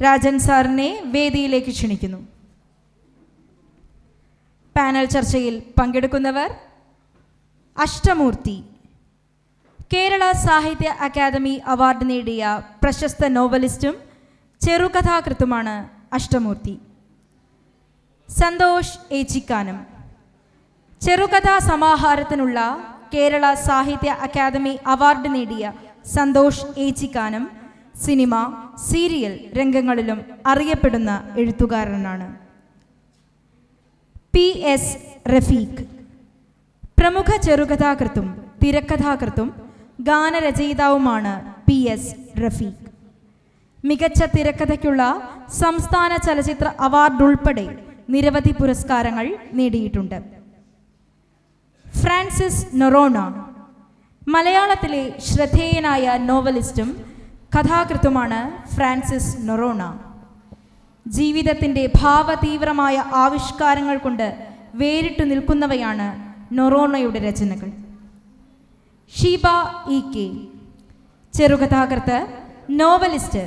രാജൻ സാറിനെ വേദിയിലേക്ക് ക്ഷണിക്കുന്നു. പാനൽ ചർച്ചയിൽ പങ്കെടുക്കുന്നവർ: അഷ്ടമൂർത്തി, കേരള സാഹിത്യ അക്കാദമി അവാർഡ് നേടിയ പ്രശസ്ത നോവലിസ്റ്റും ചെറുകഥാകൃത്തുമാണ് അഷ്ടമൂർത്തി. സന്തോഷ് ഏച്ചിക്കാനം, ചെറുകഥാ സമാഹാരത്തിനുള്ള കേരള സാഹിത്യ അക്കാദമി അവാർഡ് നേടിയ സന്തോഷ് ഏച്ചിക്കാനം സിനിമ, സീരിയൽ രംഗങ്ങളിലും അറിയപ്പെടുന്ന എഴുത്തുകാരനാണ്. PS റഫീഖ്, പ്രമുഖ ചെറുകഥാകൃത്തും തിരക്കഥാകൃത്തും ഗാനരചയിതാവുമാണ് PS റഫീഖ്. മികച്ച തിരക്കഥയ്ക്കുള്ള സംസ്ഥാന ചലച്ചിത്ര അവാർഡ് ഉൾപ്പെടെ നിരവധി പുരസ്കാരങ്ങൾ നേടിയിട്ടുണ്ട്. ഫ്രാൻസിസ് നൊറോണ, മലയാളത്തിലെ ശ്രദ്ധേയനായ നോവലിസ്റ്റും കഥാകൃത്തുമാണ് ഫ്രാൻസിസ് നൊറോണ. ജീവിതത്തിൻ്റെ ഭാവതീവ്രമായ ആവിഷ്കാരങ്ങൾ കൊണ്ട് വേറിട്ടു നിൽക്കുന്നവയാണ് നൊറോണയുടെ രചനകൾ. ഷീബ EK, ചെറുകഥാകൃത്ത്, നോവലിസ്റ്റ്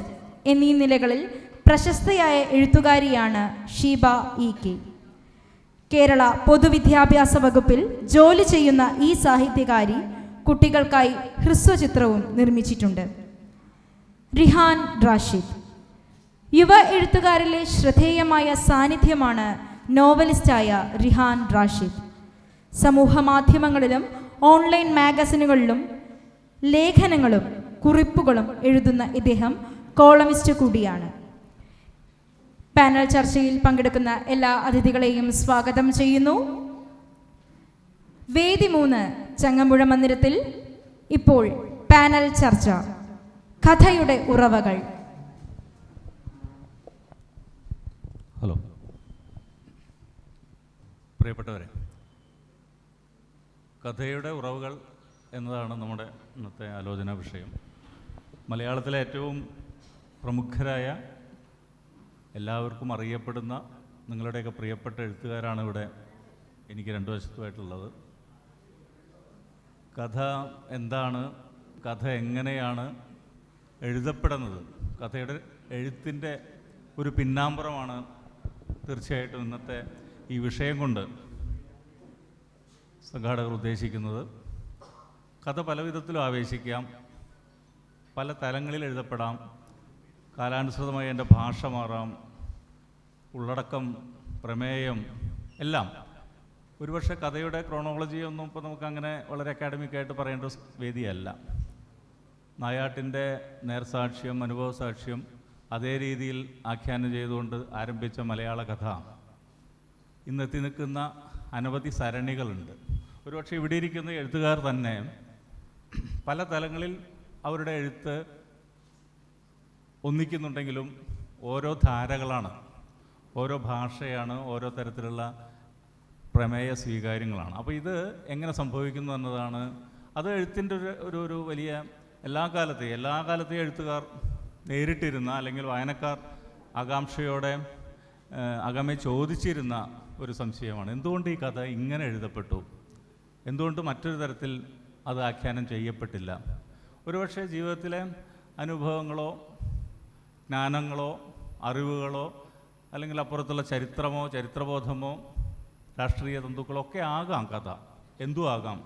എന്നീ നിലകളിൽ പ്രശസ്തയായ എഴുത്തുകാരിയാണ് ഷീബ EK. കേരള പൊതുവിദ്യാഭ്യാസ വകുപ്പിൽ ജോലി ചെയ്യുന്ന ഈ സാഹിത്യകാരി കുട്ടികൾക്കായി ഹ്രസ്വചിത്രവും നിർമ്മിച്ചിട്ടുണ്ട്. റിഹാൻ റാഷിദ്, യുവ എഴുത്തുകാരിലെ ശ്രദ്ധേയമായ സാന്നിധ്യമാണ് നോവലിസ്റ്റായ റിഹാൻ റാഷിദ്. സമൂഹ മാധ്യമങ്ങളിലും ഓൺലൈൻ മാഗസിനുകളിലും ലേഖനങ്ങളും കുറിപ്പുകളും എഴുതുന്ന ഇദ്ദേഹം കോളമിസ്റ്റ് കൂടിയാണ്. പാനൽ ചർച്ചയിൽ പങ്കെടുക്കുന്ന എല്ലാ അതിഥികളെയും സ്വാഗതം ചെയ്യുന്നു. വേദി 3 ചങ്ങമ്പുഴ മന്ദിരത്തിൽ ഇപ്പോൾ പാനൽ ചർച്ച, കഥയുടെ ഉറവകൾ. ഹലോ പ്രിയപ്പെട്ടവരെ, കഥയുടെ ഉറവുകൾ എന്നതാണ് നമ്മുടെ ഇന്നത്തെ ആലോചനാ വിഷയം. മലയാളത്തിലെ ഏറ്റവും പ്രമുഖരായ, എല്ലാവർക്കും അറിയപ്പെടുന്ന, നിങ്ങളുടെയൊക്കെ പ്രിയപ്പെട്ട എഴുത്തുകാരാണ് ഇവിടെ എനിക്ക് രണ്ടു വശത്തുമായിട്ടുള്ളത്. കഥ എന്താണ്, കഥ എങ്ങനെയാണ് എഴുതപ്പെടുന്നത്, കഥയുടെ എഴുത്തിൻ്റെ ഒരു പിന്നാമ്പുറമാണ് തീർച്ചയായിട്ടും ഇന്നത്തെ ഈ വിഷയം കൊണ്ട് സംഘാടകർ ഉദ്ദേശിക്കുന്നത്. കഥ പല വിധത്തിലും ആവേശിക്കാം, പല തലങ്ങളിൽ എഴുതപ്പെടാം, കാലാനുസൃതമായി എൻ്റെ ഭാഷ മാറാം, ഉള്ളടക്കം, പ്രമേയം എല്ലാം. ഒരുപക്ഷെ കഥയുടെ ക്രോണോളജിയൊന്നും ഇപ്പോൾ നമുക്കങ്ങനെ വളരെ അക്കാഡമിക്കായിട്ട് പറയേണ്ട വേദിയല്ല. നായാട്ടിൻ്റെ നേർസാക്ഷ്യം, അനുഭവസാക്ഷ്യം അതേ രീതിയിൽ ആഖ്യാനം ചെയ്തുകൊണ്ട് ആരംഭിച്ച മലയാള കഥ ഇന്നെത്തി നിൽക്കുന്ന അനവധി സരണികളുണ്ട്. ഒരുപക്ഷെ ഇവിടെ ഇരിക്കുന്ന എഴുത്തുകാർ തന്നെ പല തലങ്ങളിൽ അവരുടെ എഴുത്ത് ഒന്നിക്കുന്നുണ്ടെങ്കിലും ഓരോ ധാരകളാണ്, ഓരോ ഭാഷയാണ്, ഓരോ തരത്തിലുള്ള പ്രമേയ സ്വീകാര്യങ്ങളാണ്. അപ്പോൾ ഇത് എങ്ങനെ സംഭവിക്കുന്നു എന്നതാണ്. അത് എഴുത്തിൻ്റെ ഒരു വലിയ എല്ലാ കാലത്തെയും എഴുത്തുകാർ നേരിട്ടിരുന്ന, അല്ലെങ്കിൽ വായനക്കാർ ആകാംക്ഷയോടെ അകമേ ചോദിച്ചിരുന്ന ഒരു സംശയമാണ്. എന്തുകൊണ്ട് ഈ കഥ ഇങ്ങനെ എഴുതപ്പെട്ടു, എന്തുകൊണ്ട് മറ്റൊരു തരത്തിൽ അത് ആഖ്യാനം ചെയ്യപ്പെട്ടില്ല? ഒരുപക്ഷെ ജീവിതത്തിലെ അനുഭവങ്ങളോ ജ്ഞാനങ്ങളോ അറിവുകളോ അല്ലെങ്കിൽ അപ്പുറത്തുള്ള ചരിത്രമോ ചരിത്രബോധമോ രാഷ്ട്രീയ തന്തുക്കളോ ഒക്കെ ആകാം കഥ, എന്തും ആകാം.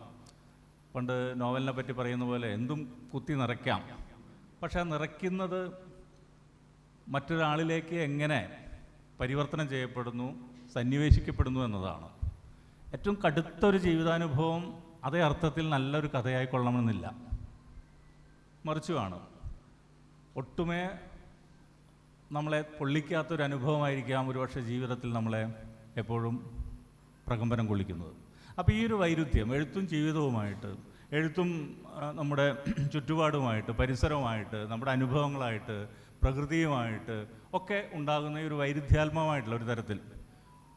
പണ്ട് നോവലിനെ പറ്റി പറയുന്ന പോലെ എന്തും കുത്തി നിറയ്ക്കാം. പക്ഷെ നിറയ്ക്കുന്നത് മറ്റൊരാളിലേക്ക് എങ്ങനെ പരിവർത്തനം ചെയ്യപ്പെടുന്നു, സന്നിവേശിക്കപ്പെടുന്നു എന്നതാണ്. ഏറ്റവും കടുത്തൊരു ജീവിതാനുഭവം അതേ അർത്ഥത്തിൽ നല്ലൊരു കഥയായിക്കൊള്ളണമെന്നില്ല, മറിച്ചുമാണ്. ഒട്ടുമേ നമ്മളെ പൊള്ളിക്കാത്തൊരു അനുഭവമായിരിക്കാം ഒരുപക്ഷെ ജീവിതത്തിൽ നമ്മളെ എപ്പോഴും പ്രകമ്പനം കൊള്ളിക്കുന്നത്. അപ്പോൾ ഈ ഒരു വൈരുദ്ധ്യം എഴുത്തും ജീവിതവുമായിട്ട്, എഴുത്തും നമ്മുടെ ചുറ്റുപാടുമായിട്ട്, പരിസരവുമായിട്ട്, നമ്മുടെ അനുഭവങ്ങളായിട്ട്, പ്രകൃതിയുമായിട്ട് ഒക്കെ ഉണ്ടാകുന്ന ഒരു വൈരുദ്ധ്യാത്മകമായിട്ടുള്ള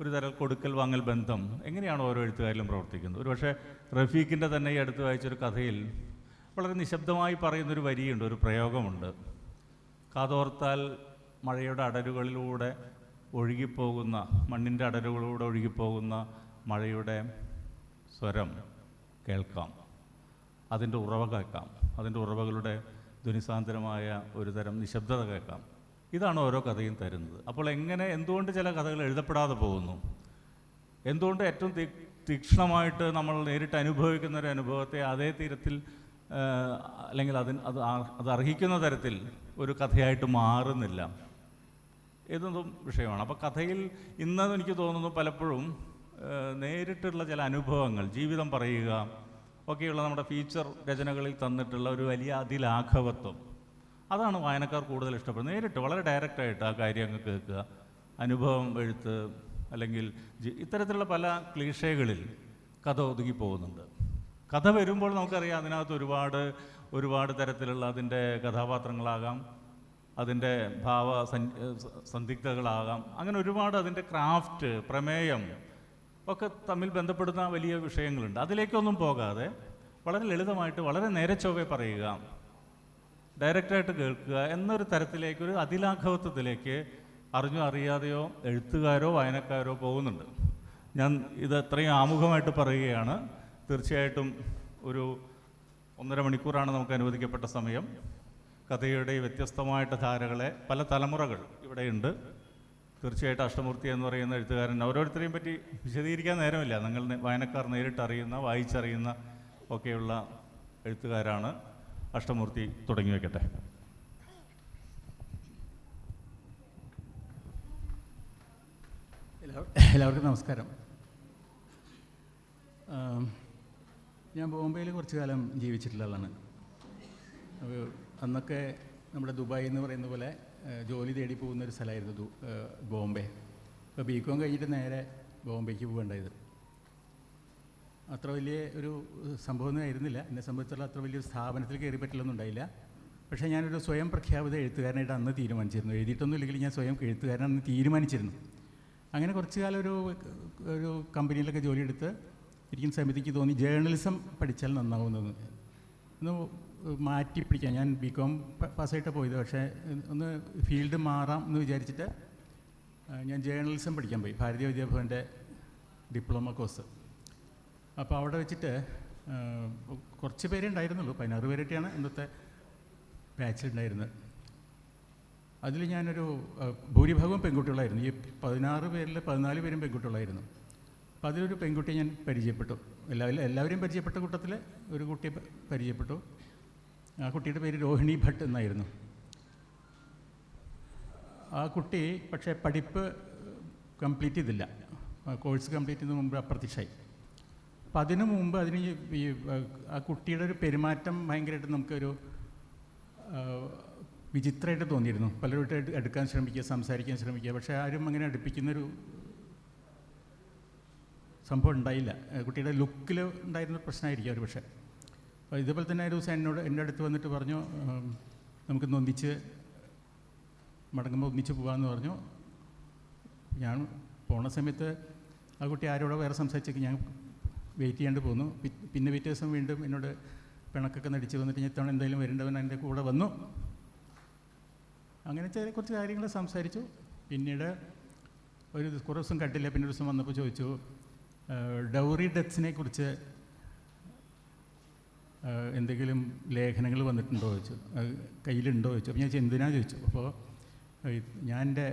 ഒരു തരം കൊടുക്കൽ വാങ്ങൽ ബന്ധം എങ്ങനെയാണ് ഓരോ എഴുത്തുകാരിലും പ്രവർത്തിക്കുന്നത്. ഒരുപക്ഷെ റഫീഖിൻ്റെ തന്നെ ഈ അടുത്ത് വായിച്ചൊരു കഥയിൽ വളരെ നിശബ്ദമായി പറയുന്നൊരു വരിയുണ്ട്, ഒരു പ്രയോഗമുണ്ട്. കാതോർത്താൽ മഴയുടെ അടരുകളിലൂടെ ഒഴുകിപ്പോകുന്ന, മണ്ണിൻ്റെ അടരുകളിലൂടെ ഒഴുകിപ്പോകുന്ന മഴയുടെ സ്വരം കേൾക്കാം, അതിൻ്റെ ഉറവ കേൾക്കാം, അതിൻ്റെ ഉറവകളുടെ ധ്വനിസാന്ദ്രമായ ഒരു തരം നിശബ്ദത കേൾക്കാം. ഇതാണ് ഓരോ കഥയും തരുന്നത്. അപ്പോൾ എന്തുകൊണ്ട് ചില കഥകൾ എഴുതപ്പെടാതെ പോകുന്നു, എന്തുകൊണ്ട് ഏറ്റവും തീക്ഷ്ണമായിട്ട് നമ്മൾ നേരിട്ട് അനുഭവിക്കുന്ന ഒരു അനുഭവത്തെ അതേ തീരത്തിൽ അല്ലെങ്കിൽ അത് അർഹിക്കുന്ന തരത്തിൽ ഒരു കഥയായിട്ട് മാറുന്നില്ല എന്നതും വിഷയമാണ്. അപ്പോൾ കഥയിൽ ഇന്നത് എനിക്ക് തോന്നുന്നു പലപ്പോഴും നേരിട്ടുള്ള ചില അനുഭവങ്ങൾ, ജീവിതം പറയുക ഒക്കെയുള്ള നമ്മുടെ ഫീച്ചർ രചനകളിൽ തന്നിട്ടുള്ള ഒരു വലിയ അതിലാഘവത്വം, അതാണ് വായനക്കാർ കൂടുതൽ ഇഷ്ടപ്പെടുന്നത്. നേരിട്ട് വളരെ ഡയറക്റ്റായിട്ട് ആ കാര്യം അങ്ങ് കേൾക്കുക, അനുഭവം എഴുത്ത്, അല്ലെങ്കിൽ ഇത്തരത്തിലുള്ള പല ക്ലീഷകളിൽ കഥ ഒതുങ്ങി പോകുന്നുണ്ട്. കഥ വരുമ്പോൾ നമുക്കറിയാം അതിനകത്ത് ഒരുപാട് തരത്തിലുള്ള അതിൻ്റെ കഥാപാത്രങ്ങളാകാം, അതിൻ്റെ സന്ദിഗ്ധകളാകാം, അങ്ങനെ ഒരുപാട് അതിൻ്റെ ക്രാഫ്റ്റ്, പ്രമേയം ഒക്കെ തമ്മിൽ ബന്ധപ്പെടുന്ന വലിയ വിഷയങ്ങളുണ്ട്. അതിലേക്കൊന്നും പോകാതെ വളരെ ലളിതമായിട്ട് വളരെ നേരെ ചൊവ്വേ പറയുക, ഡയറക്റ്റായിട്ട് കേൾക്കുക എന്നൊരു തരത്തിലേക്ക്, ഒരു അതിലാഘവത്വത്തിലേക്ക് അറിഞ്ഞോ അറിയാതെയോ എഴുത്തുകാരോ വായനക്കാരോ പോകുന്നുണ്ട്. ഞാൻ ഇത് അത്രയും ആമുഖമായിട്ട് പറയുകയാണ്. തീർച്ചയായിട്ടും ഒരു 1.5 മണിക്കൂറാണ് നമുക്ക് അനുവദിക്കപ്പെട്ട സമയം. കഥയുടെ വ്യത്യസ്തമായിട്ട് ധാരകളെ, പല തലമുറകൾ ഇവിടെയുണ്ട്. തീർച്ചയായിട്ടും അഷ്ടമൂർത്തി എന്ന് പറയുന്ന എഴുത്തുകാരൻ, ഓരോരുത്തരെയും പറ്റി വിശദീകരിക്കാൻ നേരമില്ല. നിങ്ങൾ വായനക്കാർ നേരിട്ട് അറിയുന്ന, വായിച്ചറിയുന്ന ഒക്കെയുള്ള എഴുത്തുകാരാണ്. അഷ്ടമൂർത്തി തുടങ്ങി വയ്ക്കട്ടെ. എല്ലാവർക്കും നമസ്കാരം. ഞാൻ ബോംബെയിൽ കുറച്ച് കാലം ജീവിച്ചിട്ടുള്ള ആളാണ്. അന്നൊക്കെ നമ്മുടെ ദുബായ് എന്ന് പറയുന്ന പോലെ ജോലി തേടി പോകുന്നൊരു സ്ഥലമായിരുന്നു ബോംബെ. ഇപ്പോൾ ബികോം കഴിഞ്ഞിട്ട് നേരെ ബോംബെക്ക് പോകേണ്ടത്. അത്ര വലിയ ഒരു സംഭവമൊന്നും ആയിരുന്നില്ല. എന്നെ സംബന്ധിച്ചുള്ള അത്ര വലിയൊരു സ്ഥാപനത്തിൽ കയറി പറ്റില്ലൊന്നും ഉണ്ടായില്ല. പക്ഷേ ഞാനൊരു സ്വയം പ്രഖ്യാപിത എഴുത്തുകാരനായിട്ട് അന്ന് തീരുമാനിച്ചിരുന്നു. എഴുതിയിട്ടൊന്നും ഇല്ലെങ്കിൽ ഞാൻ സ്വയം എഴുത്തുകാരനെന്ന് തീരുമാനിച്ചിരുന്നു. അങ്ങനെ കുറച്ച് കാലം ഒരു കമ്പനിയിലൊക്കെ ജോലിയെടുത്ത് ഇരിക്കുന്ന സമയത്തേക്ക് തോന്നി ജേർണലിസം പഠിച്ചാൽ നന്നാവുമെന്ന്. ഒന്ന് മാറ്റി പിടിക്കാം. ഞാൻ ബികോം പാസ്സായിട്ട് പോയത്, പക്ഷേ ഒന്ന് ഫീൽഡ് മാറാം എന്ന് വിചാരിച്ചിട്ട് ഞാൻ ജേർണലിസം പഠിക്കാൻ പോയി, ഭാരതീയ വിദ്യാഭവൻ്റെ ഡിപ്ലോമ കോഴ്സ്. അപ്പോൾ അവിടെ വെച്ചിട്ട് കുറച്ച് പേരേ ഉണ്ടായിരുന്നുള്ളൂ, 16 പേരൊക്കെയാണ് അന്നത്തെ ബാച്ചിലുണ്ടായിരുന്നത്. അതിൽ ഞാനൊരു ഭൂരിഭാഗവും പെൺകുട്ടികളായിരുന്നു. ഈ 16 പേരിൽ 14 പേരും പെൺകുട്ടികളായിരുന്നു. അപ്പോൾ അതിലൊരു പെൺകുട്ടിയെ ഞാൻ പരിചയപ്പെട്ടു. എല്ലാവരെയും പരിചയപ്പെട്ട കൂട്ടത്തിൽ ഒരു കുട്ടിയെ പരിചയപ്പെട്ടു. ആ കുട്ടിയുടെ പേര് രോഹിണി ഭട്ട് എന്നായിരുന്നു. ആ കുട്ടി പക്ഷേ പഠിപ്പ് കംപ്ലീറ്റ് ചെയ്തില്ല. കോഴ്സ് കംപ്ലീറ്റ് ചെയ്യുന്നതിന് മുമ്പ് അപ്രത്യക്ഷമായി. അപ്പം അതിനു മുമ്പ് ആ കുട്ടിയുടെ ഒരു പെരുമാറ്റം ഭയങ്കരമായിട്ട് നമുക്കൊരു വിചിത്രമായിട്ട് തോന്നിയിരുന്നു. പലരോട്ട് എടുക്കാൻ ശ്രമിക്കുക, സംസാരിക്കാൻ ശ്രമിക്കുക, പക്ഷേ ആരും അങ്ങനെ അടുപ്പിക്കുന്നൊരു സംഭവം ഉണ്ടായില്ല. കുട്ടിയുടെ ലുക്കിൽ ഉണ്ടായിരുന്ന പ്രശ്നമായിരിക്കും ഒരു പക്ഷേ. അപ്പോൾ ഇതുപോലെ തന്നെ ഒരു ദിവസം എൻ്റെ അടുത്ത് വന്നിട്ട് പറഞ്ഞു, നമുക്കൊന്ന് ഒന്നിച്ച് മടങ്ങുമ്പോൾ ഒന്നിച്ച് പോകാമെന്ന് പറഞ്ഞു. ഞാൻ പോണ സമയത്ത് ആ കുട്ടി ആരോടോ വേറെ സംസാരിച്ചേക്ക് ഞാൻ വെയിറ്റ് ചെയ്യാണ്ട് പോന്നു. പിന്നെ പിറ്റേ ദിവസം വീണ്ടും എന്നോട് പിണക്കൊക്കെ നടിച്ച് വന്നിട്ട് ഇത്തവണ എന്തായാലും വരേണ്ടവൻ എൻ്റെ കൂടെ വന്നു. അങ്ങനെ കുറച്ച് കാര്യങ്ങൾ സംസാരിച്ചു. പിന്നീട് കുറേ ദിവസം കണ്ടില്ല. പിന്നെ ഒരു ദിവസം വന്നപ്പോൾ ചോദിച്ചു, ഡൗറി ഡെത്ത്സിനെ കുറിച്ച് എന്തെങ്കിലും ലേഖനങ്ങൾ വന്നിട്ടുണ്ടോ ചോദിച്ചു, കയ്യിലുണ്ടോ ചോദിച്ചു. അപ്പോൾ ഞാൻ എന്തിനാ ചോദിച്ചു. അപ്പോൾ ഞാൻ എൻ്റെ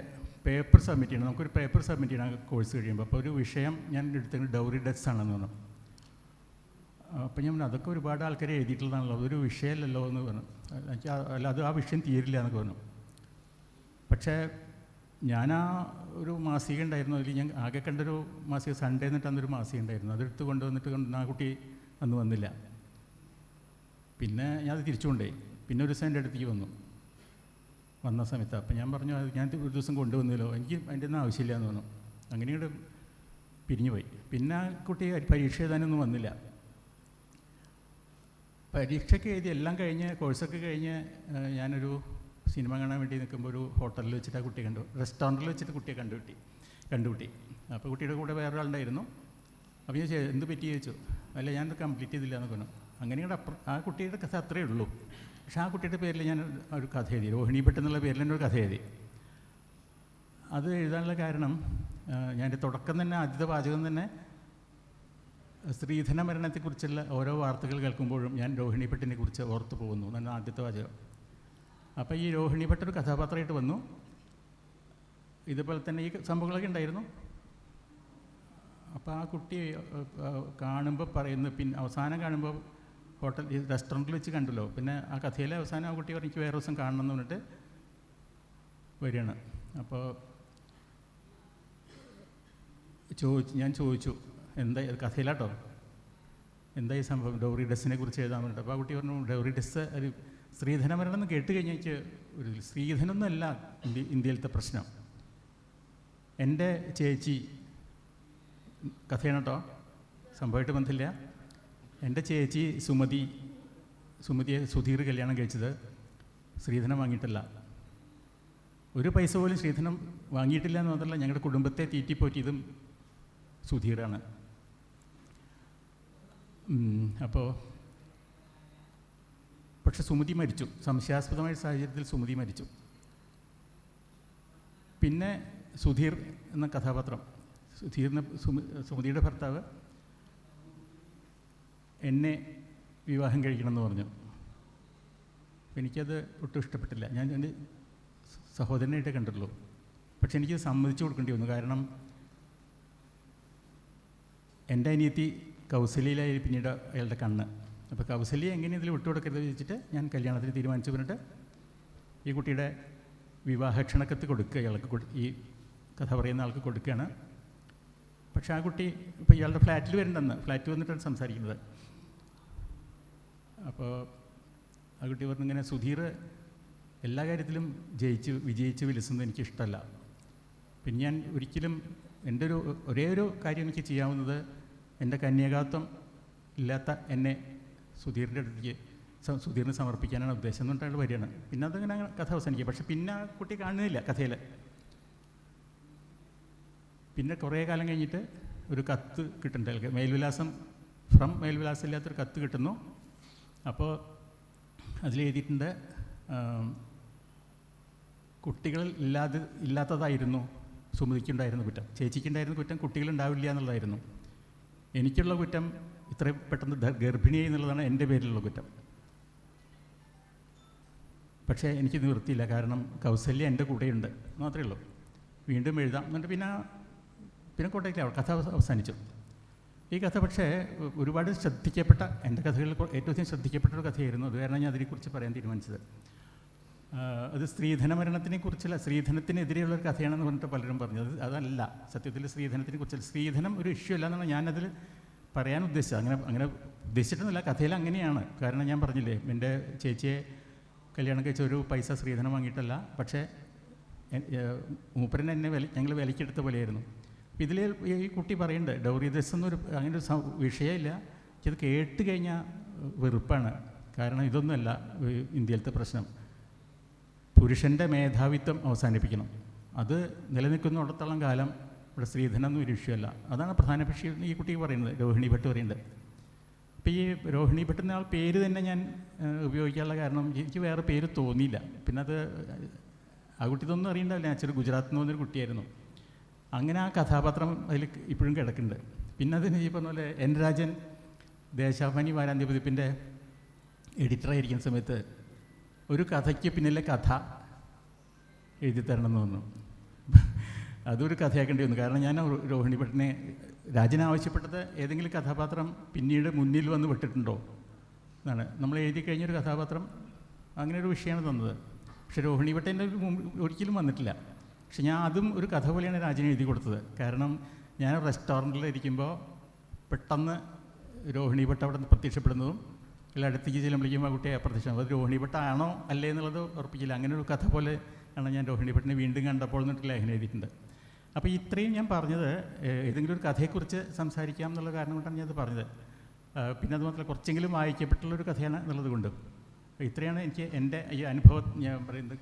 പേപ്പർ സബ്മിറ്റ് ചെയ്യണം, നമുക്കൊരു പേപ്പർ സബ്മിറ്റ് ചെയ്യണം കോഴ്സ് കഴിയുമ്പോൾ. അപ്പോൾ ഒരു വിഷയം ഞാൻ എടുത്തെങ്കിൽ ഡൗറി ഡെത്ത്സ് ആണെന്ന് പറഞ്ഞു. അപ്പോൾ ഞാൻ അതൊക്കെ ഒരുപാട് ആൾക്കാർ എഴുതിയിട്ടുള്ളതാണല്ലോ, അതൊരു വിഷയമല്ലല്ലോ എന്ന് പറഞ്ഞു. അത് ആ വിഷയം തീരില്ല എന്നൊക്കെ പറഞ്ഞു. പക്ഷേ ഞാൻ ഒരു മാസിക ഉണ്ടായിരുന്നു, അതിൽ ഞാൻ ആകെ കണ്ടൊരു മാസിക സൺഡേ എന്നിട്ട് അന്നൊരു മാസിക ഉണ്ടായിരുന്നു. അതെടുത്ത് കൊണ്ടുവന്നിട്ട് ആ കുട്ടി അന്ന് വന്നില്ല. പിന്നെ ഞാൻ അത് തിരിച്ചുകൊണ്ടേ. പിന്നെ ഒരു ദിവസം എൻ്റെ അടുത്തേക്ക് വന്ന സമയത്ത് അപ്പം ഞാൻ പറഞ്ഞു, ഞാൻ ഒരു ദിവസം കൊണ്ടുവന്നല്ലോ, എനിക്ക് അതിൻ്റെ ഒന്നും ആവശ്യമില്ല എന്ന് പറഞ്ഞു. അങ്ങനെയോട് പിരിഞ്ഞു പോയി. പിന്നെ ആ കുട്ടി പരീക്ഷ എഴുതാനൊന്നും വന്നില്ല. പരീക്ഷയ്ക്ക് എഴുതി എല്ലാം കഴിഞ്ഞ് കോഴ്സൊക്കെ കഴിഞ്ഞ് ഞാനൊരു സിനിമ കാണാൻ വേണ്ടി നിൽക്കുമ്പോൾ ഒരു ഹോട്ടലിൽ വെച്ചിട്ട് ആ കുട്ടിയെ റെസ്റ്റോറൻറ്റിൽ വെച്ചിട്ട് കുട്ടിയെ കണ്ടുപിട്ടി. അപ്പോൾ കുട്ടിയുടെ കൂടെ വേറെ ആളുണ്ടായിരുന്നു. അപ്പോൾ ഞാൻ എന്ത് പറ്റി ചോദിച്ചു. അല്ല, ഞാനത് കംപ്ലീറ്റ് ചെയ്തില്ല എന്ന് പറഞ്ഞു. അങ്ങനെയുടെ ആ കുട്ടിയുടെ കഥ അത്രയേ ഉള്ളൂ. പക്ഷേ ആ കുട്ടിയുടെ പേരിൽ ഞാൻ ഒരു കഥ എഴുതി, രോഹിണി ഭട്ട് എന്നുള്ള പേരിൽ തന്നെ ഒരു കഥ എഴുതി. അത് എഴുതാനുള്ള കാരണം ഞാൻ തുടക്കം തന്നെ, ആദ്യത്തെ വാചകം തന്നെ സ്ത്രീധന മരണത്തെക്കുറിച്ചുള്ള ഓരോ വാർത്തകൾ കേൾക്കുമ്പോഴും ഞാൻ രോഹിണി ഭട്ടിനെ കുറിച്ച് ഓർത്തു പോകുന്നു എന്നാണ് ആദ്യത്തെ വാചകം. അപ്പോൾ ഈ രോഹിണി ഭട്ട് ഒരു കഥാപാത്രമായിട്ട് വന്നു. ഇതുപോലെ തന്നെ ഈ സംഭവങ്ങളൊക്കെ ഉണ്ടായിരുന്നു. അപ്പോൾ ആ കുട്ടി കാണുമ്പോൾ പറയുന്നു, പിന്നെ അവസാനം കാണുമ്പോൾ ഹോട്ടൽ റെസ്റ്റോറൻറ്റിൽ വെച്ച് കണ്ടല്ലോ, പിന്നെ ആ കഥയിലെ അവസാനം ആ കുട്ടി പറഞ്ഞു എനിക്ക് വേറെ ദിവസം കാണണം എന്ന് പറഞ്ഞിട്ട് വരികയാണ്. അപ്പോൾ ഞാൻ ചോദിച്ചു എന്താ കഥയിലാട്ടോ, എന്താ ഈ സംഭവം, ഡൗറി ഡ്രസ്സിനെ കുറിച്ച് എഴുതാൻ പറഞ്ഞിട്ട്. അപ്പോൾ ആ കുട്ടി പറഞ്ഞു ഡൗറി ഡ്രസ്സ് ഒരു സ്ത്രീധനമരണം എന്ന് കേട്ട് കഴിഞ്ഞാൽ എനിക്ക് ഒരു സ്ത്രീധനമൊന്നുമല്ല ഇന്ത്യയിലത്തെ പ്രശ്നം. എൻ്റെ ചേച്ചി, കഥയാണ് കേട്ടോ, സംഭവമായിട്ട് ബന്ധമില്ല. എൻ്റെ ചേച്ചി സുമതിയെ സുധീർ കല്യാണം കഴിച്ചത് സ്ത്രീധനം വാങ്ങിയിട്ടില്ല. ഒരു പൈസ പോലും സ്ത്രീധനം വാങ്ങിയിട്ടില്ല എന്ന് മാത്രമല്ല, ഞങ്ങളുടെ കുടുംബത്തെ തീറ്റിപ്പോറ്റിയതും സുധീറാണ്. അപ്പോൾ പക്ഷെ സുമതി മരിച്ചു, സംശയാസ്പദമായ സാഹചര്യത്തിൽ സുമതി മരിച്ചു. പിന്നെ സുധീർ എന്ന കഥാപാത്രം, സുമതിയുടെ ഭർത്താവ് എന്നെ വിവാഹം കഴിക്കണമെന്ന് പറഞ്ഞു. എനിക്കത് ഒട്ടും ഇഷ്ടപ്പെട്ടില്ല. ഞാൻ എൻ്റെ സഹോദരനായിട്ടേ കണ്ടുള്ളൂ. പക്ഷെ എനിക്ക് സമ്മതിച്ചു കൊടുക്കേണ്ടി വന്നു. കാരണം എൻ്റെ അനിയത്തി കൗസല്യയിലായി പിന്നീട് അയാളുടെ കണ്ണ്. അപ്പോൾ കൗസല്യ എങ്ങനെ ഇതിൽ വിട്ടുകൊടുക്കരുത് വെച്ചിട്ട് ഞാൻ കല്യാണത്തിന് തീരുമാനിച്ചു. പറഞ്ഞിട്ട് ഈ കുട്ടിയുടെ വിവാഹ ക്ഷണക്കത്ത് കൊടുക്കുക, ഇയാൾക്ക് ഈ കഥ പറയുന്ന ആൾക്ക് കൊടുക്കുകയാണ്. പക്ഷേ ആ കുട്ടി ഇപ്പോൾ ഇയാളുടെ ഫ്ലാറ്റിൽ വരണ്ടെന്ന്, ഫ്ലാറ്റിൽ വന്നിട്ടാണ് സംസാരിക്കുന്നത്. അപ്പോൾ ആ കുട്ടി പറഞ്ഞു ഇങ്ങനെ സുധീർ എല്ലാ കാര്യത്തിലും വിജയിച്ച് വിലസുന്നത് എനിക്കിഷ്ടമല്ല. പിന്നെ ഞാൻ ഒരിക്കലും എൻ്റെ ഒരേ ഒരു കാര്യം എനിക്ക് ചെയ്യാവുന്നത് എൻ്റെ കന്യാകാത്വം ഇല്ലാത്ത എന്നെ സുധീറിൻ്റെ അടുത്തേക്ക് സുധീറിന് സമർപ്പിക്കാനാണ് ഉദ്ദേശം എന്ന് പറഞ്ഞിട്ട് വരികയാണ്. പിന്നെ അതങ്ങനെ കഥ അവസാനിക്കുക. പക്ഷെ പിന്നെ ആ കുട്ടി കാണുന്നില്ല കഥയിൽ. പിന്നെ കുറേ കാലം കഴിഞ്ഞിട്ട് ഒരു കത്ത് കിട്ടുന്നുണ്ട്, മേൽവിലാസം മേൽവിലാസം ഇല്ലാത്തൊരു കത്ത് കിട്ടുന്നു. അപ്പോൾ അതിലെഴുതിയിട്ടുണ്ട് കുട്ടികൾ ഇല്ലാത്തതായിരുന്നു സുമതിക്കുണ്ടായിരുന്ന കുറ്റം, ചേച്ചിക്കുണ്ടായിരുന്ന കുറ്റം കുട്ടികളുണ്ടാവില്ല എന്നുള്ളതായിരുന്നു. എനിക്കുള്ള കുറ്റം ഇത്രയും പെട്ടെന്ന് ഗർഭിണിയായി എന്നുള്ളതാണ് എൻ്റെ പേരിലുള്ള കുറ്റം. പക്ഷേ എനിക്ക് നിവൃത്തിയില്ല, കാരണം കൗസല്യ എൻ്റെ കൂടെയുണ്ട് മാത്രമേ ഉള്ളൂ. വീണ്ടും എഴുതാം എന്നിട്ട് പിന്നെ കോട്ടയത്തിലാണ് കഥ അവസാനിച്ചു. ഈ കഥ പക്ഷേ ഒരുപാട് ശ്രദ്ധിക്കപ്പെട്ട, എൻ്റെ കഥകളിൽ ഏറ്റവും അധികം ശ്രദ്ധിക്കപ്പെട്ട ഒരു കഥയായിരുന്നു. അത് കാരണം ഞാൻ അതിനെക്കുറിച്ച് പറയാൻ തീരുമാനിച്ചത്. അത് സ്ത്രീധനമരണത്തിനെ കുറിച്ചല്ല, സ്ത്രീധനത്തിനെതിരെയുള്ളൊരു കഥയാണെന്ന് പറഞ്ഞിട്ട് പലരും പറഞ്ഞത്. അതല്ല, സത്യത്തിൽ സ്ത്രീധനത്തിനെ കുറിച്ചല്ല. സ്ത്രീധനം ഒരു ഇഷ്യൂ അല്ല എന്നാണ് ഞാനതിൽ പറയാൻ ഉദ്ദേശിച്ചത്. അങ്ങനെ ഉദ്ദേശിച്ചിട്ടൊന്നുമില്ല, കഥയിൽ അങ്ങനെയാണ്. കാരണം ഞാൻ പറഞ്ഞില്ലേ, എൻ്റെ ചേച്ചിയെ കല്യാണം കഴിച്ച ഒരു പൈസ സ്ത്രീധനം വാങ്ങിയിട്ടല്ല, പക്ഷേ മൂപ്പരനെ ഞങ്ങൾ വിലക്കെടുത്ത പോലെയായിരുന്നു. അപ്പോൾ ഇതിൽ ഈ കുട്ടി പറയുന്നുണ്ട് ഡൗറി ഡ്രസ് എന്നൊരു അങ്ങനെ ഒരു വിഷയമില്ല. ഇത് കേട്ട് കഴിഞ്ഞാൽ വെറുപ്പാണ്. കാരണം ഇതൊന്നുമല്ല ഇന്ത്യയിലത്തെ പ്രശ്നം. പുരുഷൻ്റെ മേധാവിത്വം അവസാനിപ്പിക്കണം. അത് നിലനിൽക്കുന്നിടത്തോളം കാലം ഇവിടെ സ്ത്രീധനം ഒന്നും ഒരു വിഷയമല്ല. അതാണ് പ്രധാന വിഷയം ഈ കുട്ടി പറയുന്നത്, രോഹിണി ഭട്ട് പറയുന്നത്. അപ്പോൾ ഈ രോഹിണി ഭട്ട് എന്ന പേര് തന്നെ ഞാൻ ഉപയോഗിക്കാനുള്ള കാരണം എനിക്ക് വേറെ പേര് തോന്നിയില്ല. പിന്നെ അത് ആ കുട്ടി ഇതൊന്നും അറിയണ്ടാവില്ല. ഞാൻ ഗുജറാത്തിൽ നിന്ന് വന്നൊരു കുട്ടിയായിരുന്നു. അങ്ങനെ ആ കഥാപാത്രം അതിൽ ഇപ്പോഴും കിടക്കുന്നുണ്ട്. പിന്നെ അതിന് ഈ പറഞ്ഞ പോലെ എൻ രാജൻ ദേശാഭിമാനി വാരാന്ത്യപതിപ്പിൻ്റെ എഡിറ്ററായിരിക്കുന്ന സമയത്ത് ഒരു കഥയ്ക്ക് പിന്നിലെ കഥ എഴുതി തരണം എന്ന് പറഞ്ഞു. അതൊരു കഥയാക്കേണ്ടി വന്നു. കാരണം ഞാൻ രോഹിണി ഭട്ടിനെ രാജൻ ആവശ്യപ്പെട്ടത് ഏതെങ്കിലും കഥാപാത്രം പിന്നീട് മുന്നിൽ വന്ന് വിട്ടിട്ടുണ്ടോ എന്നാണ്. നമ്മൾ എഴുതി കഴിഞ്ഞൊരു കഥാപാത്രം അങ്ങനെ ഒരു വിഷയമാണ് തന്നത്. പക്ഷേ രോഹിണി ഭട്ടിൻ്റെ ഒരിക്കലും വന്നിട്ടില്ല. പക്ഷെ ഞാൻ അതും ഒരു കഥ പോലെയാണ് രാജന് എഴുതി കൊടുത്തത്. കാരണം ഞാൻ റെസ്റ്റോറൻറ്റിലിരിക്കുമ്പോൾ പെട്ടെന്ന് രോഹിണി ഭട്ട് അവിടെ നിന്ന് പ്രത്യക്ഷപ്പെടുന്നതും അല്ല അടുത്തേക്ക് ചെല്ലുമ്പോഴേക്കും ആ കുട്ടിയെ അപ്രത്യക്ഷമാകും. അത് രോഹിണി ഭട്ടാണോ അല്ലേ എന്നുള്ളത് ഉറപ്പിക്കില്ല. അങ്ങനെ ഒരു കഥ പോലെ ആണ് ഞാൻ രോഹിണി ഭട്ടിനെ വീണ്ടും കണ്ടപ്പോൾ എന്നിട്ട് ലേഖനം എഴുതിയിട്ടുണ്ട്. അപ്പോൾ ഇത്രയും ഞാൻ പറഞ്ഞത് ഏതെങ്കിലും ഒരു കഥയെക്കുറിച്ച് സംസാരിക്കാം എന്നുള്ള കാരണം കൊണ്ടാണ് ഞാനത് പറഞ്ഞത്. പിന്നെ അതുമാത്രമല്ല കുറച്ചെങ്കിലും വായിക്കപ്പെട്ടുള്ളൊരു കഥയാണ് എന്നുള്ളത് കൊണ്ട് ഇത്രയാണ് എനിക്ക് എൻ്റെ ഈ അനുഭവം ഞാൻ പറയുന്നത്.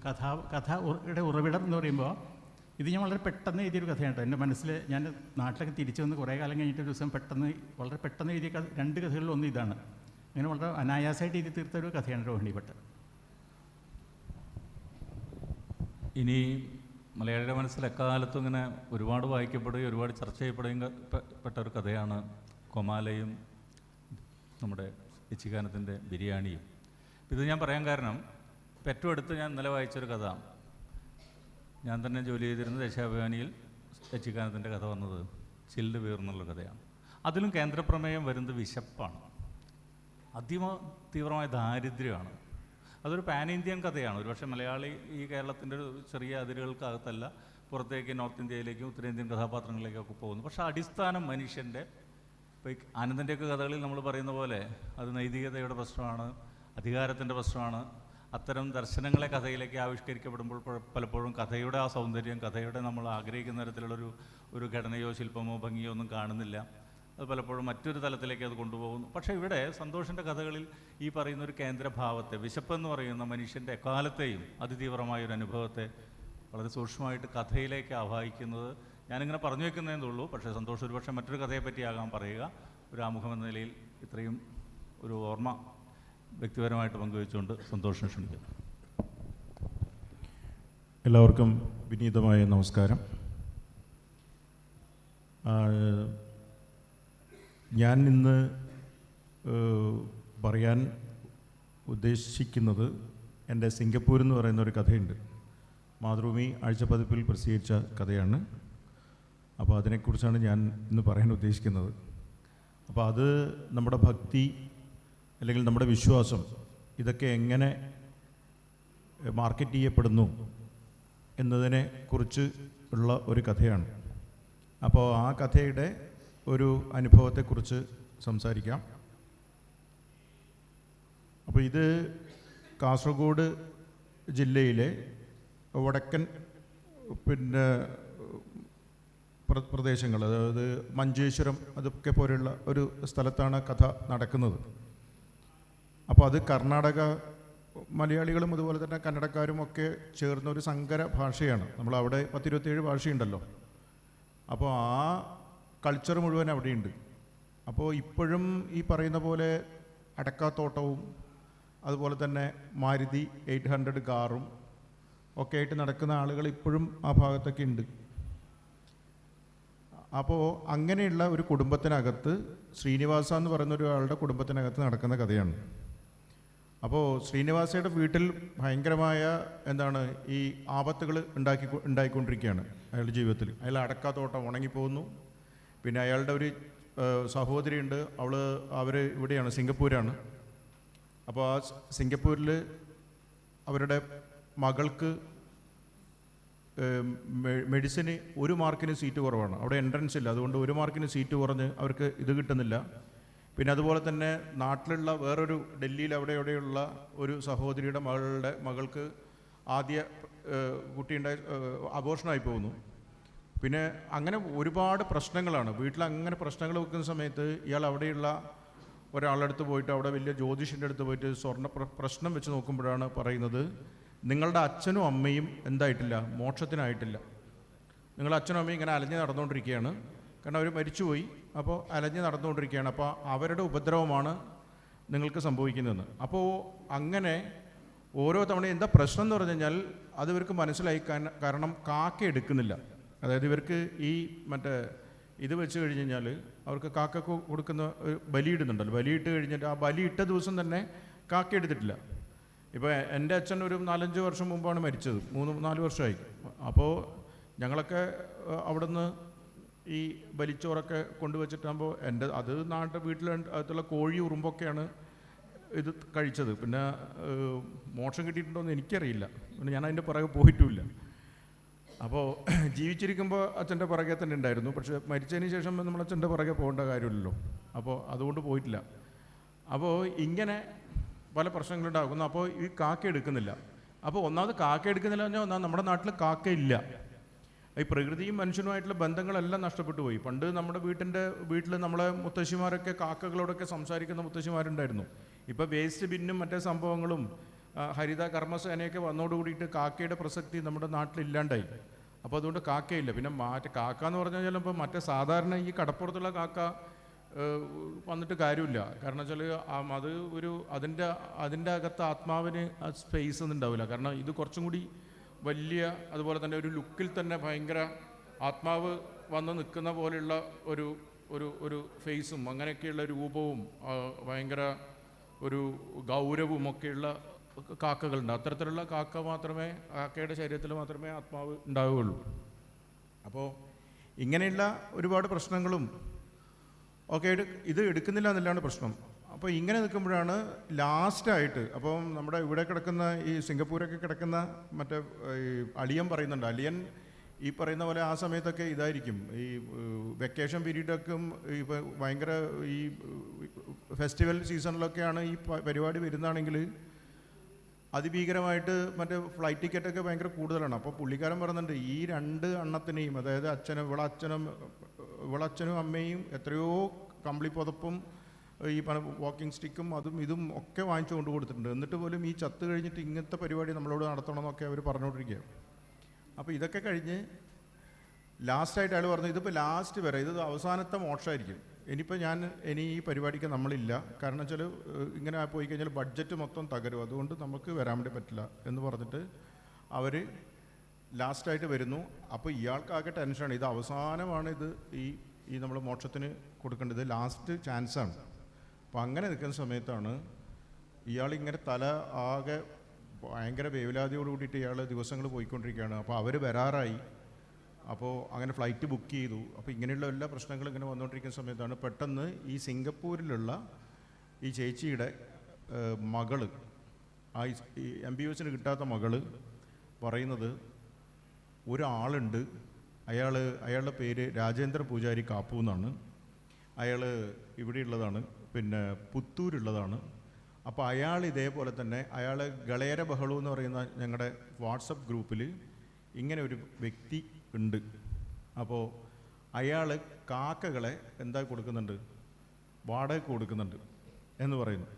കഥയുടെ ഉറവിടം എന്ന് പറയുമ്പോൾ ഇത് ഞാൻ വളരെ പെട്ടെന്ന് എഴുതിയൊരു കഥയാണ് കേട്ടോ. എൻ്റെ മനസ്സിൽ ഞാൻ നാട്ടിലൊക്കെ തിരിച്ചു വന്ന് കുറേ കാലം കഴിഞ്ഞിട്ട് ഒരു ദിവസം വളരെ പെട്ടെന്ന് എഴുതിയ രണ്ട് കഥകളിൽ ഒന്ന് ഇതാണ്. അങ്ങനെ വളരെ അനായാസമായിട്ട് എഴുതി തീർത്ത ഒരു കഥയാണ് രോഹിണി ഭട്ട്. ഇനി മലയാളിയുടെ മനസ്സിൽ എക്കാലത്തും ഇങ്ങനെ ഒരുപാട് വായിക്കപ്പെടുകയും ഒരുപാട് ചർച്ച ചെയ്യപ്പെടുകയും പെട്ട ഒരു കഥയാണ് കൊമാലയും നമ്മുടെ ഇച്ചിക്കാനത്തിൻ്റെ ബിരിയാണിയും. ഇത് ഞാൻ പറയാൻ കാരണം ഏറ്റവും അടുത്ത് ഞാൻ ഇന്നലെ വായിച്ചൊരു കഥ, ഞാൻ തന്നെ ജോലി ചെയ്തിരുന്ന ദേശാഭിമാനിയിൽ യക്ഷിഗാനത്തിൻ്റെ കഥ വന്നത് ചില്ല് വീർന്നുള്ള കഥയാണ്. അതിലും കേന്ദ്രപ്രമേയം വരുന്നത് വിശപ്പാണ്, തീവ്രമായ ദാരിദ്ര്യമാണ്. അതൊരു പാൻ ഇന്ത്യൻ കഥയാണ്. ഒരുപക്ഷെ മലയാളി ഈ കേരളത്തിൻ്റെ ഒരു ചെറിയ അതിരുകൾക്കകത്തല്ല, പുറത്തേക്ക് നോർത്ത് ഇന്ത്യയിലേക്കും ഉത്തരേന്ത്യൻ കഥാപാത്രങ്ങളിലേക്കൊക്കെ പോകുന്നു. പക്ഷേ അടിസ്ഥാനം മനുഷ്യൻ്റെ, ഇപ്പോൾ ഈ ആനന്ദൻ്റെയൊക്കെ കഥകളിൽ നമ്മൾ പറയുന്ന പോലെ അത് നൈതികതയുടെ പ്രശ്നമാണ്, അധികാരത്തിൻ്റെ പ്രശ്നമാണ്. അത്തരം ദർശനങ്ങളെ കഥയിലേക്ക് ആവിഷ്കരിക്കപ്പെടുമ്പോൾ പലപ്പോഴും കഥയുടെ ആ സൗന്ദര്യം, കഥയുടെ നമ്മൾ ആഗ്രഹിക്കുന്ന തരത്തിലുള്ളൊരു ഘടനയോ ശില്പമോ ഭംഗിയോ ഒന്നും കാണുന്നില്ല. അത് പലപ്പോഴും മറ്റൊരു തലത്തിലേക്ക് അത് കൊണ്ടുപോകുന്നു. പക്ഷേ ഇവിടെ സന്തോഷിൻ്റെ കഥകളിൽ ഈ പറയുന്ന ഒരു കേന്ദ്രഭാവത്തെ, വിശപ്പെന്ന് പറയുന്ന മനുഷ്യൻ്റെ എക്കാലത്തെയും അതിതീവ്രമായൊരു അനുഭവത്തെ വളരെ സൂക്ഷ്മമായിട്ട് കഥയിലേക്ക് ആവാഹിക്കുന്നത് ഞാനിങ്ങനെ പറഞ്ഞു വെക്കുന്നതേ ഉള്ളൂ. പക്ഷേ സന്തോഷം ഒരുപക്ഷെ മറ്റൊരു കഥയെപ്പറ്റിയാകാം പറയുക. ഒരു ആമുഖം എന്ന നിലയിൽ ഇത്രയും ഒരു ഓർമ്മ വ്യക്തിപരമായിട്ട് പങ്കുവെച്ചുകൊണ്ട് സന്തോഷം ക്ഷണിക്കുന്നു. എല്ലാവർക്കും വിനീതമായ നമസ്കാരം. ഞാൻ ഇന്ന് പറയാൻ ഉദ്ദേശിക്കുന്നത് എൻ്റെ സിംഗപ്പൂർ എന്ന് പറയുന്ന ഒരു കഥയുണ്ട്. മാതൃഭൂമി ആഴ്ചപ്പതിപ്പിൽ പ്രസിദ്ധീകരിച്ച കഥയാണ്. അപ്പോൾ അതിനെക്കുറിച്ചാണ് ഞാൻ ഇന്ന് പറയാൻ ഉദ്ദേശിക്കുന്നത്. അപ്പോൾ അത് നമ്മുടെ ഭക്തി അല്ലെങ്കിൽ നമ്മുടെ വിശ്വാസം ഇതൊക്കെ എങ്ങനെ മാർക്കറ്റ് ചെയ്യപ്പെടുന്നു എന്നതിനെ കുറിച്ച് ഉള്ള ഒരു കഥയാണ്. അപ്പോൾ ആ കഥയുടെ ഒരു അനുഭവത്തെക്കുറിച്ച് സംസാരിക്കാം. അപ്പോൾ ഇത് കാസർഗോഡ് ജില്ലയിലെ വടക്കൻ പ്രദേശങ്ങൾ, അതായത് മഞ്ചേശ്വരം അതൊക്കെ പോലെയുള്ള ഒരു സ്ഥലത്താണ് കഥ നടക്കുന്നത്. അപ്പോൾ അത് കർണാടക മലയാളികളും അതുപോലെ തന്നെ കന്നഡക്കാരും ഒക്കെ ചേർന്ന ഒരു സങ്കര ഭാഷയാണ്. നമ്മളവിടെ 10-27 ഭാഷയുണ്ടല്ലോ. അപ്പോൾ ആ കൾച്ചർ മുഴുവൻ അവിടെയുണ്ട്. അപ്പോൾ ഇപ്പോഴും ഈ പറയുന്ന പോലെ അടക്കാത്തോട്ടവും അതുപോലെ തന്നെ മാരുതി 800 കാറും ഒക്കെ ആയിട്ട് നടക്കുന്ന ആളുകൾ ഇപ്പോഴും ആ ഭാഗത്തൊക്കെ ഉണ്ട്. അപ്പോൾ അങ്ങനെയുള്ള ഒരു കുടുംബത്തിനകത്ത് ശ്രീനിവാസ എന്ന് പറയുന്ന ഒരാളുടെ കുടുംബത്തിനകത്ത് നടക്കുന്ന കഥയാണ്. അപ്പോൾ ശ്രീനിവാസയുടെ വീട്ടിൽ ഭയങ്കരമായ ഈ ആപത്തുകൾ ഉണ്ടായിക്കൊണ്ടിരിക്കുകയാണ് അയാളുടെ ജീവിതത്തിൽ. അയാൾ അടക്കാത്തോട്ടം ഉണങ്ങിപ്പോകുന്നു. പിന്നെ അയാളുടെ ഒരു സഹോദരിയുണ്ട്, അവർ ഇവിടെയാണ്, സിംഗപ്പൂരാണ്. അപ്പോൾ ആ സിംഗപ്പൂരിൽ അവരുടെ മകൾക്ക് മെഡിസിന് 1 മാർക്കിന് സീറ്റ് കുറവാണ്. അവിടെ എൻട്രൻസ് ഇല്ല, അതുകൊണ്ട് 1 മാർക്കിന് സീറ്റ് കുറഞ്ഞ് അവർക്ക് ഇത് കിട്ടുന്നില്ല. പിന്നെ അതുപോലെ തന്നെ നാട്ടിലുള്ള വേറൊരു ഡൽഹിയിൽ എവിടെയുള്ള ഒരു സഹോദരിയുടെ മകൾക്ക് ആദ്യ കുട്ടിയുണ്ടായി അബോർഷനായി പോകുന്നു. പിന്നെ അങ്ങനെ ഒരുപാട് പ്രശ്നങ്ങളാണ് വീട്ടിൽ. അങ്ങനെ പ്രശ്നങ്ങൾ വെക്കുന്ന സമയത്ത് ഇയാൾ അവിടെയുള്ള ഒരാളുടെ അടുത്ത് പോയിട്ട്, അവിടെ വലിയ ജ്യോതിഷൻ്റെ അടുത്ത് പോയിട്ട് സ്വർണ്ണ പ്രശ്നം വെച്ച് നോക്കുമ്പോഴാണ് പറയുന്നത്, നിങ്ങളുടെ അച്ഛനും അമ്മയും എന്തായിട്ടില്ല, മോക്ഷത്തിനായിട്ടില്ല. നിങ്ങളുടെ അച്ഛനും അമ്മയും ഇങ്ങനെ അലഞ്ഞ് നടന്നുകൊണ്ടിരിക്കുകയാണ്. കാരണം അവർ മരിച്ചുപോയി. അപ്പോൾ അലഞ്ഞ് നടന്നുകൊണ്ടിരിക്കുകയാണ്. അപ്പോൾ അവരുടെ ഉപദ്രവമാണ് നിങ്ങൾക്ക് സംഭവിക്കുന്നതെന്ന്. അപ്പോൾ അങ്ങനെ ഓരോ തവണ എന്താ പ്രശ്നം എന്ന് പറഞ്ഞു കഴിഞ്ഞാൽ അത് ഇവർക്ക് മനസ്സിലായി. കാരണം കാക്ക എടുക്കുന്നില്ല. അതായത് ഇവർക്ക് ഈ ഇത് വെച്ച് കഴിഞ്ഞ് കഴിഞ്ഞാൽ അവർക്ക് കാക്കക്ക് കൊടുക്കുന്ന ബലിയിടുന്നുണ്ടല്ലോ. ബലിയിട്ട് കഴിഞ്ഞിട്ട് ആ ബലിയിട്ട ദിവസം തന്നെ കാക്ക എടുത്തിട്ടില്ല. ഇപ്പോൾ എൻ്റെ അച്ഛൻ ഒരു 4-5 വർഷം മുമ്പാണ് മരിച്ചത്, 3-4 വർഷമായി. അപ്പോൾ ഞങ്ങളൊക്കെ അവിടുന്ന് ഈ ബലിച്ചോറൊക്കെ കൊണ്ടുവച്ചിട്ടാകുമ്പോൾ അത് വീട്ടിൽ അകത്തുള്ള കോഴി ഉറുമ്പൊക്കെയാണ് ഇത് കഴിച്ചത്. പിന്നെ മോക്ഷം കിട്ടിയിട്ടുണ്ടോ എന്ന് എനിക്കറിയില്ല. പിന്നെ ഞാൻ അതിൻ്റെ പുറകെ പോയിട്ടുമില്ല. അപ്പോൾ ജീവിച്ചിരിക്കുമ്പോൾ അച്ഛൻ്റെ പുറകെ തന്നെ ഉണ്ടായിരുന്നു. പക്ഷേ മരിച്ചതിന് ശേഷം നമ്മൾ അച്ഛൻ്റെ പുറകെ പോകേണ്ട കാര്യമില്ലല്ലോ. അപ്പോൾ അതുകൊണ്ട് പോയിട്ടില്ല. അപ്പോൾ ഇങ്ങനെ പല പ്രശ്നങ്ങളുണ്ടാകുന്നു. അപ്പോൾ ഈ കാക്ക എടുക്കുന്നില്ല. അപ്പോൾ ഒന്നാമത് കാക്ക എടുക്കുന്നില്ല എന്ന് പറഞ്ഞാൽ നമ്മുടെ നാട്ടിൽ കാക്കയില്ല. ഈ പ്രകൃതിയും മനുഷ്യനുമായിട്ടുള്ള ബന്ധങ്ങളെല്ലാം നഷ്ടപ്പെട്ടു പോയി. പണ്ട് നമ്മുടെ വീട്ടിൽ നമ്മളെ മുത്തശ്ശിമാരൊക്കെ കാക്കകളോടൊക്കെ സംസാരിക്കുന്ന മുത്തശ്ശിമാരുണ്ടായിരുന്നു. ഇപ്പോൾ വേസ്റ്റ് ബിന്നും മറ്റേ സംഭവങ്ങളും ഹരിത കർമ്മസേനയൊക്കെ വന്നോടുകൂടിയിട്ട് കാക്കയുടെ പ്രസക്തി നമ്മുടെ നാട്ടിലില്ലാണ്ടായി. അപ്പോൾ അതുകൊണ്ട് കാക്കയില്ല. പിന്നെ കാക്ക എന്ന് പറഞ്ഞു കഴിഞ്ഞാൽ ഇപ്പോൾ മറ്റേ സാധാരണ ഈ കടപ്പുറത്തുള്ള കാക്ക വന്നിട്ട് കാര്യമില്ല. കാരണം വെച്ചാൽ അത് അതിൻ്റെ അകത്ത് ആത്മാവിന് സ്പേസ് ഒന്നും ഉണ്ടാവില്ല. കാരണം ഇത് കുറച്ചും കൂടി വലിയ, അതുപോലെ തന്നെ ഒരു ലുക്കിൽ തന്നെ ഭയങ്കര ആത്മാവ് വന്ന് നിൽക്കുന്ന പോലെയുള്ള ഒരു ഫേസും അങ്ങനെയൊക്കെയുള്ള രൂപവും ഭയങ്കര ഒരു ഗൗരവമൊക്കെയുള്ള കാക്കകളുണ്ട്. അത്തരത്തിലുള്ള കാക്ക മാത്രമേ, കാക്കയുടെ ശരീരത്തിൽ മാത്രമേ ആത്മാവ് ഉണ്ടാവുകയുള്ളൂ. അപ്പോൾ ഇങ്ങനെയുള്ള ഒരുപാട് പ്രശ്നങ്ങളും ഒക്കെ ഇത് എടുക്കുന്നില്ല എന്നുള്ളതാണ് പ്രശ്നം. അപ്പോൾ ഇങ്ങനെ നിൽക്കുമ്പോഴാണ് ലാസ്റ്റായിട്ട്, അപ്പം നമ്മുടെ ഇവിടെ കിടക്കുന്ന ഈ സിംഗപ്പൂരൊക്കെ കിടക്കുന്ന മറ്റേ ഈ അളിയൻ പറയുന്നുണ്ട്. അളിയൻ ഈ പറയുന്ന പോലെ ആ സമയത്തൊക്കെ ഇതായിരിക്കും, ഈ വെക്കേഷൻ പീരീഡൊക്കെ ഇപ്പോൾ ഭയങ്കര ഈ ഫെസ്റ്റിവൽ സീസണിലൊക്കെയാണ് ഈ പരിപാടി വരുന്നതാണെങ്കിൽ അതിഭീകരമായിട്ട് മറ്റേ ഫ്ലൈറ്റ് ടിക്കറ്റൊക്കെ ഭയങ്കര കൂടുതലാണ്. അപ്പോൾ പുള്ളിക്കാരൻ പറയുന്നുണ്ട് ഈ 2 അണ്ണത്തിനെയും, അതായത് ഇവളച്ഛനും അമ്മയും എത്രയോ കമ്പിളി പുതപ്പും ഈ വാക്കിംഗ് സ്റ്റിക്കും അതും ഇതും ഒക്കെ വാങ്ങിച്ചു കൊണ്ട് കൊടുത്തിട്ടുണ്ട്. എന്നിട്ട് പോലും ഈ ചത്ത് കഴിഞ്ഞിട്ട് ഇങ്ങനത്തെ പരിപാടി നമ്മളോട് നടത്തണമെന്നൊക്കെ അവർ പറഞ്ഞുകൊണ്ടിരിക്കുക. അപ്പോൾ ഇതൊക്കെ കഴിഞ്ഞ് ലാസ്റ്റായിട്ട് അയാൾ പറഞ്ഞു ഇതിപ്പോൾ ലാസ്റ്റ് വരെ ഇത് അവസാനത്തെ മോക്ഷമായിരിക്കും. ഇനിയിപ്പോൾ ഇനി ഈ പരിപാടിക്ക് നമ്മളില്ല, കാരണം വെച്ചാൽ ഇങ്ങനെ പോയി കഴിഞ്ഞാൽ ബഡ്ജറ്റ് മൊത്തം തകരും, അതുകൊണ്ട് നമുക്ക് വരാൻ വേണ്ടി പറ്റില്ല എന്ന് പറഞ്ഞിട്ട് അവർ ലാസ്റ്റായിട്ട് വരുന്നു. അപ്പോൾ ഇയാൾക്കാകെ ടെൻഷനാണ്, ഇത് അവസാനമാണ്, ഇത് ഈ നമ്മൾ മോക്ഷത്തിന് കൊടുക്കേണ്ടത്, ലാസ്റ്റ് ചാൻസാണ്. അപ്പോൾ അങ്ങനെ നിൽക്കുന്ന സമയത്താണ് ഇയാളിങ്ങനെ തല ആകെ ഭയങ്കര വേവലാതിയോട് കൂടിയിട്ട് ഇയാൾ ദിവസങ്ങൾ പോയിക്കൊണ്ടിരിക്കുകയാണ്. അപ്പോൾ അവർ വരാറായി. അപ്പോൾ അങ്ങനെ ഫ്ലൈറ്റ് ബുക്ക് ചെയ്തു. അപ്പോൾ ഇങ്ങനെയുള്ള എല്ലാ പ്രശ്നങ്ങളും ഇങ്ങനെ വന്നുകൊണ്ടിരിക്കുന്ന സമയത്താണ് പെട്ടെന്ന് ഈ സിംഗപ്പൂരിലുള്ള ഈ ചേച്ചിയുടെ മകള്, ഈ MBBSന് കിട്ടാത്ത മകള് പറയുന്നത് ഒരാളുണ്ട്, അയാളുടെ പേര് രാജേന്ദ്ര പൂജാരി കാപ്പു എന്നാണ്, അയാൾ ഇവിടെയുള്ളതാണ്, പിന്നെ പുത്തൂരുള്ളതാണ്. അപ്പോൾ അയാൾ ഇതേപോലെ തന്നെ അയാൾ ഗളേര ബഹളു എന്ന് പറയുന്ന ഞങ്ങളുടെ വാട്സപ്പ് ഗ്രൂപ്പിൽ ഇങ്ങനെ ഒരു വ്യക്തി ഉണ്ട്. അപ്പോൾ അയാൾ കാക്കകളെ എന്താ കൊടുക്കുന്നുണ്ട്, വാടക കൊടുക്കുന്നുണ്ട് എന്ന് പറയുന്നു.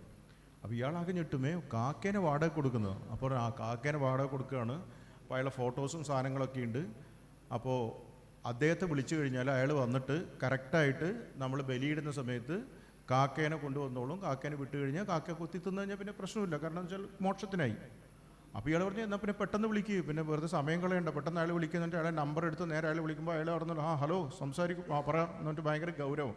അപ്പോൾ ഇയാളാകെ ഞെട്ടുമേ, കാക്കേനെ വാടക കൊടുക്കുന്നത്. അപ്പോൾ ആ കാക്കേനെ വാടക കൊടുക്കുകയാണ്. അപ്പോൾ അയാളുടെ ഫോട്ടോസും സാധനങ്ങളൊക്കെ ഉണ്ട്. അപ്പോൾ അദ്ദേഹത്തെ വിളിച്ചു കഴിഞ്ഞാൽ അയാൾ വന്നിട്ട് കറക്റ്റായിട്ട് നമ്മൾ ബലിയിടുന്ന സമയത്ത് കാക്കേനെ കൊണ്ടുവന്നോളും. കാക്കേനെ വിട്ട് കഴിഞ്ഞാൽ കാക്ക കുത്തി തിന്നു കഴിഞ്ഞാൽ പിന്നെ പ്രശ്നമില്ല, കാരണം വെച്ചാൽ മോക്ഷത്തിനായി. അപ്പോൾ ഇയാൾ പറഞ്ഞു എന്നാൽ പിന്നെ പെട്ടെന്ന് വിളിക്കുക, പിന്നെ വെറുതെ സമയം കളയണ്ട, പെട്ടെന്ന് അയാൾ വിളിക്കുന്നുണ്ട്. അയാളെ നമ്പർ എടുത്ത് നേരെ അയാൾ വിളിക്കുമ്പോൾ അയാൾ പറഞ്ഞു ഹലോ സംസാരിക്കും, പറയാം എന്നിട്ട് ഭയങ്കര ഗൗരവം.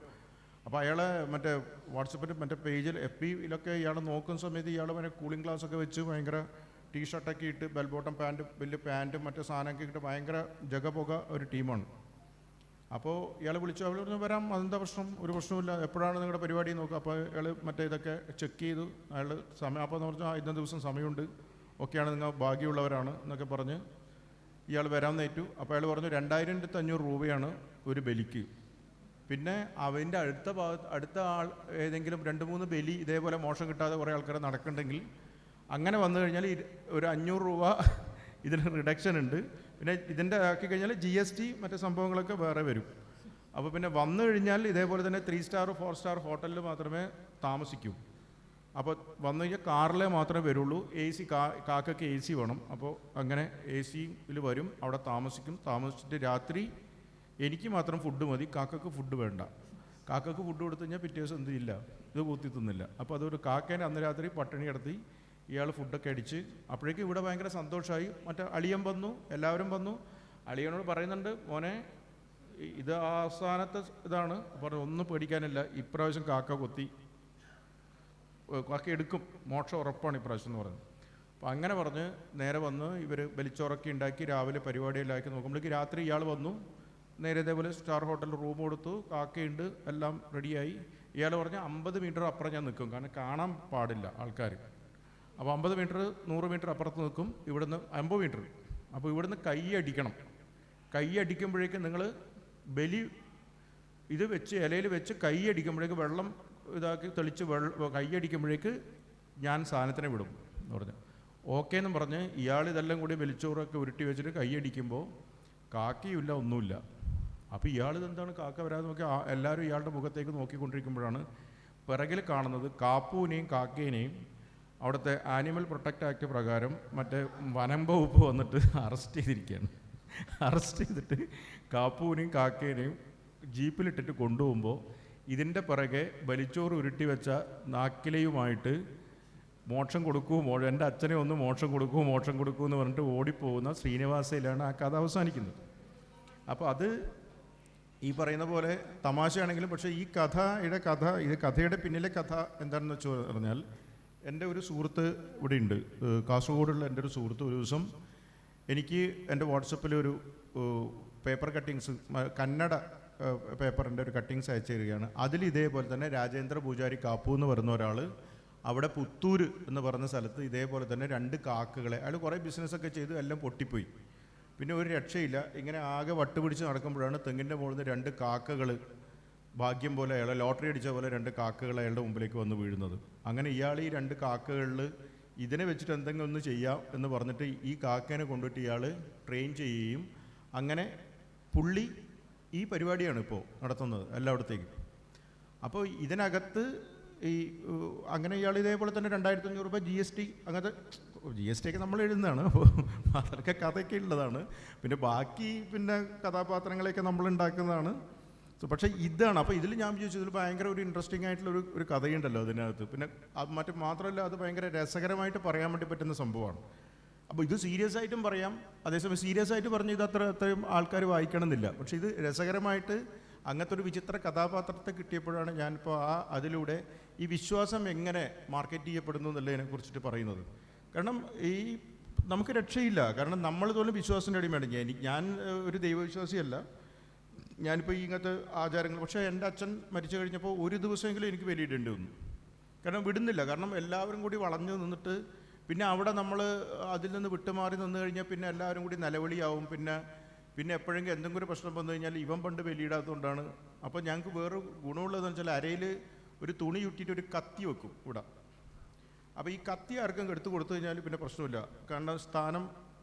അപ്പോൾ അയാളെ മറ്റേ വാട്സപ്പിൻ്റെ മറ്റേ പേജിൽ FBയിലൊക്കെ ഇയാൾ നോക്കുന്ന സമയത്ത് ഇയാൾ മറ്റേ കൂളിംഗ് ഗ്ലാസ്സൊക്കെ വെച്ച് ഭയങ്കര ടീഷർട്ടൊക്കെ ഇട്ട് ബെൽ ബോട്ടം പാൻറ്റും വലിയ പാൻറ്റും മറ്റേ സാധനമൊക്കെ ഇട്ട് ഭയങ്കര ജഗപുക ഒരു ടീമാണ്. അപ്പോൾ ഇയാൾ വിളിച്ചു, അവൾ പറഞ്ഞു വരാം, അതെന്താ പ്രശ്നം, ഒരു പ്രശ്നമില്ല, എപ്പോഴാണ് നിങ്ങളുടെ പരിപാടി നോക്കുക. അപ്പോൾ അയാൾ മറ്റേ ഇതൊക്കെ ചെക്ക് ചെയ്തു. അയാൾ സമയം അപ്പോൾ എന്ന് പറഞ്ഞാൽ ഇന്ന ദിവസം സമയമുണ്ട്, ഒക്കെയാണ്, നിങ്ങൾ ഭാഗ്യമുള്ളവരാണ് എന്നൊക്കെ പറഞ്ഞ് ഇയാൾ വരാൻ നേറ്റു. അപ്പോൾ അയാൾ പറഞ്ഞു 2500 രൂപയാണ് ഒരു ബലിക്ക്. പിന്നെ അവൻ്റെ അടുത്ത ആൾ ഏതെങ്കിലും 2-3 ബലി ഇതേപോലെ മോശം കിട്ടാതെ കുറേ ആൾക്കാർ നടക്കുന്നുണ്ടെങ്കിൽ അങ്ങനെ വന്നു കഴിഞ്ഞാൽ ഒരു 500 രൂപ ഇതിന് റിഡക്ഷൻ ഉണ്ട്. പിന്നെ ഇതിൻ്റെ ആക്കി കഴിഞ്ഞാൽ GST മറ്റു സംഭവങ്ങളൊക്കെ വേറെ വരും. അപ്പോൾ പിന്നെ വന്നു കഴിഞ്ഞാൽ ഇതേപോലെ തന്നെ 3 സ്റ്റാർ 4 സ്റ്റാർ ഹോട്ടലിൽ മാത്രമേ താമസിക്കൂ. അപ്പോൾ വന്നു കഴിഞ്ഞാൽ കാറിലെ മാത്രമേ വരുള്ളൂ. AC കാക്കയ്ക്ക് AC വേണം. അപ്പോൾ അങ്ങനെ AC-യിൽ വരും, അവിടെ താമസിക്കും. താമസിച്ചിട്ട് രാത്രി എനിക്ക് മാത്രം ഫുഡ് മതി, കാക്കയ്ക്ക് ഫുഡ് വേണ്ട. കാക്കയ്ക്ക് ഫുഡ് കൊടുത്തു കഴിഞ്ഞാൽ പിറ്റേ ദിവസം എന്ത് ഇല്ല, ഇത് കൂത്തി തിന്നില്ല. അപ്പോൾ അതൊരു കാക്കേനെ അന്ന് രാത്രി പട്ടിണി കിടത്തി ഇയാൾ ഫുഡൊക്കെ അടിച്ച്. അപ്പോഴേക്കും ഇവിടെ ഭയങ്കര സന്തോഷമായി. മറ്റേ അളിയൻ വന്നു, എല്ലാവരും വന്നു. അളിയനോട് പറയുന്നുണ്ട് മോനെ ഇത് അവസാനത്തെ ഇതാണ്, പറഞ്ഞു ഒന്നും പേടിക്കാനില്ല, ഇപ്രാവശ്യം കാക്ക കൊത്തി കാക്ക എടുക്കും, മോക്ഷം ഉറപ്പാണ് ഇപ്രാവശ്യം എന്ന് പറഞ്ഞു. അപ്പോൾ അങ്ങനെ പറഞ്ഞ് നേരെ വന്ന് ഇവർ ബലിച്ചോറൊക്കെ ഉണ്ടാക്കി രാവിലെ പരിപാടിയിലാക്കി നോക്കുമ്പോഴേക്ക് രാത്രി ഇയാൾ വന്നു. നേരെ ഇതേപോലെ സ്റ്റാർ ഹോട്ടലിൽ റൂം കൊടുത്തു, കാക്കയുണ്ട്, എല്ലാം റെഡിയായി. ഇയാൾ പറഞ്ഞ് 50 മീറ്റർ അപ്പുറം ഞാൻ നിൽക്കും, കാരണം കാണാൻ പാടില്ല ആൾക്കാർ. അപ്പോൾ 50 മീറ്റർ 100 മീറ്റർ അപ്പുറത്ത് നിൽക്കും, ഇവിടുന്ന് 50 മീറ്റർ. അപ്പോൾ ഇവിടുന്ന് കൈ അടിക്കുമ്പോഴേക്ക് നിങ്ങൾ ബലി ഇത് വെച്ച് ഇലയിൽ വെച്ച് കൈ അടിക്കുമ്പോഴേക്ക് വെള്ളം ഇതാക്കി തെളിച്ച് കൈ അടിക്കുമ്പോഴേക്ക് ഞാൻ സാധനത്തിനെ വിടും എന്ന് പറഞ്ഞു. ഓക്കേ എന്നും പറഞ്ഞ് ഇയാൾ ഇതെല്ലാം കൂടി വലിച്ചോറൊക്കെ ഉരുട്ടി വെച്ചിട്ട് കൈ അടിക്കുമ്പോൾ കാക്കയുമില്ല, ഒന്നുമില്ല. അപ്പോൾ ഇയാളിതെന്താണ് കാക്ക വരാതെ നോക്കി എല്ലാവരും ഇയാളുടെ മുഖത്തേക്ക് നോക്കിക്കൊണ്ടിരിക്കുമ്പോഴാണ് പിറകിൽ കാണുന്നത് കാപ്പൂനെയും കാക്കേനെയും അവിടുത്തെ ആനിമൽ പ്രൊട്ടക്റ്റ് ആക്ട് പ്രകാരം മറ്റേ വനം വകുപ്പ് വന്നിട്ട് അറസ്റ്റ് ചെയ്തിരിക്കുകയാണ്. അറസ്റ്റ് ചെയ്തിട്ട് കാപ്പൂനെയും കാക്കേനെയും ജീപ്പിലിട്ടിട്ട് കൊണ്ടുപോകുമ്പോൾ ഇതിൻ്റെ പിറകെ വലിച്ചോറ് ഉരുട്ടി വെച്ച നാക്കിലയുമായിട്ട് മോക്ഷം കൊടുക്കൂ, എൻ്റെ അച്ഛനെ ഒന്ന് മോക്ഷം കൊടുക്കൂ എന്ന് പറഞ്ഞിട്ട് ഓടിപ്പോകുന്ന ശ്രീനിവാസയിലാണ് ആ കഥ അവസാനിക്കുന്നത്. അപ്പോൾ അത് ഈ പറയുന്ന പോലെ തമാശയാണെങ്കിലും, പക്ഷേ ഈ കഥയുടെ പിന്നിലെ കഥ എന്താണെന്ന് വെച്ച് പറഞ്ഞാൽ എൻ്റെ ഒരു സുഹൃത്ത് ഇവിടെ ഉണ്ട്, കാസർഗോഡുള്ള എൻ്റെ ഒരു സുഹൃത്ത് ഒരു ദിവസം എനിക്ക് എൻ്റെ വാട്സപ്പിൽ ഒരു പേപ്പർ കട്ടിങ്സ്, കന്നഡ പേപ്പറിൻ്റെ ഒരു കട്ടിങ്സ് അയച്ചു തരികയാണ്. അതിൽ ഇതേപോലെ തന്നെ രാജേന്ദ്ര പൂജാരി കാപ്പു എന്ന് പറയുന്ന ഒരാൾ അവിടെ പുത്തൂർ എന്ന് പറയുന്ന സ്ഥലത്ത് ഇതേപോലെ തന്നെ 2 കാക്കകളെ, അയാൾ കുറേ ബിസിനസ്സൊക്കെ ചെയ്ത് എല്ലാം പൊട്ടിപ്പോയി, പിന്നെ ഒരു രക്ഷയില്ല. ഇങ്ങനെ ആകെ വട്ടുപിടിച്ച് നടക്കുമ്പോഴാണ് തെങ്ങിൻ്റെ മുകളിൽ നിന്ന് 2 കാക്കകൾ ഭാഗ്യം പോലെ, അയാളെ ലോട്ടറി അടിച്ച പോലെ 2 കാക്കകൾ അയാളുടെ മുമ്പിലേക്ക് വന്ന് വീഴുന്നത്. അങ്ങനെ ഇയാൾ ഈ 2 കാക്കകളിൽ ഇതിനെ വെച്ചിട്ട് എന്തെങ്കിലും ഒന്ന് ചെയ്യാം എന്ന് പറഞ്ഞിട്ട് ഈ കാക്കേനെ കൊണ്ടിട്ട് ഇയാൾ ട്രെയിൻ ചെയ്യുകയും അങ്ങനെ പുള്ളി ഈ പരിപാടിയാണ് ഇപ്പോൾ നടത്തുന്നത് എല്ലായിടത്തേക്കും. അപ്പോൾ ഇതിനകത്ത് ഈ അങ്ങനെ ഇയാൾ ഇതേപോലെ തന്നെ 2500 രൂപ GST, അങ്ങനത്തെ GST ഒക്കെ നമ്മൾ എഴുതുന്നതാണ്, അപ്പോൾ അതൊക്കെ കഥയൊക്കെ ഉള്ളതാണ്. പിന്നെ ബാക്കി പിന്നെ കഥാപാത്രങ്ങളെയൊക്കെ നമ്മൾ ഉണ്ടാക്കുന്നതാണ്. പക്ഷേ ഇതാണ്. അപ്പോൾ ഇതിൽ ഞാൻ ചോദിച്ചു, ഇതിൽ ഭയങ്കര ഒരു ഇൻട്രസ്റ്റിംഗ് ആയിട്ടുള്ള ഒരു കഥയുണ്ടല്ലോ അതിനകത്ത്. പിന്നെ അത് മാത്രമല്ല, അത് ഭയങ്കര രസകരമായിട്ട് പറയാൻ വേണ്ടി പറ്റുന്ന സംഭവമാണ്. അപ്പോൾ ഇത് സീരിയസ് ആയിട്ടും പറയാം, അതേസമയം സീരിയസ് ആയിട്ട് പറഞ്ഞ് ഇത് അത്രയും ആൾക്കാർ വായിക്കണമെന്നില്ല. പക്ഷേ ഇത് രസകരമായിട്ട് അങ്ങനത്തെ ഒരു വിചിത്ര കഥാപാത്രത്തെ കിട്ടിയപ്പോഴാണ് ഞാനിപ്പോൾ അതിലൂടെ ഈ വിശ്വാസം എങ്ങനെ മാർക്കറ്റ് ചെയ്യപ്പെടുന്നു എന്നുള്ളതിനെ കുറിച്ചിട്ട് പറയുന്നത്. കാരണം ഈ നമുക്ക് രക്ഷയില്ല, കാരണം നമ്മൾ തോന്നും വിശ്വാസത്തിൻ്റെ അടിമയാണ്. ഞാൻ ഒരു ദൈവവിശ്വാസിയല്ല, ഞാനിപ്പോൾ ഈ ഇങ്ങനത്തെ ആചാരങ്ങൾ. പക്ഷേ എൻ്റെ അച്ഛൻ മരിച്ചു കഴിഞ്ഞപ്പോൾ ഒരു ദിവസമെങ്കിലും എനിക്ക് വെളിയിടേണ്ടി വന്നു, കാരണം വിടുന്നില്ല. കാരണം എല്ലാവരും കൂടി വളഞ്ഞു നിന്നിട്ട് പിന്നെ അവിടെ നമ്മൾ അതിൽ നിന്ന് വിട്ടുമാറി നിന്ന് കഴിഞ്ഞാൽ പിന്നെ എല്ലാവരും കൂടി നിലവിളിയാവും. പിന്നെ എപ്പോഴെങ്കിലും എന്തെങ്കിലും ഒരു പ്രശ്നം വന്നു കഴിഞ്ഞാൽ ഇവൻ പണ്ട് വെളിയിടാത്തതുകൊണ്ടാണ്. അപ്പോൾ ഞങ്ങൾക്ക് വേറെ ഗുണമുള്ളതെന്ന് വെച്ചാൽ അരയിൽ ഒരു തുണി ചുറ്റിയിട്ട് ഒരു കത്തി വെക്കും ഇവിടെ. അപ്പോൾ ഈ കത്തി ആർക്കും എടുത്ത് കൊടുത്തു കഴിഞ്ഞാൽ പിന്നെ പ്രശ്നമില്ല, കാരണം സ്ഥാനം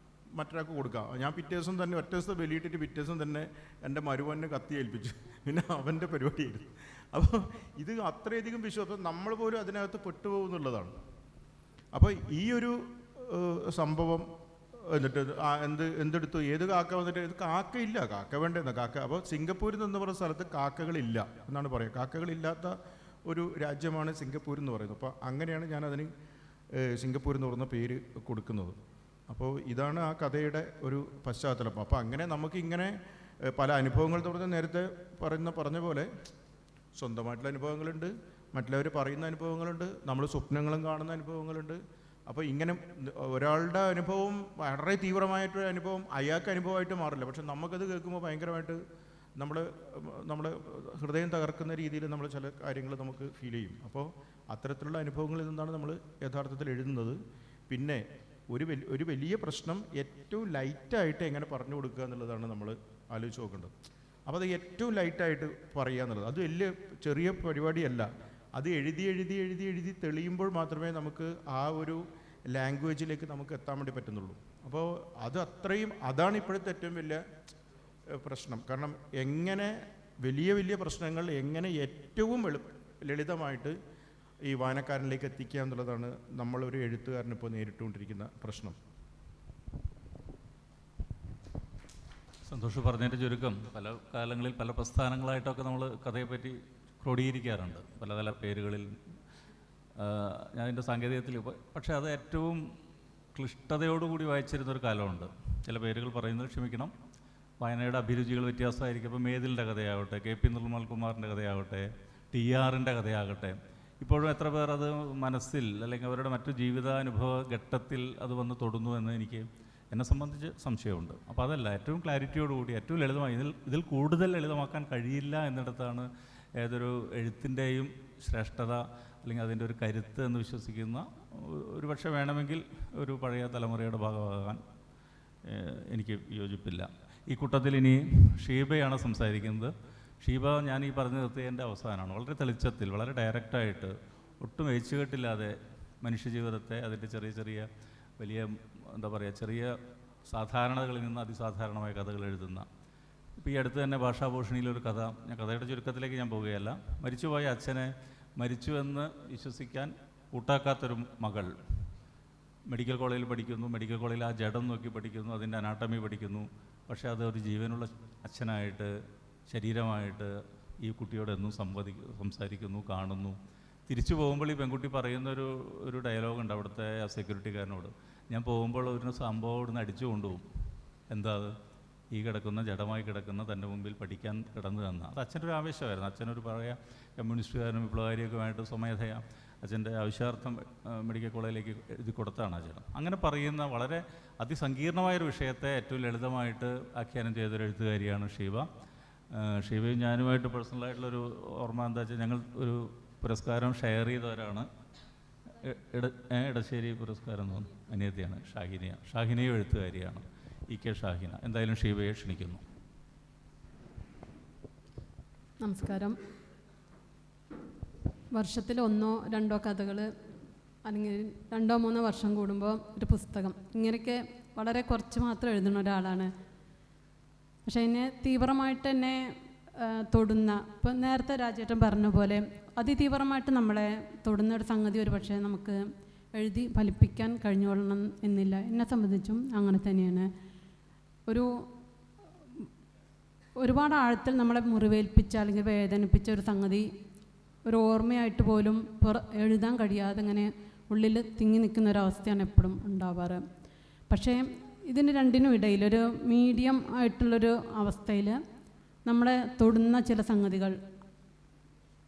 മറ്റൊരാൾക്ക് കൊടുക്കാം. ഞാൻ പിറ്റേ ദിവസം തന്നെ ഒറ്റ ദിവസം വെളിയിട്ടിട്ട് പിറ്റേ ദിവസം തന്നെ എൻ്റെ മരുവനെ കത്തി ഏൽപ്പിച്ചു, പിന്നെ അവൻ്റെ പരിപാടിയായിരുന്നു. അപ്പോൾ ഇത് അത്രയധികം വിശ്വാസം, നമ്മൾ പോലും അതിനകത്ത് പെട്ടുപോകുന്നുള്ളതാണ്. അപ്പോൾ ഈ ഒരു സംഭവം എന്നിട്ട് എന്തെടുത്തു, ഏത് കാക്ക വന്നിട്ട് ഇത് കാക്കയില്ല, കാക്ക വേണ്ടെന്ന കാക്ക. അപ്പോൾ സിംഗപ്പൂരിൽ നിന്ന് പറയുന്ന സ്ഥലത്ത് കാക്കകളില്ല എന്നാണ് പറയുക. കാക്കകളില്ലാത്ത ഒരു രാജ്യമാണ് സിംഗപ്പൂർ എന്ന് പറയുന്നത്. അപ്പോൾ അങ്ങനെയാണ് ഞാനതിന് സിംഗപ്പൂർ എന്ന് പറയുന്ന പേര് കൊടുക്കുന്നത്. അപ്പോൾ ഇതാണ് ആ കഥയുടെ ഒരു പശ്ചാത്തലം. അപ്പോൾ അങ്ങനെ നമുക്കിങ്ങനെ പല അനുഭവങ്ങൾ തുടർന്ന് നേരത്തെ പറഞ്ഞ പോലെ സ്വന്തമായിട്ടുള്ള അനുഭവങ്ങളുണ്ട്, മറ്റുള്ളവർ പറയുന്ന അനുഭവങ്ങളുണ്ട്, നമ്മൾ സ്വപ്നങ്ങളും കാണുന്ന അനുഭവങ്ങളുണ്ട്. അപ്പോൾ ഇങ്ങനെ ഒരാളുടെ അനുഭവം വളരെ തീവ്രമായിട്ടൊരു അനുഭവം അയാൾക്ക് അനുഭവമായിട്ട് മാറില്ല, പക്ഷെ നമുക്കത് കേൾക്കുമ്പോൾ ഭയങ്കരമായിട്ട് നമ്മുടെ ഹൃദയം തകർക്കുന്ന രീതിയിൽ നമ്മൾ ചില കാര്യങ്ങൾ നമുക്ക് ഫീൽ ചെയ്യും. അപ്പോൾ അത്തരത്തിലുള്ള അനുഭവങ്ങളിൽ നിന്നാണ് നമ്മൾ യഥാർത്ഥത്തിൽ എഴുതുന്നത്. പിന്നെ ഒരു വലിയ പ്രശ്നം ഏറ്റവും ലൈറ്റായിട്ട് എങ്ങനെ പറഞ്ഞു കൊടുക്കുക എന്നുള്ളതാണ് നമ്മൾ ആലോചിച്ച് നോക്കേണ്ടത്. അപ്പോൾ അത് ഏറ്റവും ലൈറ്റായിട്ട് പറയുക എന്നുള്ളത് അത് വലിയ ചെറിയ പരിപാടിയല്ല. അത് എഴുതി തെളിയുമ്പോൾ മാത്രമേ നമുക്ക് ആ ഒരു ലാംഗ്വേജിലേക്ക് നമുക്ക് എത്താൻ വേണ്ടി പറ്റുന്നുള്ളൂ. അപ്പോൾ അതാണ് ഇപ്പോഴത്തെ ഏറ്റവും വലിയ പ്രശ്നം. കാരണം എങ്ങനെ വലിയ പ്രശ്നങ്ങൾ എങ്ങനെ ഏറ്റവും ലളിതമായിട്ട് ഈ വായനക്കാരനിലേക്ക് എത്തിക്കുക എന്നുള്ളതാണ് നമ്മളൊരു എഴുത്തുകാരനിപ്പോൾ നേരിട്ടുകൊണ്ടിരിക്കുന്ന പ്രശ്നം. സന്തോഷ് പറഞ്ഞതിൻ്റെ ചുരുക്കം, പല കാലങ്ങളിൽ പല പ്രസ്ഥാനങ്ങളായിട്ടൊക്കെ നമ്മൾ കഥയെപ്പറ്റി ക്രോഡീകരിക്കാറുണ്ട് പല പേരുകളിൽ. ഞാൻ അതിൻ്റെ സാങ്കേതികത്തിൽ, പക്ഷേ അത് ഏറ്റവും ക്ലിഷ്ടതയോടുകൂടി വായിച്ചിരുന്നൊരു കാലമുണ്ട്. ചില പേരുകൾ പറയുന്നത് ക്ഷമിക്കണം, വായനയുടെ അഭിരുചികൾ വ്യത്യാസമായിരിക്കും. ഇപ്പോൾ മേതിലിൻ്റെ കഥയാവട്ടെ, KP നിർമ്മൽകുമാറിൻ്റെ കഥയാവട്ടെ, TR-ൻ്റെ കഥയാകട്ടെ, ഇപ്പോഴും എത്ര പേർ അത് മനസ്സിൽ അല്ലെങ്കിൽ അവരുടെ മറ്റു ജീവിതാനുഭവ ഘട്ടത്തിൽ അത് വന്ന് തൊടുന്നു എന്ന് എന്നെ സംബന്ധിച്ച് സംശയമുണ്ട്. അപ്പോൾ അതല്ല, ഏറ്റവും ക്ലാരിറ്റിയോടുകൂടി ഏറ്റവും ലളിതമായി ഇതിൽ കൂടുതൽ ലളിതമാക്കാൻ കഴിയില്ല എന്നിടത്താണ് ഏതൊരു എഴുത്തിൻ്റെയും ശ്രേഷ്ഠത അല്ലെങ്കിൽ അതിൻ്റെ ഒരു കരുത്ത് എന്ന് വിശ്വസിക്കുന്ന ഒരു പക്ഷേ വേണമെങ്കിൽ ഒരു പഴയ തലമുറയുടെ ഭാഗമാകാൻ എനിക്ക് യോജിപ്പില്ല. ഈ കൂട്ടത്തിൽ ഇനി ഷീബയാണ് സംസാരിക്കുന്നത്. ഷീബ ഞാൻ ഈ പറഞ്ഞു നിർത്തിയതിൻ്റെ അവസാനമാണ്. വളരെ തെളിച്ചത്തിൽ, വളരെ ഡയറക്റ്റായിട്ട്, ഒട്ടും എഴുച്ചുകെട്ടില്ലാതെ മനുഷ്യജീവിതത്തെ അതിൻ്റെ ചെറിയ വലിയ ചെറിയ സാധാരണതകളിൽ നിന്ന് അതിസാധാരണമായ കഥകൾ എഴുതുന്ന. ഇപ്പോൾ ഈ അടുത്ത് തന്നെ ഭാഷാഭൂഷണിയിലൊരു കഥ, ഞാൻ കഥയുടെ ചുരുക്കത്തിലേക്ക് ഞാൻ പോവുകയല്ല. മരിച്ചുപോയ അച്ഛനെ മരിച്ചുവെന്ന് വിശ്വസിക്കാൻ കൂട്ടാക്കാത്തൊരു മകൾ മെഡിക്കൽ കോളേജിൽ പഠിക്കുന്നു. മെഡിക്കൽ കോളേജിൽ ആ ജഡം നോക്കി പഠിക്കുന്നു, അതിൻ്റെ അനാട്ടമി പഠിക്കുന്നു. പക്ഷേ അത് ഒരു ജീവനുള്ള അച്ഛനായിട്ട്, ശരീരമായിട്ട് ഈ കുട്ടിയോട് എന്നും സംസാരിക്കുന്നു, കാണുന്നു. തിരിച്ചു പോകുമ്പോൾ ഈ പെൺകുട്ടി പറയുന്നൊരു ഡയലോഗുണ്ട് അവിടുത്തെ ആ സെക്യൂരിറ്റിക്കാരനോട്. ഞാൻ പോകുമ്പോൾ ഒരു സംഭവം ഇവിടുന്ന് അടിച്ചു കൊണ്ടുപോകും. എന്താ അത്? ഈ കിടക്കുന്ന ജഡമായി കിടക്കുന്ന തൻ്റെ മുമ്പിൽ പഠിക്കാൻ കിടന്നു തന്ന. അത് അച്ഛൻ്റെ ഒരു ആവേശമായിരുന്നു. അച്ഛനൊരു പഴയ കമ്മ്യൂണിസ്റ്റുകാരനും വിപ്ലവകാരിയൊക്കെയായിട്ട് സ്വമേധയാ അച്ഛൻ്റെ ആവശ്യാർത്ഥം മെഡിക്കൽ കോളേജിലേക്ക് എഴുതി കൊടുത്താണ് അച്ഛൻ. അങ്ങനെ പറയുന്ന വളരെ അതിസങ്കീർണമായൊരു വിഷയത്തെ ഏറ്റവും ലളിതമായിട്ട് ആഖ്യാനം ചെയ്തൊരു എഴുത്തുകാരിയാണ് ഷീബ. ഷീബയും ഞാനുമായിട്ട് പേഴ്സണലായിട്ടുള്ളൊരു ഓർമ്മ എന്താ വെച്ചാൽ, ഞങ്ങൾ ഒരു പുരസ്കാരം ഷെയർ ചെയ്തവരാണ്. ഇടശ്ശേരി പുരസ്കാരം എന്ന് തോന്നുന്നു, അനിയത്തിയാണ് ഷാഹിനയും എഴുത്തുകാരിയാണ്, EK ഷാഹിന. എന്തായാലും ഷീബയെ ക്ഷണിക്കുന്നു. നമസ്കാരം. വർഷത്തിൽ 1-2 കഥകൾ അല്ലെങ്കിൽ 2-3 വർഷം കൂടുമ്പോൾ ഒരു പുസ്തകം, ഇങ്ങനെയൊക്കെ വളരെ കുറച്ച് മാത്രം എഴുതുന്ന ഒരാളാണ്. പക്ഷേ എന്നെ തീവ്രമായിട്ട് എന്നെ തൊടുന്ന, ഇപ്പം നേരത്തെ രാജേട്ടൻ പറഞ്ഞ പോലെ അതിതീവ്രമായിട്ട് നമ്മളെ തൊടുന്ന ഒരു സംഗതി ഒരു പക്ഷേ നമുക്ക് എഴുതി ഫലിപ്പിക്കാൻ കഴിഞ്ഞോളണം എന്നില്ല. എന്നെ സംബന്ധിച്ചും അങ്ങനെ തന്നെയാണ്. ഒരുപാട് ആഴത്തിൽ നമ്മളെ മുറിവേൽപ്പിച്ച അല്ലെങ്കിൽ വേദനിപ്പിച്ച ഒരു സംഗതി ഒരു ഓർമ്മയായിട്ട് പോലും എഴുതാൻ കഴിയാതെ ഇങ്ങനെ ഉള്ളിൽ തിങ്ങി നിൽക്കുന്ന ഒരവസ്ഥയാണ് എപ്പോഴും ഉണ്ടാവാറ്. പക്ഷേ ഇതിന് രണ്ടിനും ഇടയിൽ ഒരു മീഡിയം ആയിട്ടുള്ളൊരു അവസ്ഥയിൽ നമ്മളെ തൊടുന്ന ചില സംഗതികൾ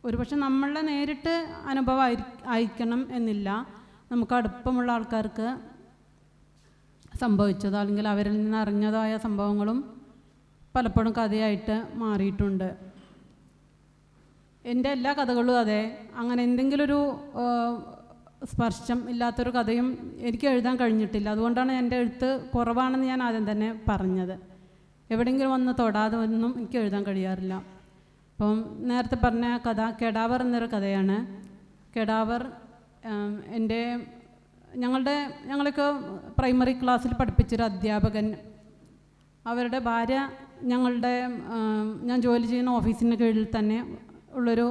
ഒരുപക്ഷെ നമ്മളെ നേരിട്ട് അനുഭവം ആയിരിക്കണം എന്നില്ല, നമുക്ക് അടുപ്പമുള്ള ആൾക്കാർക്ക് സംഭവിച്ചതോ അല്ലെങ്കിൽ അവരിൽ നിന്ന് അറിഞ്ഞതായ സംഭവങ്ങളും പലപ്പോഴും കഥയായിട്ട് മാറിയിട്ടുണ്ട്. എൻ്റെ എല്ലാ കഥകളും അതെ, അങ്ങനെ എന്തെങ്കിലും ഒരു സ്പർശം ഇല്ലാത്തൊരു കഥയും എനിക്ക് എഴുതാൻ കഴിഞ്ഞിട്ടില്ല. അതുകൊണ്ടാണ് എൻ്റെ എഴുത്ത് കുറവാണെന്ന് ഞാൻ ആദ്യം തന്നെ പറഞ്ഞത്. എവിടെയെങ്കിലും വന്ന് തൊടാതെ ഒന്നും എനിക്ക് എഴുതാൻ കഴിയാറില്ല. അപ്പം നേരത്തെ പറഞ്ഞ കഥ കെടാവർ എന്നൊരു കഥയാണ്. കെടാവർ ഞങ്ങളൊക്കെ പ്രൈമറി ക്ലാസ്സിൽ പഠിപ്പിച്ചൊരു അധ്യാപകൻ, അവരുടെ ഭാര്യ ഞാൻ ജോലി ചെയ്യുന്ന ഓഫീസിന് കീഴിൽ തന്നെ ഉള്ളൊരു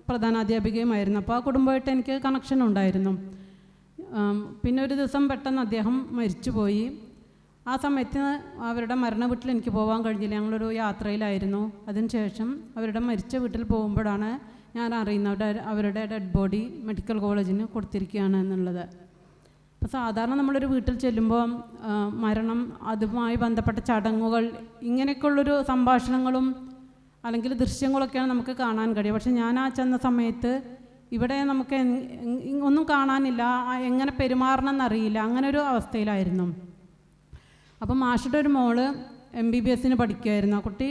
പ്രധാനാധ്യാപികയുമായിരുന്നു. അപ്പോൾ ആ കുടുംബമായിട്ട് എനിക്ക് കണക്ഷൻ ഉണ്ടായിരുന്നു. പിന്നെ ഒരു ദിവസം പെട്ടെന്ന് അദ്ദേഹം മരിച്ചുപോയി. ആ സമയത്ത് അവരുടെ മരണ വീട്ടിൽ എനിക്ക് പോകാൻ കഴിഞ്ഞില്ല, ഞങ്ങളൊരു യാത്രയിലായിരുന്നു. അതിനുശേഷം അവരുടെ മരിച്ച വീട്ടിൽ പോകുമ്പോഴാണ് ഞാൻ അറിയുന്നത് അവരുടെ ഡെഡ് ബോഡി മെഡിക്കൽ കോളേജിന് കൊടുത്തിരിക്കുകയാണ് എന്നുള്ളത്. അപ്പോൾ സാധാരണ നമ്മളൊരു വീട്ടിൽ ചെല്ലുമ്പോൾ മരണം, അതുമായി ബന്ധപ്പെട്ട ചടങ്ങുകൾ, ഇങ്ങനെയൊക്കെയുള്ളൊരു സംഭാഷണങ്ങളും അല്ലെങ്കിൽ ദൃശ്യങ്ങളൊക്കെയാണ് നമുക്ക് കാണാൻ കഴിയുക. പക്ഷെ ഞാൻ ആ ചെന്ന സമയത്ത് ഇവിടെ നമുക്ക് ഒന്നും കാണാനില്ല, എങ്ങനെ പെരുമാറണം എന്നറിയില്ല, അങ്ങനെ ഒരു അവസ്ഥയിലായിരുന്നു. അപ്പം മാഷുടെ ഒരു മോള് MBBS പഠിക്കുമായിരുന്നു. ആ കുട്ടി,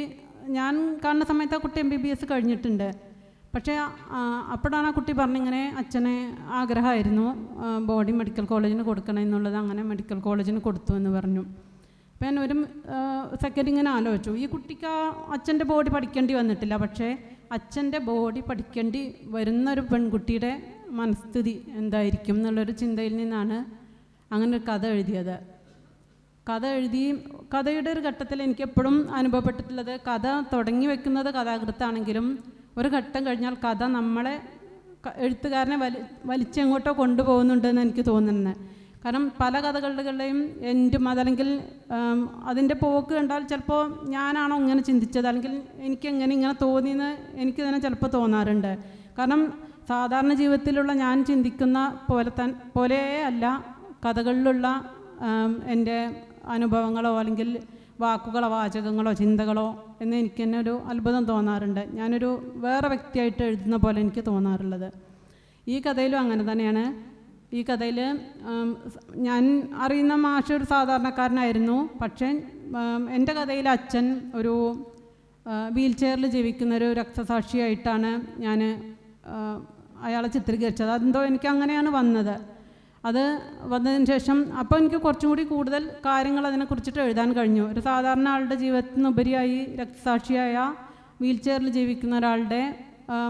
ഞാൻ കാണുന്ന സമയത്ത് ആ കുട്ടി MBBS കഴിഞ്ഞിട്ടുണ്ട്. പക്ഷേ അപ്പോഴാണ് ആ കുട്ടി പറഞ്ഞിങ്ങനെ അച്ഛനെ ആഗ്രഹമായിരുന്നു ബോഡി മെഡിക്കൽ കോളേജിന് കൊടുക്കണം എന്നുള്ളത്. അങ്ങനെ മെഡിക്കൽ കോളേജിന് കൊടുത്തു എന്ന് പറഞ്ഞു. അപ്പോൾ ഞാൻ ഒരു സെക്കൻഡ് ഇങ്ങനെ ആലോചിച്ചു, ഈ കുട്ടിക്ക് ആ അച്ഛൻ്റെ ബോഡി പഠിക്കേണ്ടി വന്നിട്ടില്ല, പക്ഷേ അച്ഛൻ്റെ ബോഡി പഠിക്കേണ്ടി വരുന്നൊരു പെൺകുട്ടിയുടെ മനസ്ഥിതി എന്തായിരിക്കും എന്നുള്ളൊരു ചിന്തയിൽ നിന്നാണ് അങ്ങനെ ഒരു കഥ എഴുതിയത്. കഥയുടെ ഒരു ഘട്ടത്തിൽ എനിക്കെപ്പോഴും അനുഭവപ്പെട്ടിട്ടുള്ളത്, കഥ തുടങ്ങി വെക്കുന്നത് കഥാകൃത്താണെങ്കിലും ഒരു ഘട്ടം കഴിഞ്ഞാൽ കഥ നമ്മളെ എഴുത്തുകാരനെ വലിച്ചെങ്ങോട്ടോ കൊണ്ടുപോകുന്നുണ്ടെന്ന് എനിക്ക് തോന്നുന്നത്. കാരണം പല കഥകളുടെയും എൻഡും അതല്ലെങ്കിൽ അതിൻ്റെ പോക്ക് കണ്ടാൽ ചിലപ്പോൾ ഞാനാണോ ഇങ്ങനെ ചിന്തിച്ചത് അല്ലെങ്കിൽ എനിക്കെങ്ങനെ ഇങ്ങനെ തോന്നിയെന്ന് എനിക്ക് തന്നെ ചിലപ്പോൾ തോന്നാറുണ്ട്. കാരണം സാധാരണ ജീവിതത്തിലുള്ള ഞാൻ ചിന്തിക്കുന്ന പോലെ അല്ല കഥകളിലുള്ള എൻ്റെ അനുഭവങ്ങളോ അല്ലെങ്കിൽ വാക്കുകളോ വാചകങ്ങളോ ചിന്തകളോ എന്ന് എനിക്ക് തന്നെ ഒരു അത്ഭുതം തോന്നാറുണ്ട്. ഞാനൊരു വേറെ വ്യക്തിയായിട്ട് എഴുതുന്ന പോലെ എനിക്ക് തോന്നാറുള്ളത്. ഈ കഥയിലും അങ്ങനെ തന്നെയാണ്. ഈ കഥയിൽ ഞാൻ അറിയുന്ന മാഷ് ഒരു സാധാരണക്കാരനായിരുന്നു. പക്ഷേ എൻ്റെ കഥയിൽ അച്ഛൻ ഒരു വീൽ ചെയറിൽ ജീവിക്കുന്നൊരു രക്തസാക്ഷിയായിട്ടാണ് ഞാൻ അയാളെ ചിത്രീകരിച്ചത്. അതെന്തോ എനിക്ക് അങ്ങനെയാണ് വന്നത്. അത് വന്നതിന് ശേഷം അപ്പോൾ എനിക്ക് കുറച്ചും കൂടി കൂടുതൽ കാര്യങ്ങൾ അതിനെക്കുറിച്ചിട്ട് എഴുതാൻ കഴിഞ്ഞു. ഒരു സാധാരണ ആളുടെ ജീവിതത്തിനുപരിയായി രക്തസാക്ഷിയായ വീൽ ചെയറിൽ ജീവിക്കുന്ന ഒരാളുടെ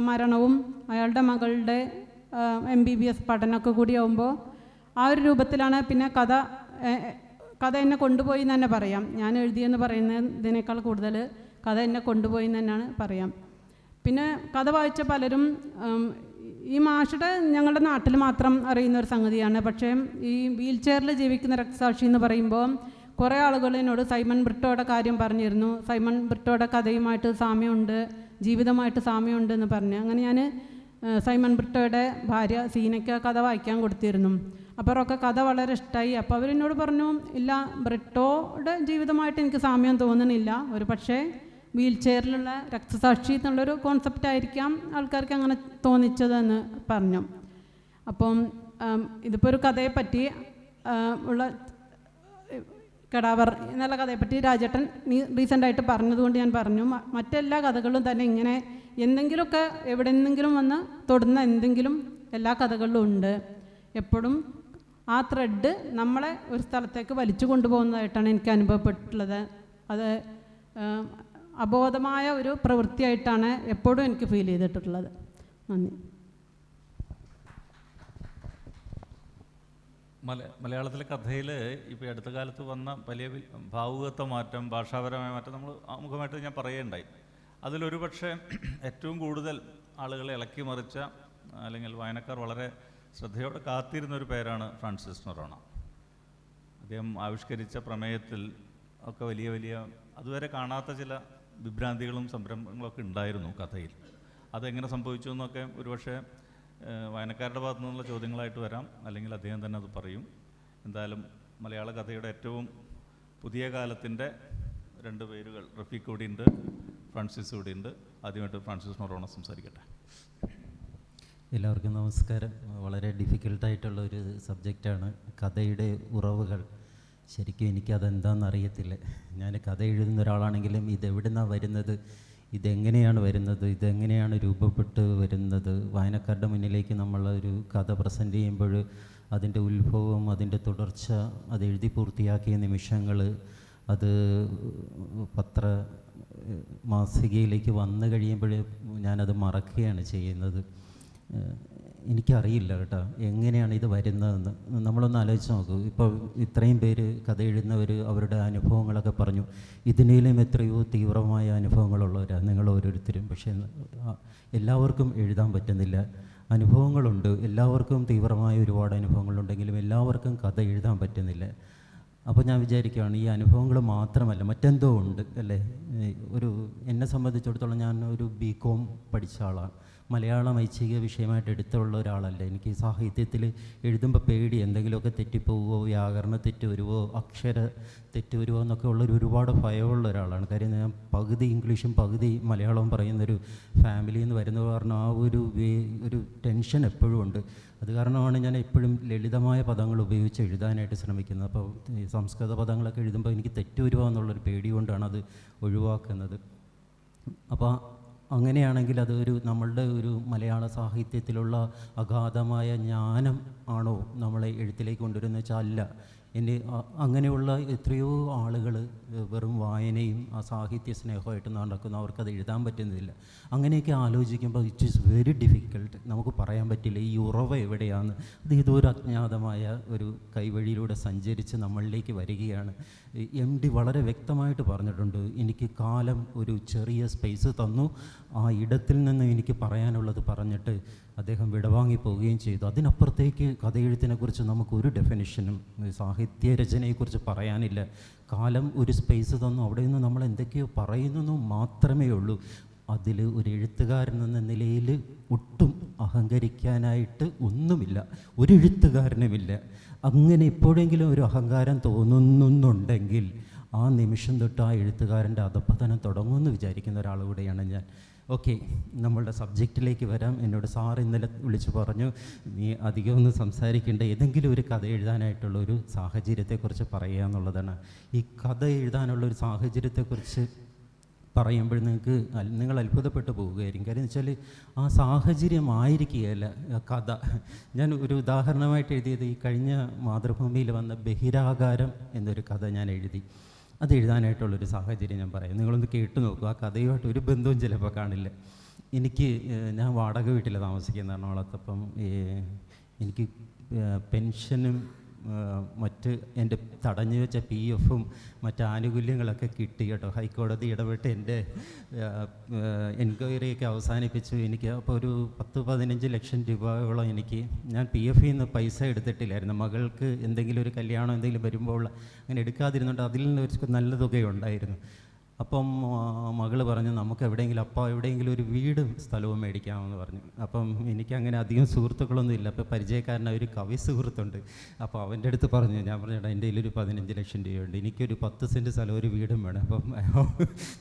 മരണവും അയാളുടെ മകളുടെ MBBS പഠനമൊക്കെ കൂടിയാവുമ്പോൾ ആ ഒരു രൂപത്തിലാണ് പിന്നെ കഥ എന്നെ കൊണ്ടുപോയി എന്ന് തന്നെ പറയാം. ഞാൻ എഴുതിയെന്ന് പറയുന്നതിനേക്കാൾ കൂടുതൽ കഥ എന്നെ കൊണ്ടുപോയി എന്ന് തന്നെയാണ് പറയാം. പിന്നെ കഥ വായിച്ച പലരും ഈ മാഷുടെ ഞങ്ങളുടെ നാട്ടിൽ മാത്രം അറിയുന്ന ഒരു സംഗതിയാണ്. പക്ഷേ ഈ വീൽ ചെയറിൽ ജീവിക്കുന്ന രക്തസാക്ഷി എന്ന് പറയുമ്പോൾ കുറേ ആളുകൾ എന്നോട് സൈമൺ ബ്രിട്ടോയുടെ കാര്യം പറഞ്ഞിരുന്നു. സൈമൺ ബ്രിട്ടോയുടെ കഥയുമായിട്ട് സാമ്യമുണ്ട്, ജീവിതമായിട്ട് സാമ്യമുണ്ട് എന്ന് പറഞ്ഞ് അങ്ങനെ ഞാൻ സൈമൺ ബ്രിട്ടോയുടെ ഭാര്യ സീനയ്ക്ക് കഥ വായിക്കാൻ കൊടുത്തിരുന്നു. അവരൊക്കെ കഥ വളരെ ഇഷ്ടമായി. അപ്പോൾ അവരെന്നോട് പറഞ്ഞു, ഇല്ല ബ്രിട്ടോയുടെ ജീവിതമായിട്ട് എനിക്ക് സാമ്യം തോന്നണില്ല, ഒരു പക്ഷേ വീൽ ചെയറിലുള്ള രക്തസാക്ഷി എന്നുള്ളൊരു കോൺസെപ്റ്റ് ആയിരിക്കാം ആൾക്കാർക്ക് അങ്ങനെ തോന്നിച്ചതെന്ന് പറഞ്ഞു. അപ്പം ഇതിപ്പോൾ ഒരു കഥയെപ്പറ്റി ഉള്ള കടാവർ എന്നുള്ള കഥയെപ്പറ്റി രാജേട്ടൻ റീസെൻ്റായിട്ട് പറഞ്ഞതുകൊണ്ട് ഞാൻ പറഞ്ഞു. മറ്റെല്ലാ കഥകളും തന്നെ ഇങ്ങനെ എന്തെങ്കിലുമൊക്കെ എവിടെ നിന്നെങ്കിലും വന്ന് തൊടുന്ന എന്തെങ്കിലും എല്ലാ കഥകളിലും ഉണ്ട്. എപ്പോഴും ആ ത്രെഡ് നമ്മളെ ഒരു സ്ഥലത്തേക്ക് വലിച്ചു കൊണ്ടുപോകുന്നതായിട്ടാണ് എനിക്ക് അനുഭവപ്പെട്ടിട്ടുള്ളത്. അത് അബോധമായ ഒരു പ്രവൃത്തിയായിട്ടാണ് എപ്പോഴും എനിക്ക് ഫീൽ ചെയ്തിട്ടുള്ളത്. നന്ദി. മലയാളത്തിലെ കഥയിൽ ഇപ്പോൾ അടുത്ത കാലത്ത് വന്ന വലിയ ഭാവുകത്വ മാറ്റം, ഭാഷാപരമായ മാറ്റം നമ്മൾ ആമുഖമായിട്ട് ഞാൻ പറയുകയുണ്ടായി. അതിലൊരു പക്ഷേ ഏറ്റവും കൂടുതൽ ആളുകളെ ഇളക്കി മറിച്ച അല്ലെങ്കിൽ വായനക്കാർ വളരെ ശ്രദ്ധയോടെ കാത്തിരുന്നൊരു പേരാണ് ഫ്രാൻസിസ് നൊറോണ. അദ്ദേഹം ആവിഷ്കരിച്ച പ്രമേയത്തിൽ ഒക്കെ വലിയ വലിയ അതുവരെ കാണാത്ത ചില വിഭ്രാന്തികളും സംരംഭങ്ങളൊക്കെ ഉണ്ടായിരുന്നു കഥയിൽ. അതെങ്ങനെ സംഭവിച്ചു എന്നൊക്കെ ഒരുപക്ഷെ വായനക്കാരുടെ ഭാഗത്തു നിന്നുള്ള ചോദ്യങ്ങളായിട്ട് വരാം, അല്ലെങ്കിൽ അദ്ദേഹം തന്നെ അത് പറയും. എന്തായാലും മലയാള കഥയുടെ ഏറ്റവും പുതിയ കാലത്തിൻ്റെ 2 പേരുകൾ, റഫീഖ് കൂടിയുണ്ട്, ഫ്രാൻസിസ് കൂടിയുണ്ട്. ആദ്യമായിട്ട് ഫ്രാൻസിസ് നൊറോണ സംസാരിക്കട്ടെ. എല്ലാവർക്കും നമസ്കാരം. വളരെ ഡിഫിക്കൽട്ടായിട്ടുള്ള ഒരു സബ്ജക്റ്റാണ് കഥയുടെ ഉറവുകൾ. ശരിക്കും എനിക്കതെന്താണെന്ന് അറിയത്തില്ല. ഞാൻ കഥ എഴുതുന്ന ഒരാളാണെങ്കിലും ഇതെവിടെ നിന്നാണ് വരുന്നത്, ഇതെങ്ങനെയാണ് വരുന്നത്, ഇതെങ്ങനെയാണ് രൂപപ്പെട്ട് വരുന്നത്, വായനക്കാരുടെ മുന്നിലേക്ക് നമ്മളൊരു കഥ പ്രസൻറ്റ് ചെയ്യുമ്പോൾ അതിൻ്റെ ഉത്ഭവം, അതിൻ്റെ തുടർച്ച, അത് എഴുതി പൂർത്തിയാക്കിയ നിമിഷങ്ങൾ, അത് മാസികയിലേക്ക് വന്നു കഴിയുമ്പോൾ ഞാനത് മറക്കുകയാണ് ചെയ്യുന്നത്. എനിക്കറിയില്ല കേട്ടോ എങ്ങനെയാണ് ഇത് വരുന്നതെന്ന്. നമ്മളൊന്ന് ആലോചിച്ച് നോക്കൂ. ഇപ്പോൾ ഇത്രയും പേര് കഥ എഴുതുന്നവർ അവരുടെ അനുഭവങ്ങളൊക്കെ പറഞ്ഞു. ഇതിനേലും എത്രയോ തീവ്രമായ അനുഭവങ്ങളുള്ളവരാണ് നിങ്ങൾ ഓരോരുത്തരും. പക്ഷേ എല്ലാവർക്കും എഴുതാൻ പറ്റുന്നില്ല. അനുഭവങ്ങളുണ്ട്, എല്ലാവർക്കും തീവ്രമായ ഒരുപാട് അനുഭവങ്ങളുണ്ടെങ്കിലും എല്ലാവർക്കും കഥ എഴുതാൻ പറ്റുന്നില്ല. അപ്പോൾ ഞാൻ വിചാരിക്കുകയാണ് ഈ അനുഭവങ്ങൾ മാത്രമല്ല മറ്റെന്തോ ഉണ്ട് അല്ലേ. എന്നെ സംബന്ധിച്ചിടത്തോളം ഞാൻ ഒരു BCom പഠിച്ച ആളാണ്. മലയാളം ഐച്ഛിക വിഷയമായിട്ട് എടുത്തുള്ള ഒരാളല്ല. എനിക്ക് സാഹിത്യത്തിൽ എഴുതുമ്പോൾ പേടി എന്തെങ്കിലുമൊക്കെ തെറ്റിപ്പോവുമോ, വ്യാകരണ തെറ്റ് വരുമോ, അക്ഷര തെറ്റ് വരുമോ എന്നൊക്കെ ഉള്ളൊരു ഒരുപാട് ഭയമുള്ള ഒരാളാണ്. കാര്യം ഞാൻ പകുതി ഇംഗ്ലീഷും പകുതി മലയാളവും പറയുന്നൊരു ഫാമിലിയിൽ നിന്ന് വരുന്നത് കാരണം ആ ഒരു ടെൻഷൻ എപ്പോഴും ഉണ്ട്. അത് കാരണമാണ് ഞാൻ എപ്പോഴും ലളിതമായ പദങ്ങൾ ഉപയോഗിച്ച് എഴുതാനായിട്ട് ശ്രമിക്കുന്നത്. അപ്പോൾ ഈ സംസ്കൃത പദങ്ങളൊക്കെ എഴുതുമ്പോൾ എനിക്ക് തെറ്റ് വരുമോ എന്നുള്ളൊരു പേടി കൊണ്ടാണ് അത് ഒഴിവാക്കുന്നത്. അപ്പോൾ അങ്ങനെയാണെങ്കിൽ അതൊരു നമ്മളുടെ ഒരു മലയാള സാഹിത്യത്തിലുള്ള അഗാധമായ ജ്ഞാനം ആണോ നമ്മളെ എഴുത്തിലേക്ക് കൊണ്ടുവരുന്നത് വെച്ചാൽ അല്ല. അങ്ങനെയുള്ള എത്രയോ ആളുകൾ വെറും വായനയും ആ സാഹിത്യ സ്നേഹമായിട്ട് നടക്കുന്നു, അവർക്കത് എഴുതാൻ പറ്റുന്നില്ല. അങ്ങനെയൊക്കെ ആലോചിക്കുമ്പോൾ ഇറ്റ് ഈസ് വെരി ഡിഫിക്കൽട്ട്. നമുക്ക് പറയാൻ പറ്റില്ല ഈ ഉറവ എവിടെയാണ്. അത് ഇതൊരു അജ്ഞാതമായ ഒരു കൈവഴിയിലൂടെ സഞ്ചരിച്ച് നമ്മളിലേക്ക് വരികയാണ്. MD വളരെ വ്യക്തമായിട്ട് പറഞ്ഞിട്ടുണ്ട്, എനിക്ക് കാലം ഒരു ചെറിയ സ്പേസ് തന്നു, ആ ഇടത്തിൽ നിന്ന് എനിക്ക് പറയാനുള്ളത് പറഞ്ഞിട്ട് അദ്ദേഹം വിടവാങ്ങി പോവുകയും ചെയ്തു. അതിനപ്പുറത്തേക്ക് കഥയെഴുത്തിനെക്കുറിച്ച് നമുക്കൊരു ഡെഫിനിഷനും സാഹിത്യരചനയെക്കുറിച്ച് പറയാനില്ല. കാലം ഒരു സ്പേസ് തന്നു, അവിടെ നിന്ന് നമ്മൾ എന്തൊക്കെയോ പറയുന്നു മാത്രമേ ഉള്ളൂ. അതിൽ ഒരു എഴുത്തുകാരൻ എന്ന നിലയിൽ ഒട്ടും അഹങ്കരിക്കാനായിട്ട് ഒന്നുമില്ല, ഒരു എഴുത്തുകാരനുമില്ല. അങ്ങനെ എപ്പോഴെങ്കിലും ഒരു അഹങ്കാരം തോന്നുന്നുണ്ടെങ്കിൽ ആ നിമിഷം തൊട്ട് ആ എഴുത്തുകാരൻ്റെ അധപ്പതനം തുടങ്ങുമെന്ന് വിചാരിക്കുന്ന ഒരാൾ കൂടെയാണ് ഞാൻ. ഓക്കെ, നമ്മളുടെ സബ്ജക്റ്റിലേക്ക് വരാം. എന്നോട് സാർ ഇന്നലെ വിളിച്ചു പറഞ്ഞു, നീ അധികമൊന്നും സംസാരിക്കേണ്ട, ഏതെങ്കിലും ഒരു കഥ എഴുതാനായിട്ടുള്ള ഒരു സാഹചര്യത്തെക്കുറിച്ച് പറയുക എന്നുള്ളതാണ്. ഈ കഥ എഴുതാനുള്ളൊരു സാഹചര്യത്തെക്കുറിച്ച് പറയുമ്പോൾ നിങ്ങൾ അത്ഭുതപ്പെട്ടു പോവുകയായിരിക്കും. കാര്യം എന്ന് വെച്ചാൽ ആ സാഹചര്യമായിരിക്കുകയല്ല കഥ. ഞാൻ ഒരു ഉദാഹരണമായിട്ട് എഴുതിയത് ഈ കഴിഞ്ഞ മാതൃഭൂമിയിൽ വന്ന ബഹിരാകാരം എന്നൊരു കഥ ഞാൻ എഴുതി. അത് എഴുതാനായിട്ടുള്ളൊരു സാഹചര്യം ഞാൻ പറയാം, നിങ്ങളൊന്ന് കേട്ടു നോക്കൂ. ആ കഥയുമായിട്ട് ഒരു ബന്ധവും ചിലപ്പോൾ കാണില്ല. ഞാൻ വാടക വീട്ടിൽ താമസിക്കുന്ന എറണാകുളത്തപ്പം എനിക്ക് പെൻഷനും മറ്റ് എൻ്റെ തടഞ്ഞു വെച്ച PF-ഉം മറ്റ് ആനുകൂല്യങ്ങളൊക്കെ കിട്ടി കേട്ടോ. ഹൈക്കോടതി ഇടപെട്ട് എൻ്റെ എൻക്വയറിയൊക്കെ അവസാനിപ്പിച്ചു. എനിക്ക് അപ്പോൾ ഒരു 10-15 ലക്ഷം രൂപയോളം ഞാൻ PF-ൽ നിന്ന് പൈസ എടുത്തിട്ടില്ലായിരുന്നു. മകൾക്ക് എന്തെങ്കിലും ഒരു കല്യാണം എന്തെങ്കിലും വരുമ്പോൾ അങ്ങനെ എടുക്കാതിരുന്നുണ്ട്. അതിൽ നിന്ന് ഒരു നല്ല തുകയുണ്ടായിരുന്നു. അപ്പം മകൾ പറഞ്ഞു നമുക്ക് എവിടെയെങ്കിലും അപ്പോൾ എവിടെയെങ്കിലും ഒരു വീടും സ്ഥലവും മേടിക്കാമെന്ന് പറഞ്ഞു. അപ്പം എനിക്കങ്ങനെ അധികം സുഹൃത്തുക്കളൊന്നും ഇല്ല. അപ്പോൾ പരിചയക്കാരനായ ഒരു കവി സുഹൃത്തുണ്ട്. അപ്പോൾ അവൻ്റെ അടുത്ത് പറഞ്ഞു, ഞാൻ പറഞ്ഞു ചേട്ടാ എൻ്റെ കയ്യിലൊരു 15 ലക്ഷം രൂപയുണ്ട്, എനിക്കൊരു 10 സെൻറ്റ് സ്ഥലം ഒരു വീടും വേണം. അപ്പം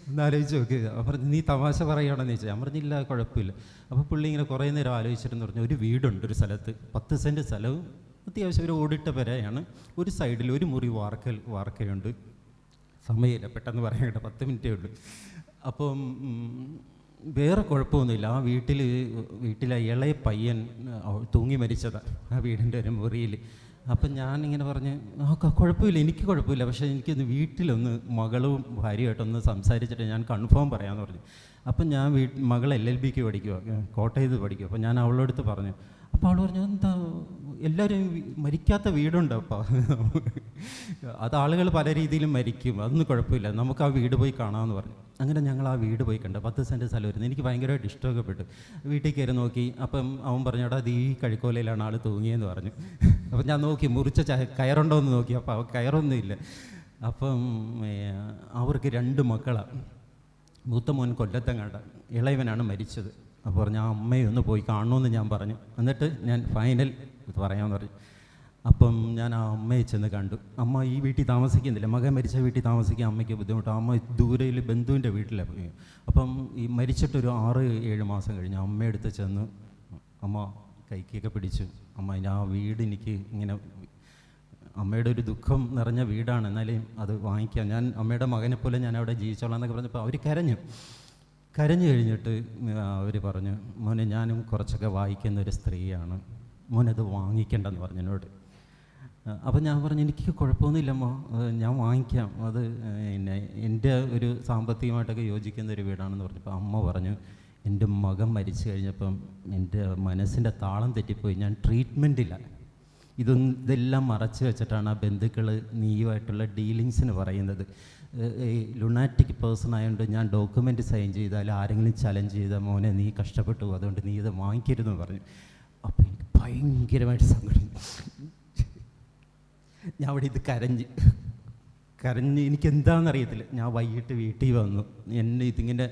ഒന്നാലോചിച്ച് നോക്കി. അപ്പം പറഞ്ഞു നീ തമാശ പറയുകയാണെന്ന് ചോദിച്ചാൽ. ഞാൻ പറഞ്ഞില്ല കുഴപ്പമില്ല. അപ്പോൾ പുള്ളി ഇങ്ങനെ കുറേ നേരം ആലോചിച്ചിട്ടെന്ന് പറഞ്ഞു ഒരു വീടുണ്ട് ഒരു സ്ഥലത്ത്, 10 സെൻറ്റ് സ്ഥലവും അത്യാവശ്യം ഒരു ഓടിട്ട പെരയാണ്, ഒരു സൈഡിൽ ഒരു മുറി വാർക്കയുണ്ട്. സമയമില്ല പെട്ടെന്ന് പറയട്ടെ, 10 മിനിറ്റേ ഉള്ളൂ. അപ്പം വേറെ കുഴപ്പമൊന്നുമില്ല. ആ വീട്ടിലെ ഇളയ പയ്യൻ തൂങ്ങി മരിച്ചതാണ് ആ വീടിൻ്റെ ഒരു മുറിയിൽ. അപ്പം ഞാനിങ്ങനെ പറഞ്ഞ് കുഴപ്പമില്ല, എനിക്ക് കുഴപ്പമില്ല, പക്ഷേ എനിക്കൊന്ന് വീട്ടിലൊന്ന് മകളും ഭാര്യയായിട്ടൊന്ന് സംസാരിച്ചിട്ട് ഞാൻ കൺഫേം പറയാമെന്ന് പറഞ്ഞു. അപ്പം ഞാൻ മകൾ LLBക്ക് പഠിക്കുക, കോട്ടയത്ത് പഠിക്കുക. അപ്പം ഞാൻ അവളോടടുത്ത് പറഞ്ഞു. അപ്പോൾ അവൾ പറഞ്ഞു എന്താ എല്ലാവരും മരിക്കാത്ത വീടുണ്ട് അപ്പോൾ അത് ആളുകൾ പല രീതിയിലും മരിക്കും, അതൊന്നും കുഴപ്പമില്ല, നമുക്ക് ആ വീട് പോയി കാണാമെന്ന് പറഞ്ഞു. അങ്ങനെ ഞങ്ങൾ ആ വീട് പോയി കണ്ടു. 10 സെൻറ്റ് സ്ഥലമായിരുന്നു. എനിക്ക് ഭയങ്കരമായിട്ട് ഇഷ്ടമൊക്കെ പെട്ടു. വീട്ടിൽ കയറി നോക്കി. അപ്പം അവൻ പറഞ്ഞു എടാ അത് ഈ കഴിക്കോലയിലാണ് ആൾ തൂങ്ങിയെന്ന് പറഞ്ഞു. അപ്പം ഞാൻ നോക്കി മുറിച്ച കയറുണ്ടോ എന്ന് നോക്കി. അപ്പോൾ കയറൊന്നുമില്ല. അപ്പം അവർക്ക് 2 മക്കളാണ്. മൂത്ത മോൻ കൊല്ലത്തങ്ങാണ്ട, ഇളയവനാണ് മരിച്ചത്. അപ്പോൾ പറഞ്ഞു ആ അമ്മയെ ഒന്ന് പോയി കാണണമെന്ന് ഞാൻ പറഞ്ഞു. എന്നിട്ട് ഞാൻ ഫൈനൽ പറയാമെന്ന് പറഞ്ഞു. അപ്പം ഞാൻ ആ അമ്മയെ ചെന്ന് കണ്ടു. അമ്മ ഈ വീട്ടിൽ താമസിക്കുന്നില്ല, മകൻ മരിച്ച വീട്ടിൽ താമസിക്കാൻ അമ്മയ്ക്ക് ബുദ്ധിമുട്ടാണ്. അമ്മ ദൂരയിൽ ബന്ധുവിൻ്റെ വീട്ടിലാണ് പോയി. അപ്പം ഈ മരിച്ചിട്ടൊരു 6-7 മാസം കഴിഞ്ഞ് അമ്മയെടുത്ത് ചെന്ന് അമ്മ കൈക്കൊക്കെ പിടിച്ചു. അമ്മ ആ വീട് എനിക്ക് ഇങ്ങനെ അമ്മയുടെ ഒരു ദുഃഖം നിറഞ്ഞ വീടാണ്, എന്നാലും അത് വാങ്ങിക്കാം, ഞാൻ അമ്മയുടെ മകനെ പോലെ ഞാൻ അവിടെ ജീവിച്ചോളാം എന്നൊക്കെ പറഞ്ഞപ്പോൾ അവർ കരഞ്ഞു കഴിഞ്ഞിട്ട് അവർ പറഞ്ഞു മോനെ ഞാനും കുറച്ചൊക്കെ വായിക്കുന്നൊരു സ്ത്രീയാണ്, മോനത് വാങ്ങിക്കേണ്ടെന്ന് പറഞ്ഞു എന്നോട്. അപ്പം ഞാൻ പറഞ്ഞു എനിക്ക് കുഴപ്പമൊന്നുമില്ലമ്മോ, ഞാൻ വാങ്ങിക്കാം, അത് പിന്നെ എൻ്റെ ഒരു സാമ്പത്തികമായിട്ടൊക്കെ യോജിക്കുന്ന ഒരു വീടാണെന്ന് പറഞ്ഞപ്പോൾ അമ്മ പറഞ്ഞു എൻ്റെ മകൻ മരിച്ചു കഴിഞ്ഞപ്പം എൻ്റെ മനസ്സിൻ്റെ താളം തെറ്റിപ്പോയി, ഞാൻ ട്രീറ്റ്മെൻറ്റില്ല, ഇതെല്ലാം മറച്ചു വെച്ചിട്ടാണ് ആ ബന്ധുക്കൾ നീയുമായിട്ടുള്ള ഡീലിങ്സിന് പറയുന്നത്. ലുണാറ്റിക് പേഴ്സൺ ആയതുകൊണ്ട് ഞാൻ ഡോക്യുമെൻ്റ് സൈൻ ചെയ്താൽ ആരെങ്കിലും ചലഞ്ച് ചെയ്താൽ മോനെ നീ കഷ്ടപ്പെട്ടു, അതുകൊണ്ട് നീ ഇത് വാങ്ങിക്കരുതെന്ന് പറഞ്ഞു. അപ്പോൾ എനിക്ക് ഭയങ്കരമായിട്ട് സങ്കടം. ഞാൻ അവിടെ ഇത് കരഞ്ഞ് എനിക്കെന്താണെന്നറിയത്തില്ല. ഞാൻ വൈകിട്ട് വീട്ടിൽ വന്നു. എന്നെ ഇതിങ്ങനെ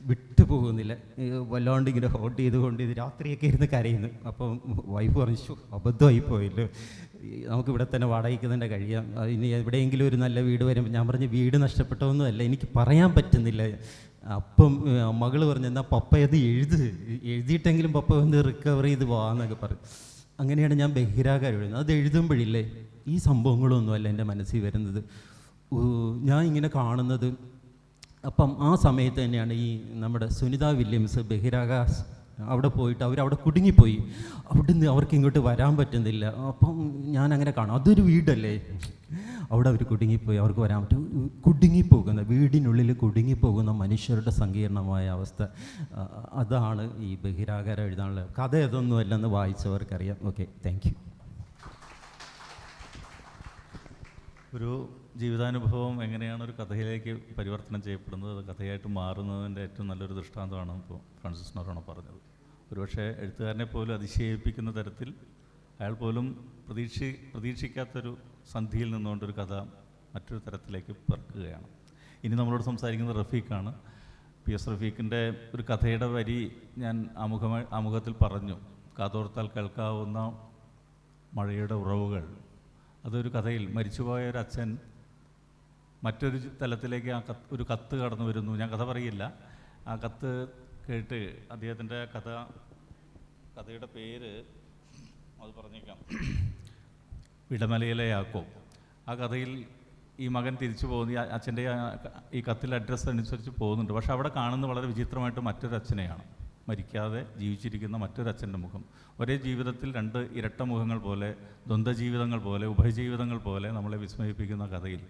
വിട്ടു പോകുന്നില്ല, വല്ലാണ്ട് ഇങ്ങനെ ഹോട്ട് ചെയ്തുകൊണ്ട് ഇത് രാത്രിയൊക്കെ ഇരുന്ന് കരയുന്നു. അപ്പം വൈഫ് പറഞ്ഞു അബദ്ധമായി പോയല്ലോ, നമുക്കിവിടെ തന്നെ വാടകയ്ക്ക് തന്നെ കഴിയാം, ഇനി എവിടെയെങ്കിലും ഒരു നല്ല വീട് വരുമ്പോൾ. ഞാൻ പറഞ്ഞു വീട് നഷ്ടപ്പെട്ടതൊന്നുമല്ല, എനിക്ക് പറയാൻ പറ്റുന്നില്ല. അപ്പം മകൾ പറഞ്ഞു എന്നാൽ പപ്പ അത് എഴുതിയിട്ടെങ്കിലും പപ്പ ഒന്ന് റിക്കവർ ചെയ്ത് പോകാമെന്നൊക്കെ പറഞ്ഞു. അങ്ങനെയാണ് ഞാൻ ബഹിരാകാരം എഴുതുന്നത്. അത് എഴുതുമ്പോഴില്ലേ ഈ സംഭവങ്ങളൊന്നുമല്ല എൻ്റെ മനസ്സിൽ വരുന്നത്, ഞാൻ ഇങ്ങനെ കാണുന്നത്. അപ്പം ആ സമയത്ത് തന്നെയാണ് ഈ നമ്മുടെ സുനിത വില്യംസ് ബഹിരാകാശ് അവിടെ പോയിട്ട് അവരവിടെ കുടുങ്ങിപ്പോയി, അവിടുന്ന് അവർക്ക് ഇങ്ങോട്ട് വരാൻ പറ്റുന്നില്ല. അപ്പം ഞാൻ അങ്ങനെ കാണാം അതൊരു വീടല്ലേ, അവിടെ അവർ കുടുങ്ങിപ്പോയി, അവർക്ക് വരാൻ പറ്റും. കുടുങ്ങിപ്പോകുന്ന വീടിനുള്ളിൽ കുടുങ്ങിപ്പോകുന്ന മനുഷ്യരുടെ സങ്കീർണമായ അവസ്ഥ, അതാണ് ഈ ബഹിരാകാരം എഴുതാനുള്ള കഥ. അതൊന്നുമല്ലെന്ന് വായിച്ചവർക്കറിയാം. Okay, thank you. ഒരു ജീവിതാനുഭവം എങ്ങനെയാണ് ഒരു കഥയിലേക്ക് പരിവർത്തനം ചെയ്യപ്പെടുന്നത്, അത് കഥയായിട്ട് മാറുന്നതിൻ്റെ ഏറ്റവും നല്ലൊരു ദൃഷ്ടാന്തമാണ് ഇപ്പോൾ ഫ്രാൻസിസ് നൊറോണ പറഞ്ഞത്. ഒരുപക്ഷെ എഴുത്തുകാരനെ പോലും അതിശയിപ്പിക്കുന്ന തരത്തിൽ അയാൾ പോലും പ്രതീക്ഷിക്കാത്തൊരു സന്ധിയിൽ നിന്നുകൊണ്ടൊരു കഥ മറ്റൊരു തരത്തിലേക്ക് പിറക്കുകയാണ്. ഇനി നമ്മളോട് സംസാരിക്കുന്നത് റഫീഖാണ്. PS റഫീഖിൻ്റെ ഒരു കഥയുടെ വരി ഞാൻ ആമുഖത്തിൽ പറഞ്ഞു, കാതോർത്താൽ കേൾക്കാവുന്ന മഴയുടെ ഉറവുകൾ. അതൊരു കഥയിൽ മരിച്ചുപോയ ഒരു അച്ഛൻ മറ്റൊരു തലത്തിലേക്ക് ഒരു കത്ത് കടന്നു വരുന്നു. ഞാൻ കഥ പറയില്ല. ആ കത്ത് കേട്ട് അദ്ദേഹത്തിൻ്റെ കഥയുടെ പേര് അത് പറഞ്ഞേക്കാം, ഇടമലയിലെ യാക്കോബ്. ആ കഥയിൽ ഈ മകൻ തിരിച്ചു പോകുന്നു, ഈ അച്ഛൻ്റെ ഈ കത്തിലെ അഡ്രസ്സ് അനുസരിച്ച് പോകുന്നുണ്ട്. പക്ഷെ അവിടെ കാണുന്ന വളരെ വിചിത്രമായിട്ട് മറ്റൊരു അച്ഛനെയാണ്, മരിക്കാതെ ജീവിച്ചിരിക്കുന്ന മറ്റൊരച്ഛൻ്റെ മുഖം. ഒരേ ജീവിതത്തിൽ 2 ഇരട്ട മുഖങ്ങൾ പോലെ, ദ്വന്ദ്വജീവിതങ്ങൾ പോലെ, ഉഭയജീവിതങ്ങൾ പോലെ നമ്മളെ വിസ്മയിപ്പിക്കുന്ന കഥയിൽ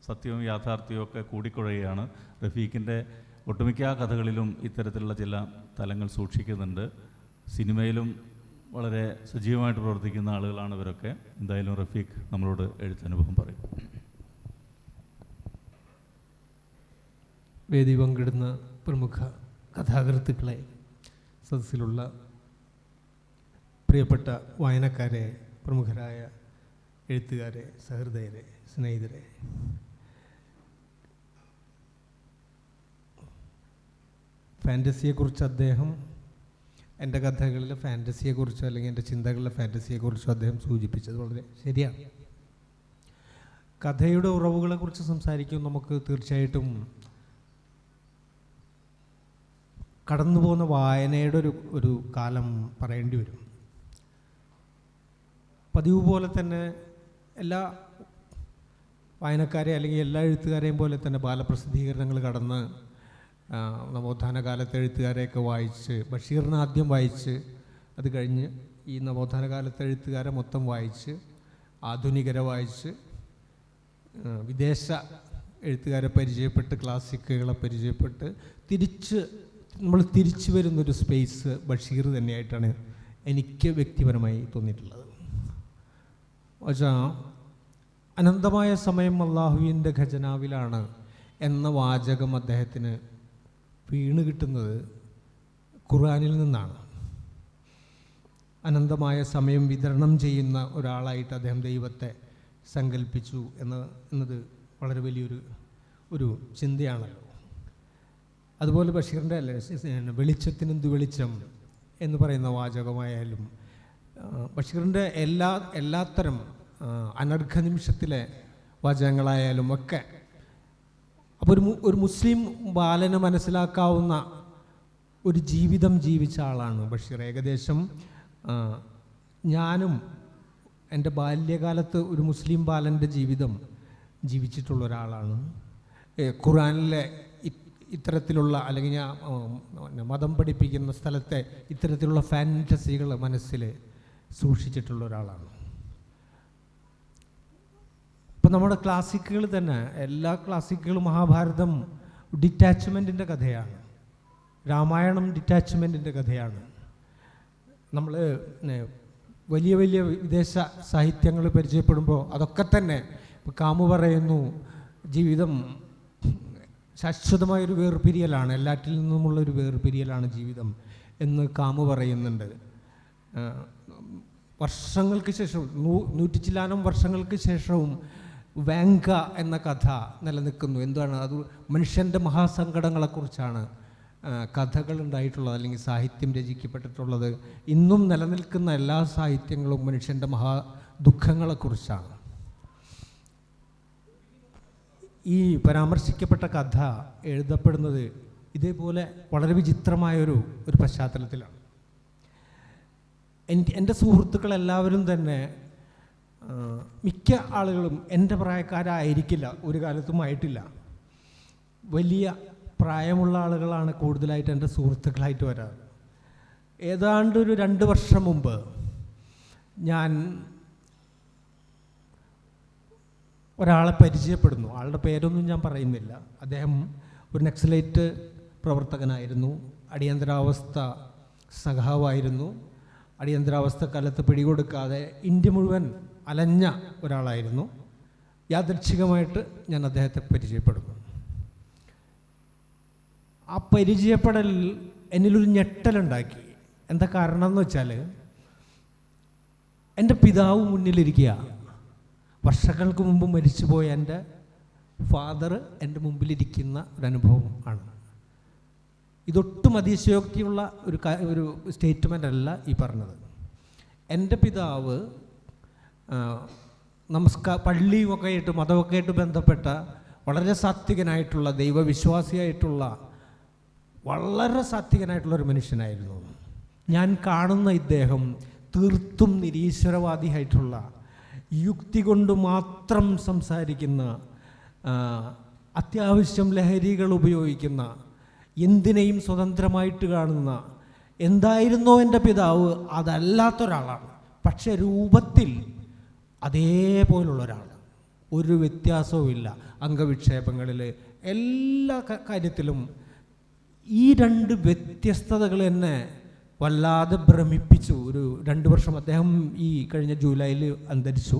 സത്യവും യാഥാർത്ഥ്യവും ഒക്കെ കൂടിക്കുഴയാണ്. റഫീഖിൻ്റെ ഒട്ടുമിക്ക കഥകളിലും ഇത്തരത്തിലുള്ള ചില തലങ്ങൾ സൂക്ഷിക്കുന്നുണ്ട്. സിനിമയിലും വളരെ സജീവമായിട്ട് പ്രവർത്തിക്കുന്ന ആളുകളാണ് ഇവരൊക്കെ. എന്തായാലും റഫീഖ് നമ്മളോട് എഴുത്തനുഭവം പറയും. വേദി പങ്കിടുന്ന പ്രമുഖ കഥാകൃത്തുക്കളെ, സദസ്സിലുള്ള പ്രിയപ്പെട്ട വായനക്കാരെ, പ്രമുഖരായ എഴുത്തുകാരെ, സഹൃദയരെ, സ്നേഹിതരെ, ഫാൻറ്റസിയെക്കുറിച്ച് അദ്ദേഹം എൻ്റെ കഥകളിലെ ഫാൻറ്റസിയെക്കുറിച്ചോ അല്ലെങ്കിൽ എൻ്റെ ചിന്തകളിലെ ഫാൻറ്റസിയെക്കുറിച്ചോ അദ്ദേഹം സൂചിപ്പിച്ചത് വളരെ ശരിയാണ്. കഥയുടെ ഉറവുകളെക്കുറിച്ച് സംസാരിക്കുമ്പോൾ നമുക്ക് തീർച്ചയായിട്ടും കടന്നു പോകുന്ന വായനയുടെ ഒരു കാലം പറയേണ്ടി വരും. പതിവ് പോലെ തന്നെ എല്ലാ വായനക്കാരെ അല്ലെങ്കിൽ എല്ലാ എഴുത്തുകാരെയും പോലെ തന്നെ ബാലപ്രസിദ്ധീകരണങ്ങൾ കടന്ന് നവോത്ഥാന കാലത്തെ എഴുത്തുകാരെയൊക്കെ വായിച്ച്, ബഷീറിനെ ആദ്യം വായിച്ച്, അത് കഴിഞ്ഞ് ഈ നവോത്ഥാന കാലത്തെ എഴുത്തുകാരെ മൊത്തം വായിച്ച്, ആധുനികരെ വായിച്ച്, വിദേശ എഴുത്തുകാരെ പരിചയപ്പെട്ട്, ക്ലാസിക്കുകളെ പരിചയപ്പെട്ട് നമ്മൾ തിരിച്ചു വരുന്നൊരു സ്പേസ് ബഷീർ തന്നെയായിട്ടാണ് എനിക്ക് വ്യക്തിപരമായി തോന്നിയിട്ടുള്ളത്. പക്ഷേ അനന്തമായ സമയം അള്ളാഹുവിൻ്റെ ഖജനാവിലാണ് എന്ന വാചകം അദ്ദേഹത്തിന് വീണ് കിട്ടുന്നത് ഖുർആനിൽ നിന്നാണ്. അനന്തമായ സമയം വിതരണം ചെയ്യുന്ന ഒരാളായിട്ട് അദ്ദേഹം ദൈവത്തെ സങ്കല്പിച്ചു എന്നത് വളരെ വലിയൊരു ചിന്തയാണല്ലോ. അതുപോലെ ബഷീറിൻ്റെ അല്ലേ വെളിച്ചത്തിനെന്ത് വെളിച്ചം എന്ന് പറയുന്ന വാചകമായാലും ബഷീറിൻ്റെ എല്ലാത്തരം അനർഘ നിമിഷത്തിലെ വാചകങ്ങളായാലും ഒക്കെ അപ്പോൾ ഒരു മുസ്ലിം ബാലന് മനസ്സിലാക്കാവുന്ന ഒരു ജീവിതം ജീവിച്ച ആളാണ് ബഷീർ. ഏകദേശം ഞാനും എൻ്റെ ബാല്യകാലത്ത് ഒരു മുസ്ലിം ബാലൻ്റെ ജീവിതം ജീവിച്ചിട്ടുള്ള ഒരാളാണ്. ഖുർആനിലെ ഇത്തരത്തിലുള്ള അല്ലെങ്കിൽ ഞാൻ മതം പഠിപ്പിക്കുന്ന സ്ഥലത്തെ ഇത്തരത്തിലുള്ള ഫാൻറ്റസികൾ മനസ്സിൽ സൂക്ഷിച്ചിട്ടുള്ള ഒരാളാണ്. ഇപ്പം നമ്മുടെ ക്ലാസിക്കുകൾ തന്നെ, എല്ലാ ക്ലാസിക്കുകളും മഹാഭാരതം ഡിറ്റാച്ച്മെൻറ്റിൻ്റെ കഥയാണ്, രാമായണം ഡിറ്റാച്ച്മെൻറ്റിൻ്റെ കഥയാണ്. നമ്മൾ വലിയ വലിയ വിദേശ സാഹിത്യങ്ങൾ പരിചയപ്പെടുമ്പോൾ അതൊക്കെ തന്നെ കാമു പറയുന്നു ജീവിതം ശാശ്വതമായൊരു വേർപിരിയലാണ്, എല്ലാറ്റിൽ നിന്നുമുള്ളൊരു വേർപിരിയലാണ് ജീവിതം എന്ന് കാമു പറയുന്നുണ്ട്. വർഷങ്ങൾക്ക് ശേഷം 100 ചില്ലാനം വർഷങ്ങൾക്ക് ശേഷവും വാങ്ക എന്ന കഥ നിലനിൽക്കുന്നു. എന്താണ് അത്? മനുഷ്യൻ്റെ മഹാസങ്കടങ്ങളെക്കുറിച്ചാണ് കഥകൾ ഉണ്ടായിട്ടുള്ളത് അല്ലെങ്കിൽ സാഹിത്യം രചിക്കപ്പെട്ടിട്ടുള്ളത്. ഇന്നും നിലനിൽക്കുന്ന എല്ലാ സാഹിത്യങ്ങളും മനുഷ്യൻ്റെ ദുഃഖങ്ങളെക്കുറിച്ചാണ്. ഈ പരാമർശിക്കപ്പെട്ട കഥ എഴുതപ്പെടുന്നത് ഇതേപോലെ വളരെ വിചിത്രമായൊരു പശ്ചാത്തലത്തിലാണ്. എൻ്റെ സുഹൃത്തുക്കളെല്ലാവരും തന്നെ മിക്ക ആളുകളും എൻ്റെ പ്രായക്കാരായിരിക്കില്ല, ഒരു കാലത്തും ആയിട്ടില്ല. വലിയ പ്രായമുള്ള ആളുകളാണ് കൂടുതലായിട്ട് എൻ്റെ സുഹൃത്തുക്കളായിട്ട് വരാറ്. ഏതാണ്ട് ഒരു 2 വർഷം മുമ്പ് ഞാൻ ഒരാളെ പരിചയപ്പെടുന്നു. ആളുടെ പേരൊന്നും ഞാൻ പറയുന്നില്ല. അദ്ദേഹം ഒരു നക്സലൈറ്റ് പ്രവർത്തകനായിരുന്നു, അടിയന്തരാവസ്ഥ സഖാവായിരുന്നു. അടിയന്തരാവസ്ഥ കാലത്ത് പിടികൊടുക്കാതെ ഇന്ത്യ മുഴുവൻ അലഞ്ഞ ഒരാളായിരുന്നു. യാദൃച്ഛികമായിട്ട് ഞാൻ അദ്ദേഹത്തെ പരിചയപ്പെടുന്നു. ആ പരിചയപ്പെടൽ എന്നിലൊരു ഞെട്ടലുണ്ടാക്കി. എന്താ കാരണം എന്ന് വെച്ചാൽ, എൻ്റെ പിതാവ് മുന്നിലിരിക്കുക, വർഷങ്ങൾക്ക് മുമ്പ് മരിച്ചുപോയ എൻ്റെ ഫാദർ എൻ്റെ മുമ്പിലിരിക്കുന്ന ഒരനുഭവം ആണ്. ഇതൊട്ടും അതിശയോക്തിയുള്ള ഒരു സ്റ്റേറ്റ്മെൻ്റ് അല്ല ഈ പറഞ്ഞത്. എൻ്റെ പിതാവ് പള്ളിയുമൊക്കെ ആയിട്ട് മതമൊക്കെ ആയിട്ട് ബന്ധപ്പെട്ട വളരെ സാത്വികനായിട്ടുള്ള, ദൈവവിശ്വാസിയായിട്ടുള്ള, വളരെ സാത്വികനായിട്ടുള്ളൊരു മനുഷ്യനായിരുന്നു. ഞാൻ കാണുന്ന ഇദ്ദേഹം തീർത്തും നിരീശ്വരവാദിയായിട്ടുള്ള, യുക്തി കൊണ്ട് മാത്രം സംസാരിക്കുന്ന, അത്യാവശ്യം ലഹരികൾ ഉപയോഗിക്കുന്ന, എന്തിനേയും സ്വതന്ത്രമായിട്ട് കാണുന്ന, എന്തായിരുന്നോ എൻ്റെ പിതാവ് അതല്ലാത്തൊരാളാണ്. പക്ഷെ രൂപത്തിൽ അതേപോലുള്ള ഒരാൾ, ഒരു വ്യത്യാസവും ഇല്ല. അംഗവിക്ഷേപങ്ങളിൽ എല്ലാ കാര്യത്തിലും ഈ 2 വ്യത്യസ്തതകൾ എന്നെ വല്ലാതെ ഭ്രമിപ്പിച്ചു. ഒരു 2 വർഷം അദ്ദേഹം ഈ കഴിഞ്ഞ ജൂലൈയിൽ അന്തരിച്ചു.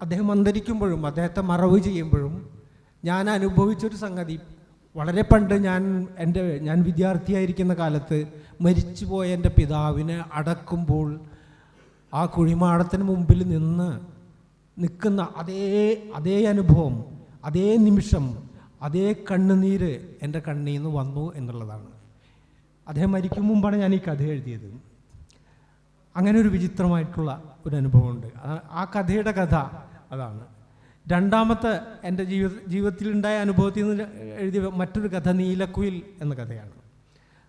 അദ്ദേഹം അന്തരിക്കുമ്പോഴും അദ്ദേഹത്തെ മറവ് ചെയ്യുമ്പോഴും ഞാൻ അനുഭവിച്ചൊരു സംഗതി, വളരെ പണ്ട് ഞാൻ വിദ്യാർത്ഥിയായിരിക്കുന്ന കാലത്ത് മരിച്ചുപോയ എൻ്റെ പിതാവിനെ അടക്കുമ്പോൾ ആ കുഴിമാടത്തിന് മുമ്പിൽ നിൽക്കുന്ന അതേ അനുഭവം, അതേ നിമിഷം, അതേ കണ്ണുനീര് എൻ്റെ കണ്ണിൽ നിന്ന് വന്നു എന്നുള്ളതാണ്. അദ്ദേഹം മരിക്കും മുമ്പാണ് ഞാൻ ഈ കഥ എഴുതിയത്. അങ്ങനെ ഒരു വിചിത്രമായിട്ടുള്ള ഒരു അനുഭവമുണ്ട്. ആ കഥയുടെ കഥ അതാണ്. രണ്ടാമത്തെ എൻ്റെ ജീവിതത്തിലുണ്ടായ അനുഭവത്തിൽ നിന്ന് എഴുതിയ മറ്റൊരു കഥ നീലക്കുയിൽ എന്ന കഥയാണ്.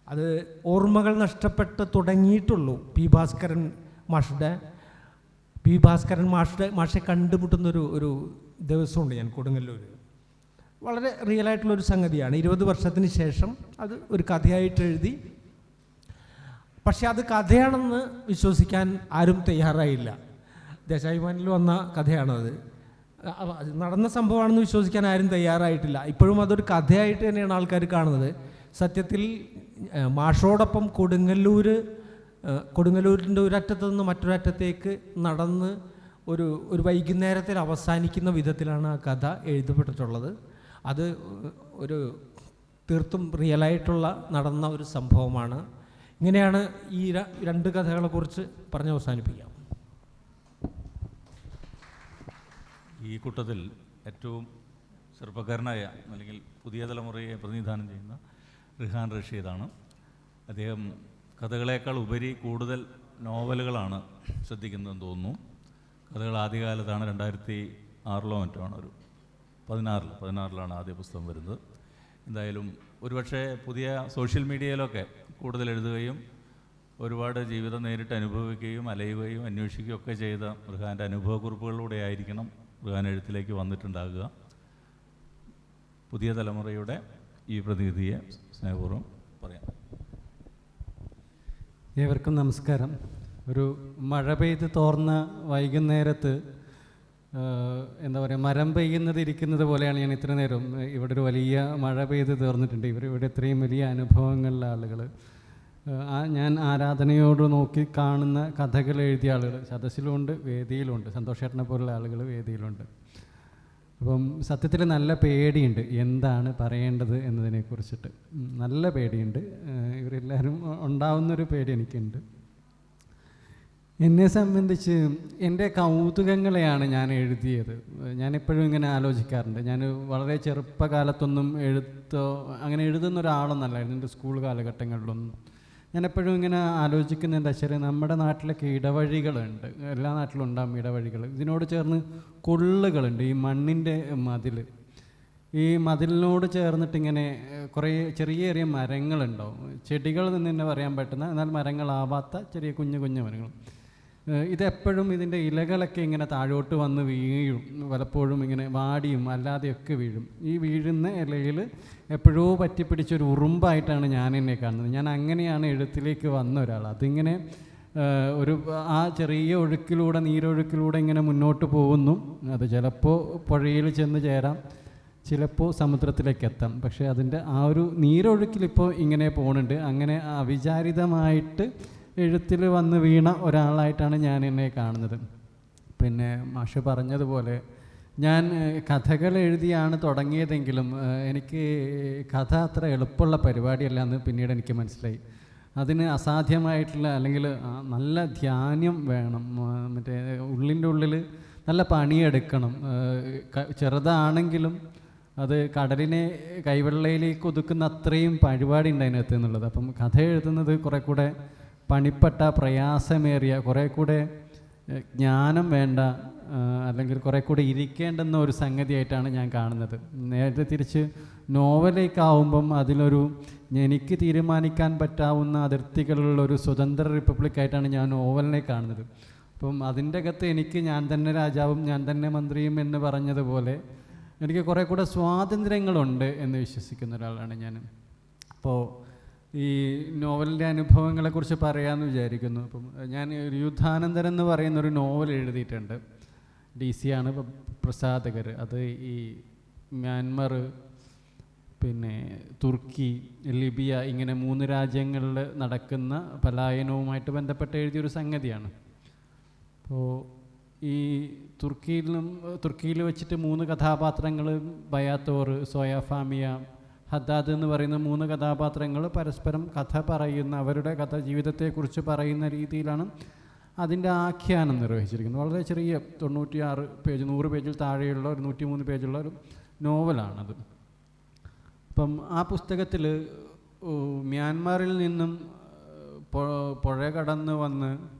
അത് ഓർമ്മകൾ നഷ്ടപ്പെട്ട് തുടങ്ങിയിട്ടുള്ളൂ. പി ഭാസ്കരൻ മാഷെ കണ്ടുമുട്ടുന്നൊരു ദിവസമുണ്ട് ഞാൻ കൊടുങ്ങല്ലൂർ. വളരെ റിയലായിട്ടുള്ളൊരു സംഗതിയാണ്. 20 വർഷത്തിന് ശേഷം അത് ഒരു കഥയായിട്ട് എഴുതി. പക്ഷെ അത് കഥയാണെന്ന് വിശ്വസിക്കാൻ ആരും തയ്യാറായില്ല. ദേശാഭിമാനിൽ വന്ന കഥയാണത്. അത് നടന്ന സംഭവമാണെന്ന് വിശ്വസിക്കാൻ ആരും തയ്യാറായിട്ടില്ല. ഇപ്പോഴും അതൊരു കഥയായിട്ട് തന്നെയാണ് ആൾക്കാർ കാണുന്നത്. സത്യത്തിൽ മാഷോടൊപ്പം കൊടുങ്ങല്ലൂരിൻ്റെ ഒരറ്റത്ത് നിന്ന് മറ്റൊരറ്റത്തേക്ക് നടന്ന് ഒരു വൈകുന്നേരത്തിൽ അവസാനിക്കുന്ന വിധത്തിലാണ് ആ കഥ എഴുതപ്പെട്ടിട്ടുള്ളത്. അത് ഒരു തീർത്തും റിയലായിട്ടുള്ള നടന്ന ഒരു സംഭവമാണ്. ഇങ്ങനെയാണ് ഈ 2 കഥകളെക്കുറിച്ച് പറഞ്ഞ് അവസാനിപ്പിക്കാം. ഈ കൂട്ടത്തിൽ ഏറ്റവും ചെറുപ്പക്കാരനായ അല്ലെങ്കിൽ പുതിയ തലമുറയെ പ്രതിനിധാനം ചെയ്യുന്ന റിഹാൻ റഷീദാണ്. അദ്ദേഹം കഥകളേക്കാൾ ഉപരി കൂടുതൽ നോവലുകളാണ് ശ്രദ്ധിക്കുന്നതെന്ന് തോന്നുന്നു. കഥകൾ ആദ്യകാലത്താണ് 2006 മറ്റോ ആണ്, ഒരു 16 ആദ്യ പുസ്തകം വരുന്നത്. എന്തായാലും ഒരുപക്ഷെ പുതിയ സോഷ്യൽ മീഡിയയിലൊക്കെ കൂടുതൽ എഴുതുകയും ഒരുപാട് ജീവിതം നേരിട്ട് അനുഭവിക്കുകയും അലയുകയും അന്വേഷിക്കുകയും ഒക്കെ ചെയ്ത റിഹാൻ്റെ അനുഭവക്കുറിപ്പുകളിലൂടെ ആയിരിക്കണം റിഹാൻ എഴുത്തിലേക്ക് വന്നിട്ടുണ്ടാകുക. പുതിയ തലമുറയുടെ ഈ പ്രതിനിധിയെ സ്നേഹപൂർവ്വം പറയാം. ഏവർക്കും നമസ്കാരം. ഒരു മഴ പെയ്ത് തോർന്ന വൈകുന്നേരത്ത് എന്താ പറയുക, മരം പെയ്യുന്നത് ഇരിക്കുന്നത് പോലെയാണ് ഞാൻ ഇത്ര നേരം. ഇവിടെ ഒരു വലിയ മഴ പെയ്ത് തീർന്നിട്ടുണ്ട്. ഇവിടെ ഇത്രയും വലിയ അനുഭവങ്ങളുള്ള ആളുകൾ, ഞാൻ ആരാധനയോട് നോക്കി കാണുന്ന കഥകൾ എഴുതിയ ആളുകൾ സദസ്സിലുണ്ട്, വേദിയിലുണ്ട്. സന്തോഷേട്ടനെ പോലുള്ള ആളുകൾ വേദിയിലുണ്ട്. അപ്പം സത്യത്തിൽ നല്ല പേടിയുണ്ട് എന്താണ് പറയേണ്ടത് എന്നതിനെക്കുറിച്ചിട്ട്. നല്ല പേടിയുണ്ട്. ഇവരെല്ലാവരും ഉണ്ടാവുന്നൊരു പേടി എനിക്കുണ്ട്. എന്നെ സംബന്ധിച്ച് എൻ്റെ കൗതുകങ്ങളെയാണ് ഞാൻ എഴുതിയത്. ഞാനെപ്പോഴും ഇങ്ങനെ ആലോചിക്കാറുണ്ട്. ഞാൻ വളരെ ചെറുപ്പകാലത്തൊന്നും അങ്ങനെ എഴുതുന്ന ഒരാളൊന്നല്ലായിരുന്നു എൻ്റെ സ്കൂൾ കാലഘട്ടങ്ങളിലൊന്നും. ഞാനെപ്പോഴും ഇങ്ങനെ ആലോചിക്കുന്ന എന്താ വെച്ചാൽ, നമ്മുടെ നാട്ടിലൊക്കെ ഇടവഴികളുണ്ട്, എല്ലാ നാട്ടിലും ഉണ്ടാകും ഇടവഴികൾ. ഇതിനോട് ചേർന്ന് കൊള്ളുകളുണ്ട്, ഈ മണ്ണിൻ്റെ മതിൽ. ഈ മതിലിനോട് ചേർന്നിട്ടിങ്ങനെ കുറേ ചെറിയ മരങ്ങളുണ്ടാവും. ചെടികൾ എന്ന് തന്നെ പറയാൻ പറ്റുന്ന എന്നാൽ മരങ്ങളാവാത്ത ചെറിയ കുഞ്ഞു മരങ്ങൾ. ഇതെപ്പോഴും ഇതിൻ്റെ ഇലകളൊക്കെ ഇങ്ങനെ താഴോട്ട് വന്ന് വീഴും, പലപ്പോഴും ഇങ്ങനെ വാടിയും അല്ലാതെയൊക്കെ വീഴും. ഈ വീഴുന്ന ഇലയിൽ എപ്പോഴോ പറ്റിപ്പിടിച്ചൊരു ഉറുമ്പായിട്ടാണ് ഞാൻ എന്നെ കാണുന്നത്. ഞാൻ അങ്ങനെയാണ് എഴുത്തിലേക്ക് വന്ന ഒരാൾ. അതിങ്ങനെ ആ ചെറിയ ഒഴുക്കിലൂടെ, നീരൊഴുക്കിലൂടെ ഇങ്ങനെ മുന്നോട്ട് പോകുന്നു. അത് ചിലപ്പോൾ പുഴയിൽ ചെന്ന് ചേരാം, ചിലപ്പോൾ സമുദ്രത്തിലേക്ക് എത്താം. പക്ഷേ അതിൻ്റെ ആ ഒരു നീരൊഴുക്കിലിപ്പോൾ ഇങ്ങനെ പോകുന്നുണ്ട്. അങ്ങനെ അവിചാരിതമായിട്ട് എഴുത്തിൽ വന്ന് വീണ ഒരാളായിട്ടാണ് ഞാൻ എന്നെ കാണുന്നത്. പിന്നെ മാഷ് പറഞ്ഞതുപോലെ ഞാൻ കഥകൾ എഴുതിയാണ് തുടങ്ങിയതെങ്കിലും എനിക്ക് കഥ അത്ര എളുപ്പമുള്ള പരിപാടിയല്ല എന്ന് പിന്നീട് എനിക്ക് മനസ്സിലായി. അതിന് അസാധ്യമായിട്ടുള്ള അല്ലെങ്കിൽ നല്ല ധ്യാനം വേണം, മറ്റേ ഉള്ളിൻ്റെ ഉള്ളിൽ നല്ല പണിയെടുക്കണം. ചെറുതാണെങ്കിലും അത് കടലിനെ കൈവെള്ളയിലേക്ക് ഒതുക്കുന്ന അത്രയും പരിപാടി ഉണ്ട് അതിനകത്ത് എന്നുള്ളത്. അപ്പം കഥ എഴുതുന്നത് കുറേ കൂടെ പണിപ്പെട്ട, പ്രയാസമേറിയ, കുറേ കൂടെ ജ്ഞാനം വേണ്ട, അല്ലെങ്കിൽ കുറേ കൂടെ ഇരിക്കേണ്ടുന്ന ഒരു സംഗതിയായിട്ടാണ് ഞാൻ കാണുന്നത്. നേരത്തെ തിരിച്ച് നോവലേക്കാവുമ്പം അതിലൊരു എനിക്ക് തീരുമാനിക്കാൻ പറ്റാവുന്ന അതിർത്തികളുള്ളൊരു സ്വതന്ത്ര റിപ്പബ്ലിക്കായിട്ടാണ് ഞാൻ നോവലിനെ കാണുന്നത്. അപ്പം അതിൻ്റെ അകത്ത് എനിക്ക് ഞാൻ തന്നെ രാജാവും ഞാൻ തന്നെ മന്ത്രിയും എന്ന് പറഞ്ഞതുപോലെ എനിക്ക് കുറേ കൂടെ സ്വാതന്ത്ര്യങ്ങളുണ്ട് എന്ന് വിശ്വസിക്കുന്ന ഒരാളാണ് ഞാൻ. അപ്പോൾ ഈ നോവലിൻ്റെ അനുഭവങ്ങളെക്കുറിച്ച് പറയാമെന്ന് വിചാരിക്കുന്നു. അപ്പം ഞാൻ ഒരു യുദ്ധാനന്തരം എന്ന് പറയുന്നൊരു നോവൽ എഴുതിയിട്ടുണ്ട്. DC ആണ് പ്രസാധകർ. അത് ഈ മ്യാൻമർ, പിന്നെ തുർക്കി, ലിബിയ, ഇങ്ങനെ 3 രാജ്യങ്ങളിൽ നടക്കുന്ന പലായനവുമായിട്ട് ബന്ധപ്പെട്ട് എഴുതിയൊരു സംഗതിയാണ്. അപ്പോൾ ഈ തുർക്കിയിൽ വെച്ചിട്ട് 3 കഥാപാത്രങ്ങൾ, ബയാത്തോർ, സോയാഫാമിയ, ഹദ്ദാദ് എന്ന് പറയുന്ന 3 കഥാപാത്രങ്ങൾ പരസ്പരം കഥ പറയുന്ന, അവരുടെ കഥ ജീവിതത്തെക്കുറിച്ച് പറയുന്ന രീതിയിലാണ് അതിൻ്റെ ആഖ്യാനം നിർവഹിച്ചിരിക്കുന്നത്. വളരെ ചെറിയ 96 പേജ്, 100 പേജിൽ താഴെയുള്ള ഒരു 103 പേജുള്ള ഒരു നോവലാണത്. അപ്പം ആ പുസ്തകത്തിൽ മ്യാൻമാറിൽ നിന്നും പുഴ കടന്ന് വന്ന്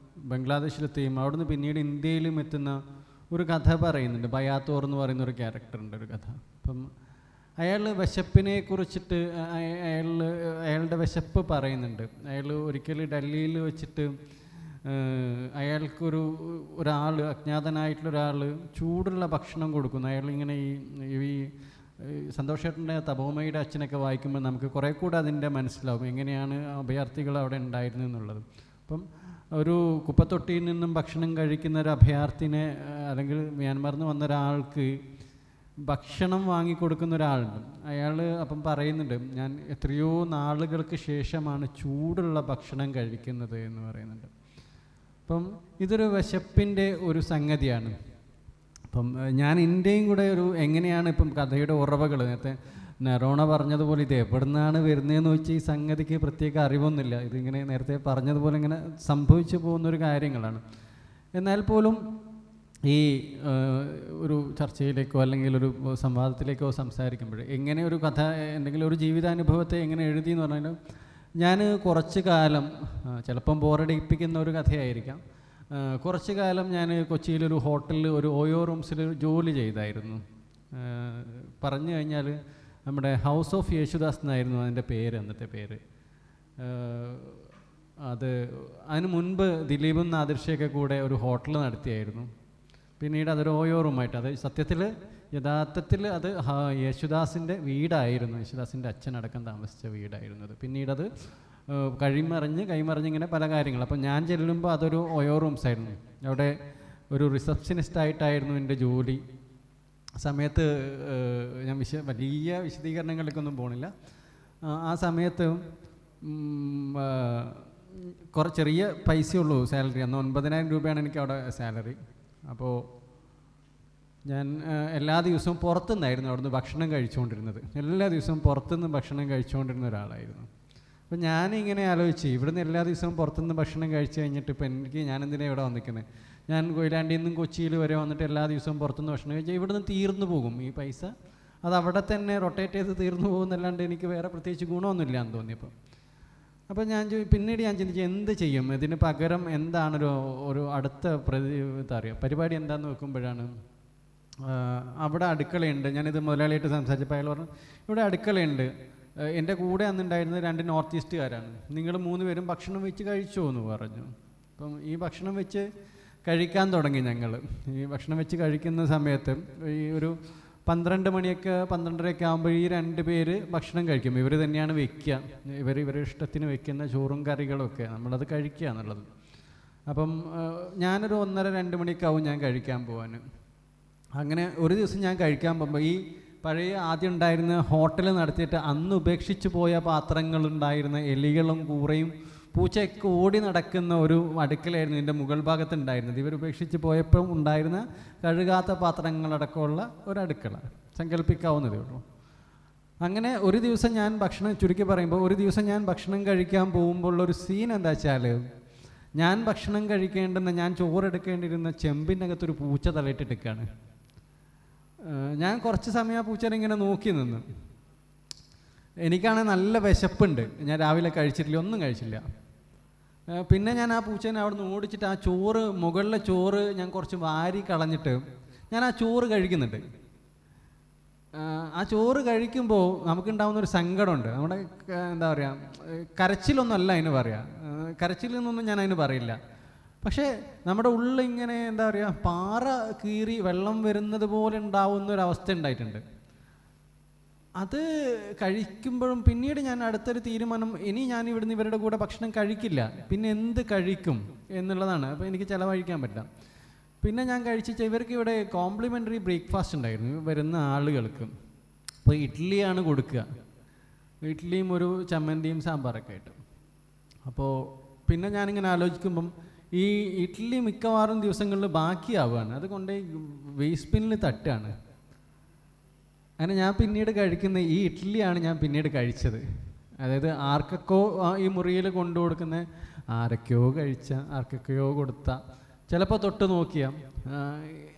ബംഗ്ലാദേശിലെത്തുകയും അവിടുന്ന് പിന്നീട് ഇന്ത്യയിലും എത്തുന്ന ഒരു കഥ പറയുന്നുണ്ട്. ബയാത്തോർ എന്ന് പറയുന്ന ഒരു ക്യാരക്ടറുണ്ട്, ഒരു കഥ. അപ്പം അയാൾ വിശപ്പിനെ കുറിച്ചിട്ട് അയാളുടെ വിശപ്പ് പറയുന്നുണ്ട്. അയാൾ ഒരിക്കൽ ഡൽഹിയിൽ വെച്ചിട്ട് അയാൾക്കൊരു അജ്ഞാതനായിട്ടുള്ളൊരാൾ ചൂടുള്ള ഭക്ഷണം കൊടുക്കുന്നു. അയാളിങ്ങനെ ഈ സന്തോഷേട്ടൻ്റെ തപോമയുടെ അച്ഛനൊക്കെ വായിക്കുമ്പോൾ നമുക്ക് കുറേ കൂടെ അതിൻ്റെ മനസ്സിലാവും എങ്ങനെയാണ് അഭയാർത്ഥികൾ അവിടെ ഉണ്ടായിരുന്നു എന്നുള്ളത്. അപ്പം ഒരു കുപ്പത്തൊട്ടിയിൽ നിന്നും ഭക്ഷണം കഴിക്കുന്ന ഒരു അഭയാർത്ഥിനെ അല്ലെങ്കിൽ മ്യാൻമാറിൽ നിന്ന് വന്ന ഒരാൾക്ക് ഭക്ഷണം വാങ്ങിക്കൊടുക്കുന്ന ഒരാളുണ്ട്. അയാൾ അപ്പം പറയുന്നുണ്ട്, ഞാൻ എത്രയോ നാളുകൾക്ക് ശേഷമാണ് ചൂടുള്ള ഭക്ഷണം കഴിക്കുന്നത് എന്ന് പറയുന്നുണ്ട്. അപ്പം ഇതൊരു വിശപ്പിൻ്റെ ഒരു സംഗതിയാണ്. അപ്പം ഞാൻ എൻ്റെയും കൂടെ എങ്ങനെയാണ് ഇപ്പം കഥയുടെ ഉറവകൾ, നേരത്തെ നെറോണ പറഞ്ഞതുപോലെ ഇത് എവിടെ നിന്നാണ് വരുന്നതെന്ന് വെച്ചാൽ ഈ സംഗതിക്ക് പ്രത്യേക അറിവൊന്നുമില്ല. ഇതിങ്ങനെ നേരത്തെ പറഞ്ഞതുപോലെ ഇങ്ങനെ സംഭവിച്ചു പോകുന്നൊരു കാര്യങ്ങളാണ്. എന്നാൽ പോലും ഈ ഒരു ചർച്ചയിലേക്കോ അല്ലെങ്കിൽ ഒരു സംവാദത്തിലേക്കോ സംസാരിക്കുമ്പോൾ എങ്ങനെ ഒരു കഥ എന്തെങ്കിലും ഒരു ജീവിതാനുഭവത്തെ എങ്ങനെ എഴുതി എന്ന് പറഞ്ഞാൽ, ഞാൻ കുറച്ച് കാലം ചിലപ്പം ബോറടിപ്പിക്കുന്ന ഒരു കഥയായിരിക്കാം. കുറച്ച് കാലം ഞാൻ കൊച്ചിയിലൊരു ഹോട്ടലിൽ ഒരു ഓയോ റൂംസിൽ ജോലി ചെയ്തായിരുന്നു. പറഞ്ഞു കഴിഞ്ഞാൽ നമ്മുടെ ഹൗസ് ഓഫ് യേശുദാസ് എന്നായിരുന്നു അതിൻ്റെ പേര്, അന്നത്തെ പേര്. അതിന് മുൻപ് ദിലീപും നാദിർഷയൊക്കെ കൂടെ ഒരു ഹോട്ടൽ നടത്തിയായിരുന്നു. പിന്നീട് അതൊരു ഓയോ റൂമായിട്ട്, അത് യഥാർത്ഥത്തിൽ അത് യേശുദാസിൻ്റെ വീടായിരുന്നു, യേശുദാസിൻ്റെ അച്ഛനടക്കം താമസിച്ച വീടായിരുന്നത്. പിന്നീടത് കൈമറിഞ്ഞ് ഇങ്ങനെ പല കാര്യങ്ങൾ. അപ്പം ഞാൻ ചെല്ലുമ്പോൾ അതൊരു ഓയോ റൂംസ് ആയിരുന്നു. അവിടെ ഒരു റിസപ്ഷനിസ്റ്റായിട്ടായിരുന്നു എൻ്റെ ജോലി. സമയത്ത് ഞാൻ വലിയ വിശദീകരണങ്ങളിലേക്കൊന്നും പോകണില്ല. ആ സമയത്ത് ചെറിയ പൈസയുള്ളൂ സാലറി. അന്ന് 9,000 രൂപയാണ് എനിക്ക് അവിടെ സാലറി. അപ്പോൾ ഞാൻ എല്ലാ ദിവസവും പുറത്തുനിന്നായിരുന്നു അവിടുന്ന് ഭക്ഷണം കഴിച്ചുകൊണ്ടിരുന്നത്. എല്ലാ ദിവസവും പുറത്തുനിന്ന് ഭക്ഷണം കഴിച്ചുകൊണ്ടിരുന്ന ഒരാളായിരുന്നു. അപ്പോൾ ഞാനിങ്ങനെ ആലോചിച്ച്, ഇവിടുന്ന് എല്ലാ ദിവസവും പുറത്തുനിന്ന് ഭക്ഷണം കഴിച്ച് കഴിഞ്ഞിട്ട് ഇപ്പം ഞാനെന്തിനാണ് ഇവിടെ വന്നിരിക്കുന്നത്? ഞാൻ കൊയിലാണ്ടിയിൽ നിന്നും കൊച്ചിയിൽ വരെ വന്നിട്ട് എല്ലാ ദിവസവും പുറത്തുനിന്ന് ഭക്ഷണം കഴിച്ചാൽ ഇവിടുന്ന് തീർന്നു പോകും ഈ പൈസ. അത് അവിടെ തന്നെ റൊട്ടേറ്റ് ചെയ്ത് തീർന്നു പോകുന്നല്ലാണ്ട് എനിക്ക് വേറെ പ്രത്യേകിച്ച് ഗുണമൊന്നുമില്ല എന്ന് തോന്നിയപ്പോൾ. അപ്പോൾ പിന്നീട് ഞാൻ ചിന്തിച്ചു എന്ത് ചെയ്യും, ഇതിന് പകരം എന്താണ് ഒരു അടുത്ത പരിപാടി എന്താണെന്ന് വെക്കുമ്പോഴാണ് അവിടെ അടുക്കളയുണ്ട്. ഞാനിത് മുതലാളിയായിട്ട് സംസാരിച്ചപ്പോൾ അയാൾ പറഞ്ഞു, ഇവിടെ അടുക്കളയുണ്ട്, എൻ്റെ കൂടെ അന്നുണ്ടായിരുന്നത് 2 നോർത്ത് ഈസ്റ്റുകാരാണ്, നിങ്ങൾ 3 പേരും ഭക്ഷണം വെച്ച് കഴിച്ചോ എന്ന് പറഞ്ഞു. അപ്പം ഈ ഭക്ഷണം വെച്ച് കഴിക്കാൻ തുടങ്ങി ഞങ്ങൾ. ഈ ഭക്ഷണം വെച്ച് കഴിക്കുന്ന സമയത്ത് ഈ ഒരു 12 മണിയൊക്കെ 12:30 ആകുമ്പോൾ ഈ 2 പേര് ഭക്ഷണം കഴിക്കും. ഇവർ തന്നെയാണ് വെക്കുക, ഇവരുടെ ഇഷ്ടത്തിന് വെക്കുന്ന ചോറും കറികളൊക്കെ നമ്മളത് കഴിക്കുക എന്നുള്ളത്. അപ്പം ഞാനൊരു 1:30-2 മണിയൊക്കെ ഞാൻ കഴിക്കാൻ പോകാൻ. അങ്ങനെ ഒരു ദിവസം ഞാൻ കഴിക്കാൻ പോകുമ്പോൾ ഈ പഴയ ആദ്യം ഉണ്ടായിരുന്ന ഹോട്ടൽ നടത്തിയിട്ട് അന്ന് ഉപേക്ഷിച്ച് പോയ പാത്രങ്ങളുണ്ടായിരുന്ന എലികളും കൂറയും പൂച്ചയൊക്കെ ഓടി നടക്കുന്ന ഒരു അടുക്കളയായിരുന്നു എൻ്റെ മുകൾ ഭാഗത്തുണ്ടായിരുന്നത്. ഇവർ ഉപേക്ഷിച്ച് പോയപ്പോൾ ഉണ്ടായിരുന്ന കഴുകാത്ത പാത്രങ്ങളടക്കമുള്ള ഒരടുക്കള, സങ്കല്പിക്കാവുന്നതേ ഉള്ളൂ. അങ്ങനെ ഒരു ദിവസം ഞാൻ ചുരുക്കി പറയുമ്പോൾ ഒരു ദിവസം ഞാൻ ഭക്ഷണം കഴിക്കാൻ പോകുമ്പോൾ ഉള്ളൊരു സീൻ എന്താ വെച്ചാൽ, ഞാൻ ഭക്ഷണം കഴിക്കേണ്ടുന്ന, ഞാൻ ചോറെടുക്കേണ്ടിരുന്ന ചെമ്പിനകത്തൊരു പൂച്ച തലയിട്ടിട്ടിരിക്കുകയാണ്. ഞാൻ കുറച്ച് സമയം ആ പൂച്ചനെ ഇങ്ങനെ നോക്കി നിന്ന്. എനിക്കാണെങ്കിൽ നല്ല വിശപ്പുണ്ട്, ഞാൻ രാവിലെ കഴിച്ചിട്ടില്ല, ഒന്നും കഴിച്ചില്ല. പിന്നെ ഞാൻ ആ പൂച്ചേനെ അവിടെ നിന്ന് ഓടിച്ചിട്ട് ആ ചോറ്, മുകളിലെ ചോറ് ഞാൻ കുറച്ച് വാരി കളഞ്ഞിട്ട് ഞാൻ ആ ചോറ് കഴിക്കുന്നുണ്ട്. ആ ചോറ് കഴിക്കുമ്പോൾ നമുക്കുണ്ടാകുന്നൊരു സങ്കടമുണ്ട്. നമ്മുടെ എന്താ പറയുക, കരച്ചിലൊന്നുമല്ല അതിന് പറയുക, കരച്ചിലെന്നൊന്നും ഞാൻ അതിന് പറയില്ല. പക്ഷേ നമ്മുടെ ഉള്ളിൽ ഇങ്ങനെ എന്താ പറയുക, പാറ കീറി വെള്ളം വരുന്നത് പോലെ ഉണ്ടാവുന്നൊരവസ്ഥ ഉണ്ടായിട്ടുണ്ട്. അത് കഴിക്കുമ്പോഴും പിന്നീട് ഞാൻ അടുത്തൊരു തീരുമാനം, ഇനി ഞാൻ ഇവിടുന്ന് ഇവരുടെ കൂടെ ഭക്ഷണം കഴിക്കില്ല, പിന്നെ എന്ത് കഴിക്കും എന്നുള്ളതാണ്. അപ്പോൾ എനിക്ക് ചിലവഴിക്കാൻ പറ്റില്ല. പിന്നെ ഞാൻ കഴിച്ച ഇവർക്ക് ഇവിടെ കോംപ്ലിമെൻ്ററി ബ്രേക്ക്ഫാസ്റ്റ് ഉണ്ടായിരുന്നു വരുന്ന ആളുകൾക്ക്. അപ്പോൾ ഇഡ്ഡലിയാണ് കൊടുക്കുക, ഇഡ്ഡലിയും ഒരു ചമ്മന്തിയും സാമ്പാറൊക്കെ ആയിട്ട്. അപ്പോൾ പിന്നെ ഞാനിങ്ങനെ ആലോചിക്കുമ്പം ഈ ഇഡ്ഡലി മിക്കവാറും ദിവസങ്ങളിൽ ബാക്കിയാവുകയാണ്, അതുകൊണ്ട് വേസ്റ്റ് ബിന്നിൽ തട്ടാണ്. അങ്ങനെ ഞാൻ പിന്നീട് കഴിക്കുന്ന ഈ ഇഡ്ഡലിയാണ് ഞാൻ പിന്നീട് കഴിച്ചത്. അതായത് ആർക്കൊക്കെ ഈ മുറിയിൽ കൊണ്ടു കൊടുക്കുന്ന, ആരൊക്കെയോ കഴിച്ച, ആർക്കൊക്കെയോ കൊടുത്ത, ചിലപ്പോൾ തൊട്ട് നോക്കിയ.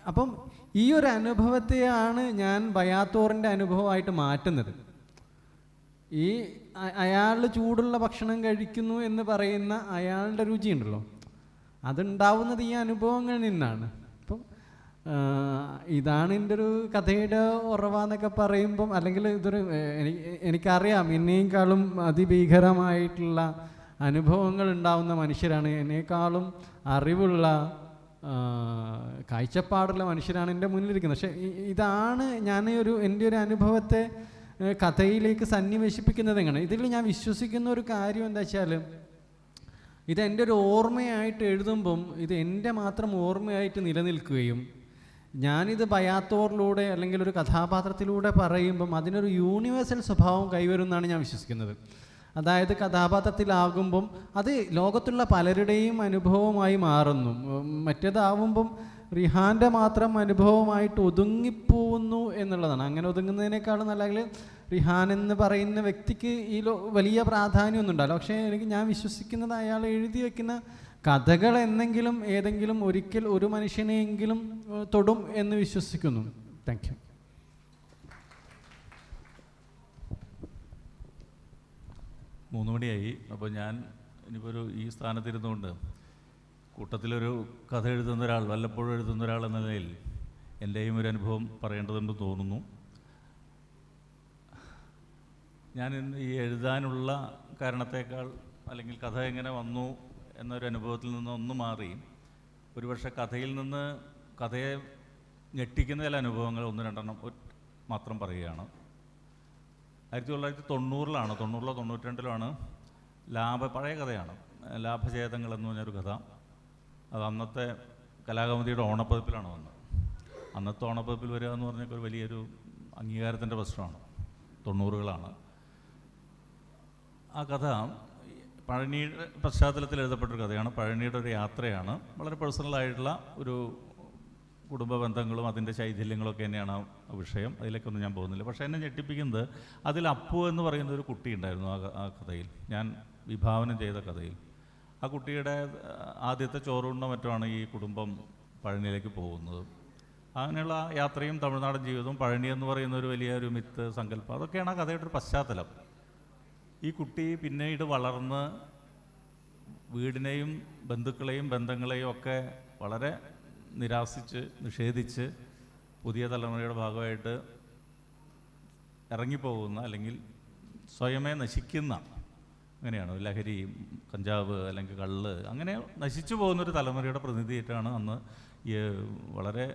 അപ്പം ഈ ഒരു അനുഭവത്തെയാണ് ഞാൻ ബയാത്തോറിൻ്റെ അനുഭവമായിട്ട് മാറ്റുന്നത്. ഈ അയാൾ ചൂടുള്ള ഭക്ഷണം കഴിക്കുന്നു എന്ന് പറയുന്ന അയാളുടെ രുചിയുണ്ടല്ലോ, അതുണ്ടാവുന്നത് ഈ അനുഭവങ്ങളിൽ നിന്നാണ്. അപ്പം ഇതാണ് എൻ്റെ ഒരു കഥയുടെ ഉറവാന്നൊക്കെ പറയുമ്പം, അല്ലെങ്കിൽ ഇതൊരു എനിക്കറിയാം എന്നേക്കാളും അതിഭീകരമായിട്ടുള്ള അനുഭവങ്ങൾ ഉണ്ടാവുന്ന മനുഷ്യരാണ്, എന്നേക്കാളും അറിവുള്ള കാഴ്ചപ്പാടുള്ള മനുഷ്യരാണ് എൻ്റെ മുന്നിലിരിക്കുന്നത്. പക്ഷേ ഇതാണ് ഞാൻ എൻ്റെ ഒരു അനുഭവത്തെ കഥയിലേക്ക് സന്നിവേശിപ്പിക്കുന്നത് എങ്ങനെ. ഇതിൽ ഞാൻ വിശ്വസിക്കുന്ന ഒരു കാര്യം എന്താ വെച്ചാൽ, ഇത് എൻ്റെ ഒരു ഓർമ്മയായിട്ട് എഴുതുമ്പം ഇത് എൻ്റെ മാത്രം ഓർമ്മയായിട്ട് നിലനിൽക്കുകയും ഞാനിത് ബയാത്തോറിലൂടെ അല്ലെങ്കിൽ ഒരു കഥാപാത്രത്തിലൂടെ പറയുമ്പം അതിനൊരു യൂണിവേഴ്സൽ സ്വഭാവം കൈവരുമെന്നാണ് ഞാൻ വിശ്വസിക്കുന്നത്. അതായത് കഥാപാത്രത്തിലാകുമ്പം അത് ലോകത്തുള്ള പലരുടെയും അനുഭവമായി മാറുന്നു. മറ്റേതാവുമ്പം റിഹാൻ്റെ മാത്രം അനുഭവമായിട്ട് ഒതുങ്ങിപ്പോവുന്നു എന്നുള്ളതാണ്. അങ്ങനെ ഒതുങ്ങുന്നതിനേക്കാളും നല്ല റിഹാൻ എന്ന് പറയുന്ന വ്യക്തിക്ക് ഈ വലിയ പ്രാധാന്യമൊന്നും ഉണ്ടാവില്ല. പക്ഷേ ഞാൻ വിശ്വസിക്കുന്നത് അയാൾ എഴുതി വയ്ക്കുന്ന കഥകൾ എന്നെങ്കിലും ഏതെങ്കിലും ഒരിക്കൽ ഒരു മനുഷ്യനെയെങ്കിലും തൊടും എന്ന് വിശ്വസിക്കുന്നു. Thank you. മൂന്ന് മണിയായി. അപ്പോൾ ഞാൻ ഇനിയിപ്പോൾ ഈ സ്ഥാനത്തിരുന്നുകൊണ്ട് കൂട്ടത്തിലൊരു കഥ എഴുതുന്ന ഒരാൾ, വല്ലപ്പോഴും എഴുതുന്ന ഒരാൾ എന്ന നിലയിൽ എൻ്റെയും ഒരു അനുഭവം പറയേണ്ടതുണ്ടെന്ന് തോന്നുന്നു. ഞാൻ ഈ എഴുതാനുള്ള കാരണത്തേക്കാൾ അല്ലെങ്കിൽ കഥ എങ്ങനെ വന്നു എന്നൊരു അനുഭവത്തിൽ നിന്ന് ഒന്ന് മാറി ഒരുപക്ഷെ കഥയിൽ നിന്ന് കഥയെ ഞെട്ടിക്കുന്ന ചില അനുഭവങ്ങൾ ഒന്ന് രണ്ടെണ്ണം മാത്രം പറയുകയാണ്. 1990-ലാണ് 92-ലാണ് പഴയ കഥയാണ്, ലാഭചേതങ്ങൾ എന്ന് പറഞ്ഞൊരു കഥ. അത് അന്നത്തെ കലാകൗമുദിയുടെ ഓണപ്പതിപ്പിലാണ് വന്നത്. അന്നത്തെ ഓണപ്പതിപ്പിൽ വരിക എന്ന് പറഞ്ഞാൽ ഒരു വലിയൊരു അംഗീകാരത്തിൻ്റെ പ്രശ്നമാണ്. 90-കളാണ്. ആ കഥ പഴനിയുടെ പശ്ചാത്തലത്തിൽ എഴുതപ്പെട്ടൊരു കഥയാണ്. പഴനിയുടെ ഒരു യാത്രയാണ്. വളരെ പേഴ്സണലായിട്ടുള്ള ഒരു കുടുംബ ബന്ധങ്ങളും അതിൻ്റെ ശൈഥില്യങ്ങളൊക്കെ തന്നെയാണ് ആ വിഷയം. അതിലേക്കൊന്നും ഞാൻ പോകുന്നില്ല. പക്ഷേ എന്നെ ഞെട്ടിപ്പിക്കുന്നത് അതിൽ അപ്പു എന്ന് പറയുന്ന ഒരു കുട്ടി ഉണ്ടായിരുന്നു ആ കഥയിൽ, ഞാൻ വിഭാവനം ചെയ്ത കഥയിൽ. ആ കുട്ടിയുടെ ആദ്യത്തെ ചോറുണ്ണ മറ്റുമാണ് ഈ കുടുംബം പഴനിയിലേക്ക് പോകുന്നത്. അങ്ങനെയുള്ള യാത്രയും തമിഴ്നാടൻ ജീവിതവും പഴനി എന്ന് പറയുന്ന ഒരു വലിയൊരു മിത്ത് സങ്കല്പം, അതൊക്കെയാണ് ആ കഥയുടെ ഒരു പശ്ചാത്തലം. ഈ കുട്ടി പിന്നീട് വളർന്ന് വീടിനെയും ബന്ധുക്കളെയും ബന്ധങ്ങളെയും ഒക്കെ വളരെ നിഷേധിച്ച് പുതിയ തലമുറയുടെ ഭാഗമായിട്ട് ഇറങ്ങിപ്പോകുന്ന അല്ലെങ്കിൽ സ്വയമേ നശിക്കുന്ന, അങ്ങനെയാണ് ലഹരി, കഞ്ചാവ് അല്ലെങ്കിൽ കള്ള്, അങ്ങനെ നശിച്ചു പോകുന്നൊരു തലമുറയുടെ പ്രതിനിധിയായിട്ടാണ് അന്ന് ഈ വളരെ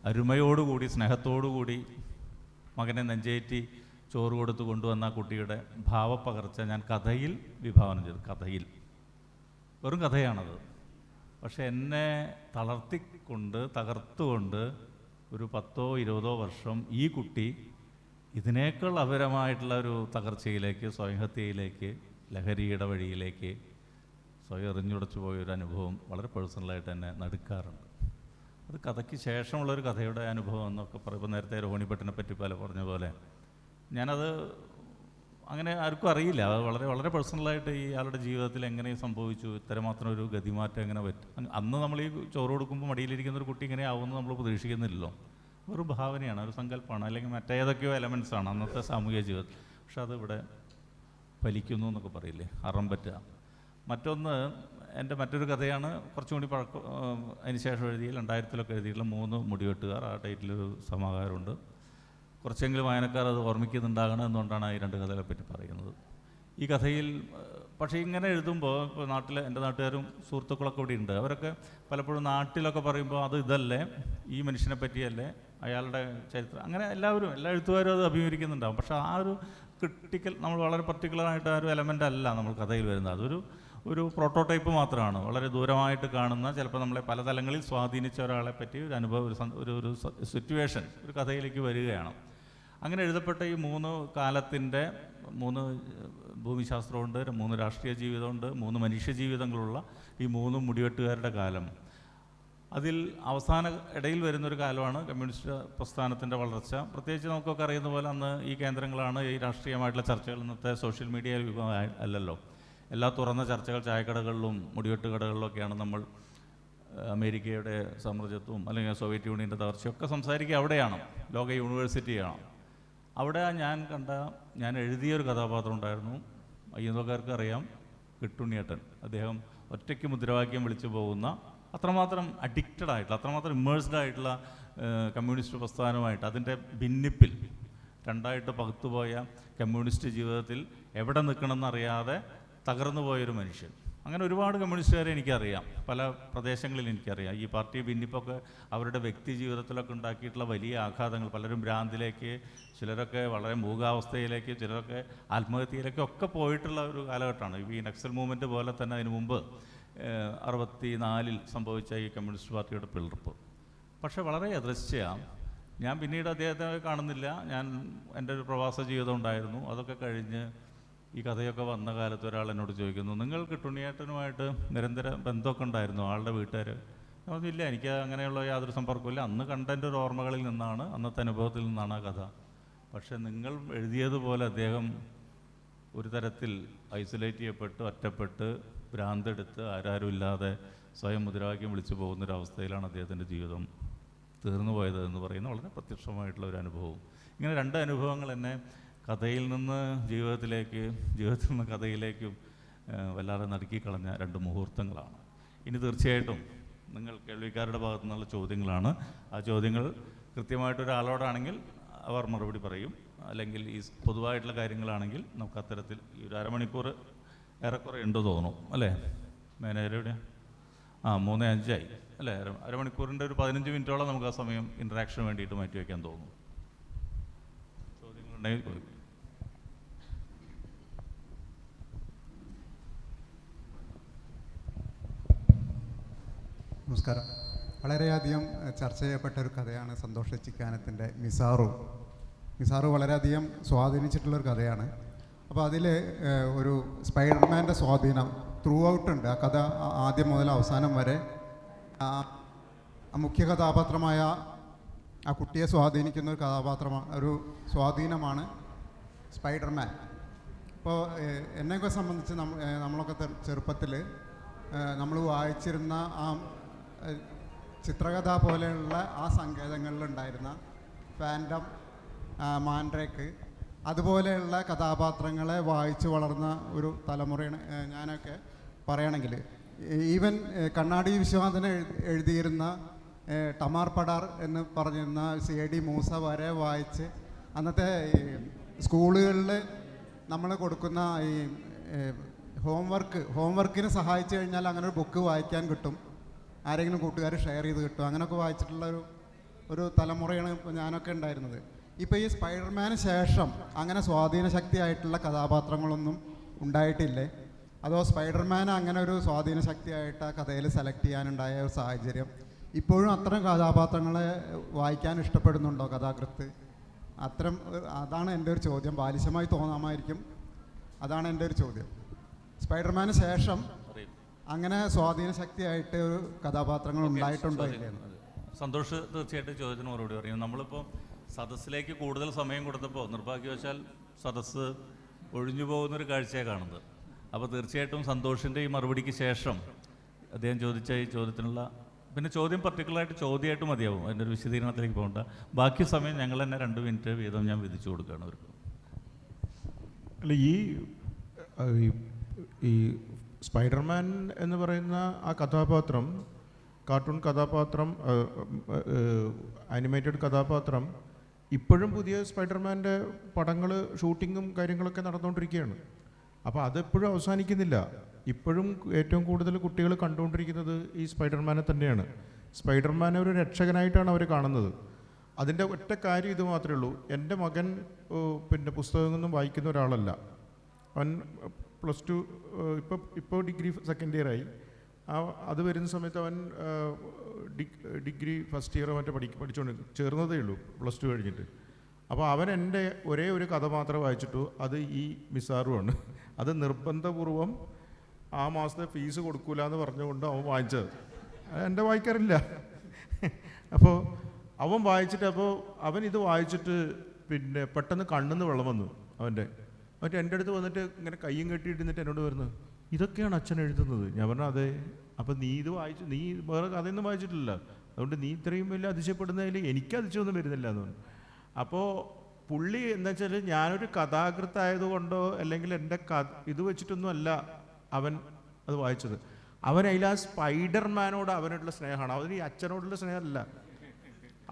അരുമയോടുകൂടി സ്നേഹത്തോടുകൂടി മകനെ നെഞ്ചേറ്റി ചോറ് കൊടുത്ത് കൊണ്ടുവന്ന കുട്ടിയുടെ ഭാവപ്പകർച്ച ഞാൻ കഥയിൽ വിഭാവനം ചെയ്തു. കഥയിൽ വെറും കഥയാണത്. പക്ഷെ എന്നെ തകർത്തുകൊണ്ട് ഒരു 10-20 വർഷം ഈ കുട്ടി ഇതിനേക്കാൾ അപരമായിട്ടുള്ള ഒരു തകർച്ചയിലേക്ക്, സ്വയംഹത്യയിലേക്ക്, ലഹരിയുടെ വഴിയിലേക്ക് സ്വയം എറിഞ്ഞുടച്ചു പോയൊരു അനുഭവം വളരെ പേഴ്സണലായിട്ട് എന്നെ നടുക്കാറുണ്ട്. അത് കഥയ്ക്ക് ശേഷമുള്ളൊരു കഥയുടെ അനുഭവം എന്നൊക്കെ പറയുമ്പോൾ നേരത്തെ രോഹിണിഭട്ടിനെ പറ്റി പറഞ്ഞ പോലെ ഞാനത് അങ്ങനെ ആർക്കും അറിയില്ല. അത് വളരെ വളരെ പേഴ്സണലായിട്ട് ഇയാളുടെ ജീവിതത്തിൽ എങ്ങനെ സംഭവിച്ചു, ഇത്തരമാത്രം ഒരു ഗതിമാറ്റം എങ്ങനെ പറ്റും. അന്ന് നമ്മൾ ഈ ചോറ് കൊടുക്കുമ്പോൾ മടിയിലിരിക്കുന്ന ഒരു കുട്ടി ഇങ്ങനെ ആവുമെന്ന് നമ്മൾ പ്രതീക്ഷിക്കുന്നില്ലല്ലോ. ഒരു ഭാവനയാണ്, ഒരു സങ്കല്പമാണ്, അല്ലെങ്കിൽ മറ്റേതൊക്കെയോ എലമെൻസാണ് അന്നത്തെ സാമൂഹിക ജീവിതത്തിൽ. പക്ഷെ അതിവിടെ ഫലിക്കുന്നു എന്നൊക്കെ പറയില്ലേ, അറം പറ്റുക. മറ്റൊന്ന് എൻ്റെ മറ്റൊരു കഥയാണ്, കുറച്ചും കൂടി അതിന് ശേഷം എഴുതിയ 2000-ലൊക്കെ എഴുതിയിട്ടുള്ള 3 മുടിവെട്ടുകാർ. ആ ടൈറ്റിലൊരു സമാഹാരമുണ്ട്. കുറച്ചെങ്കിലും വായനക്കാർ അത് ഓർമ്മിക്കുന്നുണ്ടാകണം എന്നുകൊണ്ടാണ് ഈ 2 കഥകളെ പറ്റി പറയുന്നത്. ഈ കഥയിൽ പക്ഷേ ഇങ്ങനെ എഴുതുമ്പോൾ ഇപ്പോൾ എൻ്റെ നാട്ടുകാരും സുഹൃത്തുക്കളൊക്കെ ഇവിടെ ഉണ്ട്. അവരൊക്കെ പലപ്പോഴും നാട്ടിലൊക്കെ പറയുമ്പോൾ അത് ഇതല്ലേ, ഈ മനുഷ്യനെ പറ്റിയല്ലേ, അയാളുടെ ചരിത്രം, അങ്ങനെ എല്ലാ എഴുത്തുകാരും അത് അഭിമുഖീകരിക്കുന്നുണ്ടാകും. പക്ഷേ ആ ഒരു ക്രിട്ടിക്കൽ, നമ്മൾ വളരെ പർട്ടിക്കുലറായിട്ട് ആ ഒരു എലമെൻ്റ് അല്ല നമ്മൾ കഥയിൽ വരുന്നത്. അതൊരു പ്രോട്ടോടൈപ്പ് മാത്രമാണ്. വളരെ ദൂരമായിട്ട് കാണുന്ന, ചിലപ്പോൾ നമ്മളെ പല തലങ്ങളിൽ സ്വാധീനിച്ച ഒരാളെ പറ്റി ഒരു അനുഭവം, ഒരു സിറ്റുവേഷൻ ഒരു കഥയിലേക്ക് വരികയാണ്. അങ്ങനെ എഴുതപ്പെട്ട ഈ 3 കാലത്തിൻ്റെ 3 ഭൂമിശാസ്ത്രമുണ്ട്, 3 രാഷ്ട്രീയ ജീവിതമുണ്ട്, 3 മനുഷ്യ ജീവിതങ്ങളുള്ള ഈ 3 മുടിവെട്ടുകാരുടെ കാലം. അതിൽ ഇടയിൽ വരുന്നൊരു കാലമാണ് കമ്മ്യൂണിസ്റ്റ് പ്രസ്ഥാനത്തിൻ്റെ വളർച്ച. പ്രത്യേകിച്ച് നമുക്കൊക്കെ അറിയുന്ന പോലെ അന്ന് ഈ കേന്ദ്രങ്ങളാണ് ഈ രാഷ്ട്രീയമായിട്ടുള്ള ചർച്ചകൾ. ഇന്നത്തെ സോഷ്യൽ മീഡിയ യുഗം അല്ലല്ലോ. എല്ലാ തുറന്ന ചർച്ചകൾ ചായക്കടകളിലും മുടിവെട്ട് കടകളിലൊക്കെയാണ് നമ്മൾ അമേരിക്കയുടെ സാമ്രാജ്യത്വവും അല്ലെങ്കിൽ സോവിയറ്റ് യൂണിയൻ്റെ തകർച്ചയൊക്കെ സംസാരിക്കുക അവിടെയാണ്. ലോക യൂണിവേഴ്സിറ്റിയാണ്. അവിടെ ഞാൻ എഴുതിയൊരു കഥാപാത്രം ഉണ്ടായിരുന്നു. അയ്യന്തോക്കാർക്ക് അറിയാം, കിട്ടുണ്ണിയേട്ടൻ. അദ്ദേഹം ഒറ്റയ്ക്ക് മുദ്രാവാക്യം വിളിച്ചു പോകുന്ന, അത്രമാത്രം അഡിക്റ്റഡ് ആയിട്ടുള്ള, അത്രമാത്രം ഇമ്മേഴ്സ്ഡ് ആയിട്ടുള്ള കമ്മ്യൂണിസ്റ്റ് പ്രസ്ഥാനമായിട്ട് അതിൻ്റെ ഭിന്നിപ്പിൽ രണ്ടായിട്ട് പകുത്തുപോയ കമ്മ്യൂണിസ്റ്റ് ജീവിതത്തിൽ എവിടെ നിൽക്കണമെന്നറിയാതെ തകർന്നു പോയൊരു മനുഷ്യൻ. അങ്ങനെ ഒരുപാട് കമ്മ്യൂണിസ്റ്റുകാരെ എനിക്കറിയാം, പല പ്രദേശങ്ങളിൽ എനിക്കറിയാം. ഈ പാർട്ടി ഭിന്നിപ്പൊക്കെ അവരുടെ വ്യക്തി ജീവിതത്തിലൊക്കെ ഉണ്ടാക്കിയിട്ടുള്ള വലിയ ആഘാതങ്ങൾ, പലരും ഭ്രാന്തിലേക്ക്, ചിലരൊക്കെ വളരെ മൂകാവസ്ഥയിലേക്ക്, ചിലരൊക്കെ ആത്മഹത്യയിലേക്ക് ഒക്കെ പോയിട്ടുള്ള ഒരു കാലഘട്ടമാണ്. ഈ നക്സൽ മൂവ്മെൻറ്റ് പോലെ തന്നെ അതിനു മുമ്പ് 64 സംഭവിച്ച ഈ കമ്മ്യൂണിസ്റ്റ് പാർട്ടിയുടെ പിളർപ്പ്. പക്ഷേ വളരെ യദൃശ്ചയാണ്. ഞാൻ പിന്നീട് അദ്ദേഹത്തെ കാണുന്നില്ല. എൻ്റെ ഒരു പ്രവാസ ജീവിതം ഉണ്ടായിരുന്നു. അതൊക്കെ കഴിഞ്ഞ് ഈ കഥയൊക്കെ വന്ന കാലത്ത് ഒരാൾ എന്നോട് ചോദിക്കുന്നു, നിങ്ങൾ കിട്ടുണ്ണിയേട്ടനുമായിട്ട് നിരന്തര ബന്ധമൊക്കെ ഉണ്ടായിരുന്നു ആളുടെ വീട്ടുകാർ? ഇല്ല, എനിക്ക് അങ്ങനെയുള്ള യാതൊരു സമ്പർക്കമില്ല. അന്ന് കണ്ടൻ്റെ ഒരു ഓർമ്മകളിൽ നിന്നാണ്, അന്നത്തെ അനുഭവത്തിൽ നിന്നാണ് ആ കഥ. പക്ഷേ നിങ്ങൾ എഴുതിയതുപോലെ അദ്ദേഹം ഒരു തരത്തിൽ ഐസൊലേറ്റ് ചെയ്യപ്പെട്ട്, ഒറ്റപ്പെട്ട്, ഭ്രാന്തെടുത്ത്, ആരാരും ഇല്ലാതെ സ്വയം മുദ്രാവാക്യം വിളിച്ചു പോകുന്നൊരവസ്ഥയിലാണ് അദ്ദേഹത്തിൻ്റെ ജീവിതം തീർന്നു പോയത് എന്ന് പറയുന്ന വളരെ പ്രത്യക്ഷമായിട്ടുള്ള ഒരു അനുഭവം. ഇങ്ങനെ രണ്ട് അനുഭവങ്ങൾ എന്നെ കഥയിൽ നിന്ന് ജീവിതത്തിൽ നിന്ന് കഥയിലേക്കും വല്ലാതെ നടുക്കിക്കളഞ്ഞ രണ്ട് മുഹൂർത്തങ്ങളാണ്. ഇനി തീർച്ചയായിട്ടും നിങ്ങൾ കേൾവിക്കാരുടെ ഭാഗത്തു നിന്നുള്ള ചോദ്യങ്ങളാണ്. ആ ചോദ്യങ്ങൾ കൃത്യമായിട്ടൊരാളോടാണെങ്കിൽ അവർ മറുപടി പറയും, അല്ലെങ്കിൽ ഈ പൊതുവായിട്ടുള്ള കാര്യങ്ങളാണെങ്കിൽ നമുക്ക് അത്തരത്തിൽ ഈ ഒരു അരമണിക്കൂർ ഏറെക്കുറെ ഉണ്ട് തോന്നും അല്ലേ മാനേജരുടെ? 3:05 അല്ലേ? അരമണിക്കൂറിൻ്റെ ഒരു 15 മിനിറ്റോളം നമുക്ക് ആ സമയം ഇൻട്രാക്ഷന് വേണ്ടിയിട്ട് മാറ്റിവെക്കാൻ തോന്നും. ചോദ്യങ്ങളുണ്ടെങ്കിൽ നമസ്കാരം. വളരെയധികം ചർച്ച ചെയ്യപ്പെട്ട ഒരു കഥയാണ് സന്തോഷ് ചിക്കാനത്തിൻ്റെ മിസാറു വളരെയധികം സ്വാധീനിച്ചിട്ടുള്ളൊരു കഥയാണ്. അപ്പോൾ അതിൽ ഒരു സ്പൈഡർമാൻ്റെ സ്വാധീനം ത്രൂ ഔട്ട് ഉണ്ട്. ആ കഥ ആദ്യം മുതൽ അവസാനം വരെ ആ മുഖ്യ കഥാപാത്രമായ ആ കുട്ടിയെ സ്വാധീനിക്കുന്ന ഒരു ഒരു സ്വാധീനമാണ് സ്പൈഡർമാൻ. അപ്പോൾ എന്നെയൊക്കെ സംബന്ധിച്ച് നമ്മളൊക്കെ ചെറുപ്പത്തിൽ നമ്മൾ വായിച്ചിരുന്ന ആ ചിത്രകഥ പോലെയുള്ള ആ സങ്കേതങ്ങളിലുണ്ടായിരുന്ന ഫാൻഡം, മാൻഡ്രേക്ക്, അതുപോലെയുള്ള കഥാപാത്രങ്ങളെ വായിച്ചു വളർന്ന ഒരു തലമുറയാണ് ഞാനൊക്കെ പറയണമെങ്കിൽ. ഈവൻ കണ്ണാടി വിശ്വനാഥൻ എഴുതിയിരുന്ന ടമാർ പടാർ എന്ന് പറഞ്ഞിരുന്ന CID മൂസ വരെ വായിച്ച്, അന്നത്തെ സ്കൂളുകളിൽ നമ്മൾ കൊടുക്കുന്ന ഈ ഹോംവർക്കിന് സഹായിച്ചു കഴിഞ്ഞാൽ അങ്ങനെ ഒരു ബുക്ക് വായിക്കാൻ കിട്ടും, ആരെങ്കിലും കൂട്ടുകാർ ഷെയർ ചെയ്ത് കിട്ടും, അങ്ങനെയൊക്കെ വായിച്ചിട്ടുള്ള ഒരു തലമുറയാണ് ഇപ്പോൾ ഞാനൊക്കെ ഉണ്ടായിരുന്നത്. ഇപ്പോൾ ഈ സ്പൈഡർമാന് ശേഷം അങ്ങനെ സ്വാധീന ശക്തിയായിട്ടുള്ള കഥാപാത്രങ്ങളൊന്നും ഉണ്ടായിട്ടില്ലേ? അതോ സ്പൈഡർമാൻ അങ്ങനെ ഒരു സ്വാധീന ശക്തിയായിട്ട് ആ കഥയിൽ സെലക്ട് ചെയ്യാനുണ്ടായ ഒരു സാഹചര്യം ഇപ്പോഴും അത്തരം കഥാപാത്രങ്ങളെ വായിക്കാൻ ഇഷ്ടപ്പെടുന്നുണ്ടോ കഥാകൃത്ത്? അതാണ് എൻ്റെ ഒരു ചോദ്യം. ബാലിശമായി തോന്നാമായിരിക്കും, അതാണ് എൻ്റെ ഒരു ചോദ്യം. സ്പൈഡർമാന് ശേഷം അങ്ങനെ സ്വാധീന ശക്തിയായിട്ട് ഒരു കഥാപാത്രങ്ങൾ ഉണ്ടായിട്ടുണ്ടോ ഇല്ലെന്ന്. സന്തോഷ് തീർച്ചയായിട്ടും ചോദ്യത്തിന് മറുപടി പറയും. നമ്മളിപ്പോൾ സദസ്സിലേക്ക് കൂടുതൽ സമയം കൊടുത്തപ്പോൾ നിർഭാഗ്യവശാൽ സദസ്സ് ഒഴിഞ്ഞു പോകുന്നൊരു കാഴ്ചയാണ് കാണുന്നത്. അപ്പോൾ തീർച്ചയായിട്ടും സന്തോഷിൻ്റെ ഈ മറുപടിക്ക് ശേഷം അദ്ദേഹം ചോദിച്ച ഈ ചോദ്യത്തിനുള്ള പിന്നെ ചോദ്യം പർട്ടിക്കുലറായിട്ട് ചോദ്യമായിട്ട് മതിയാവും, അതിൻ്റെ ഒരു വിശദീകരണത്തിലേക്ക് പോകണ്ട. ബാക്കി സമയം ഞങ്ങൾ തന്നെ 2 മിനിറ്റ് വീതം ഞാൻ വിധിച്ചു കൊടുക്കുകയാണ് അവർക്ക്. അല്ല, ഈ സ്പൈഡർമാൻ എന്ന് പറയുന്ന ആ കഥാപാത്രം, കാർട്ടൂൺ കഥാപാത്രം, ആനിമേറ്റഡ് കഥാപാത്രം ഇപ്പോഴും പുതിയ സ്പൈഡർമാൻ്റെ പടങ്ങൾ, ഷൂട്ടിങ്ങും കാര്യങ്ങളൊക്കെ നടന്നുകൊണ്ടിരിക്കുകയാണ്. അപ്പോൾ അതെപ്പോഴും അവസാനിക്കുന്നില്ല. ഇപ്പോഴും ഏറ്റവും കൂടുതൽ കുട്ടികൾ കണ്ടുകൊണ്ടിരിക്കുന്നത് ഈ സ്പൈഡർമാനെ തന്നെയാണ്. സ്പൈഡർമാനെ ഒരു രക്ഷകനായിട്ടാണ് അവർ കാണുന്നത്. അതിൻ്റെ ഒറ്റ കാര്യം ഇത് മാത്രമേ ഉള്ളൂ. എൻ്റെ മകൻ പിന്നെ പുസ്തകമൊന്നും വായിക്കുന്ന ഒരാളല്ല. അവൻ +2 ഇപ്പോൾ ഡിഗ്രി സെക്കൻഡ് ഇയർ ആയി. അത് വരുന്ന സമയത്ത് അവൻ ഡിഗ്രി ഫസ്റ്റ് ഇയർ മറ്റേ പഠിച്ചുകൊണ്ട് ചേർന്നതേ ഉള്ളൂ, +2 കഴിഞ്ഞിട്ട്. അപ്പോൾ അവൻ എൻ്റെ ഒരേ ഒരു കഥ മാത്രമേ വായിച്ചിട്ടു, അത് ഈ മിസാറുമാണ്. അത് നിർബന്ധപൂർവം ആ മാസത്തെ ഫീസ് കൊടുക്കൂല എന്ന് പറഞ്ഞുകൊണ്ട് അവൻ വായിച്ചത്. എൻ്റെ വായിക്കാറില്ല. അപ്പോൾ അവൻ വായിച്ചിട്ട്, അപ്പോൾ അവൻ ഇത് വായിച്ചിട്ട് പിന്നെ പെട്ടെന്ന് കണ്ണിന്ന് വെള്ളം വന്നു അവൻ്റെ. മറ്റേ എൻ്റെ അടുത്ത് വന്നിട്ട് ഇങ്ങനെ കയ്യും കെട്ടിയിരുന്നിട്ട് എന്നോട് വരുന്നു, ഇതൊക്കെയാണ് അച്ഛൻ എഴുതുന്നത്. ഞാൻ പറഞ്ഞു അതെ. അപ്പം നീ ഇത് വായിച്ചു, നീ വേറെ കഥയൊന്നും വായിച്ചിട്ടില്ല, അതുകൊണ്ട് നീ ഇത്രയും വലിയ അതിശയപ്പെടുന്നതിൽ എനിക്ക് അതിശയമൊന്നും വരുന്നില്ല എന്ന് പറഞ്ഞു. അപ്പോൾ പുള്ളി എന്താ വെച്ചാൽ ഞാനൊരു കഥാകൃത്തായതുകൊണ്ടോ അല്ലെങ്കിൽ എൻ്റെ ഇത് വെച്ചിട്ടൊന്നും അല്ല അവൻ അത് വായിച്ചത്. അവൻ അതിൽ ആ സ്പൈഡർമാനോട് അവനോടുള്ള സ്നേഹമാണ്, അവന് ഈ അച്ഛനോടുള്ള സ്നേഹമല്ല.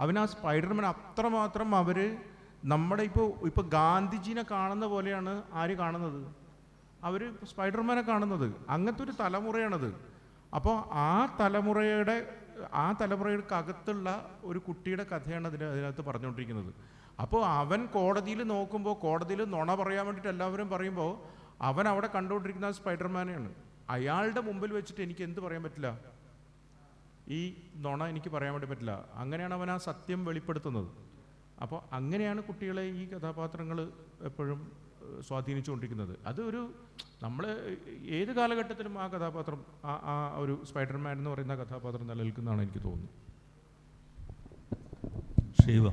അവൻ ആ സ്പൈഡർമാൻ അത്രമാത്രം അവർ നമ്മുടെ ഇപ്പോൾ ഗാന്ധിജീനെ കാണുന്ന പോലെയാണ് ആര് കാണുന്നത്, അവർ സ്പൈഡർമാനെ കാണുന്നത്. അങ്ങനത്തെ ഒരു തലമുറയാണത്. അപ്പോൾ ആ തലമുറയ്ക്കകത്തുള്ള ഒരു കുട്ടിയുടെ കഥയാണ് അതിനകത്ത് പറഞ്ഞുകൊണ്ടിരിക്കുന്നത്. അപ്പോൾ അവൻ കോടതിയിൽ നോക്കുമ്പോൾ, കോടതിയിൽ നുണ പറയാൻ വേണ്ടിയിട്ട് എല്ലാവരും പറയുമ്പോൾ അവൻ അവിടെ കണ്ടുകൊണ്ടിരിക്കുന്ന സ്പൈഡർമാനെയാണ്. അയാളുടെ മുമ്പിൽ വെച്ചിട്ട് എനിക്ക് എന്ത് പറയാൻ പറ്റില്ല, ഈ നുണ എനിക്ക് പറയാൻ വേണ്ടി പറ്റില്ല. അങ്ങനെയാണ് അവൻ ആ സത്യം വെളിപ്പെടുത്തുന്നത്. അപ്പോൾ അങ്ങനെയാണ് കുട്ടികളെ ഈ കഥാപാത്രങ്ങൾ എപ്പോഴും സ്വാധീനിച്ചുകൊണ്ടിരിക്കുന്നത്. അതൊരു നമ്മൾ ഏത് കാലഘട്ടത്തിലും ആ കഥാപാത്രം ആ ഒരു സ്പൈഡർമാൻ എന്ന് പറയുന്ന കഥാപാത്രം നിലനിൽക്കുന്നതാണ് എനിക്ക് തോന്നുന്നത്. ശിവ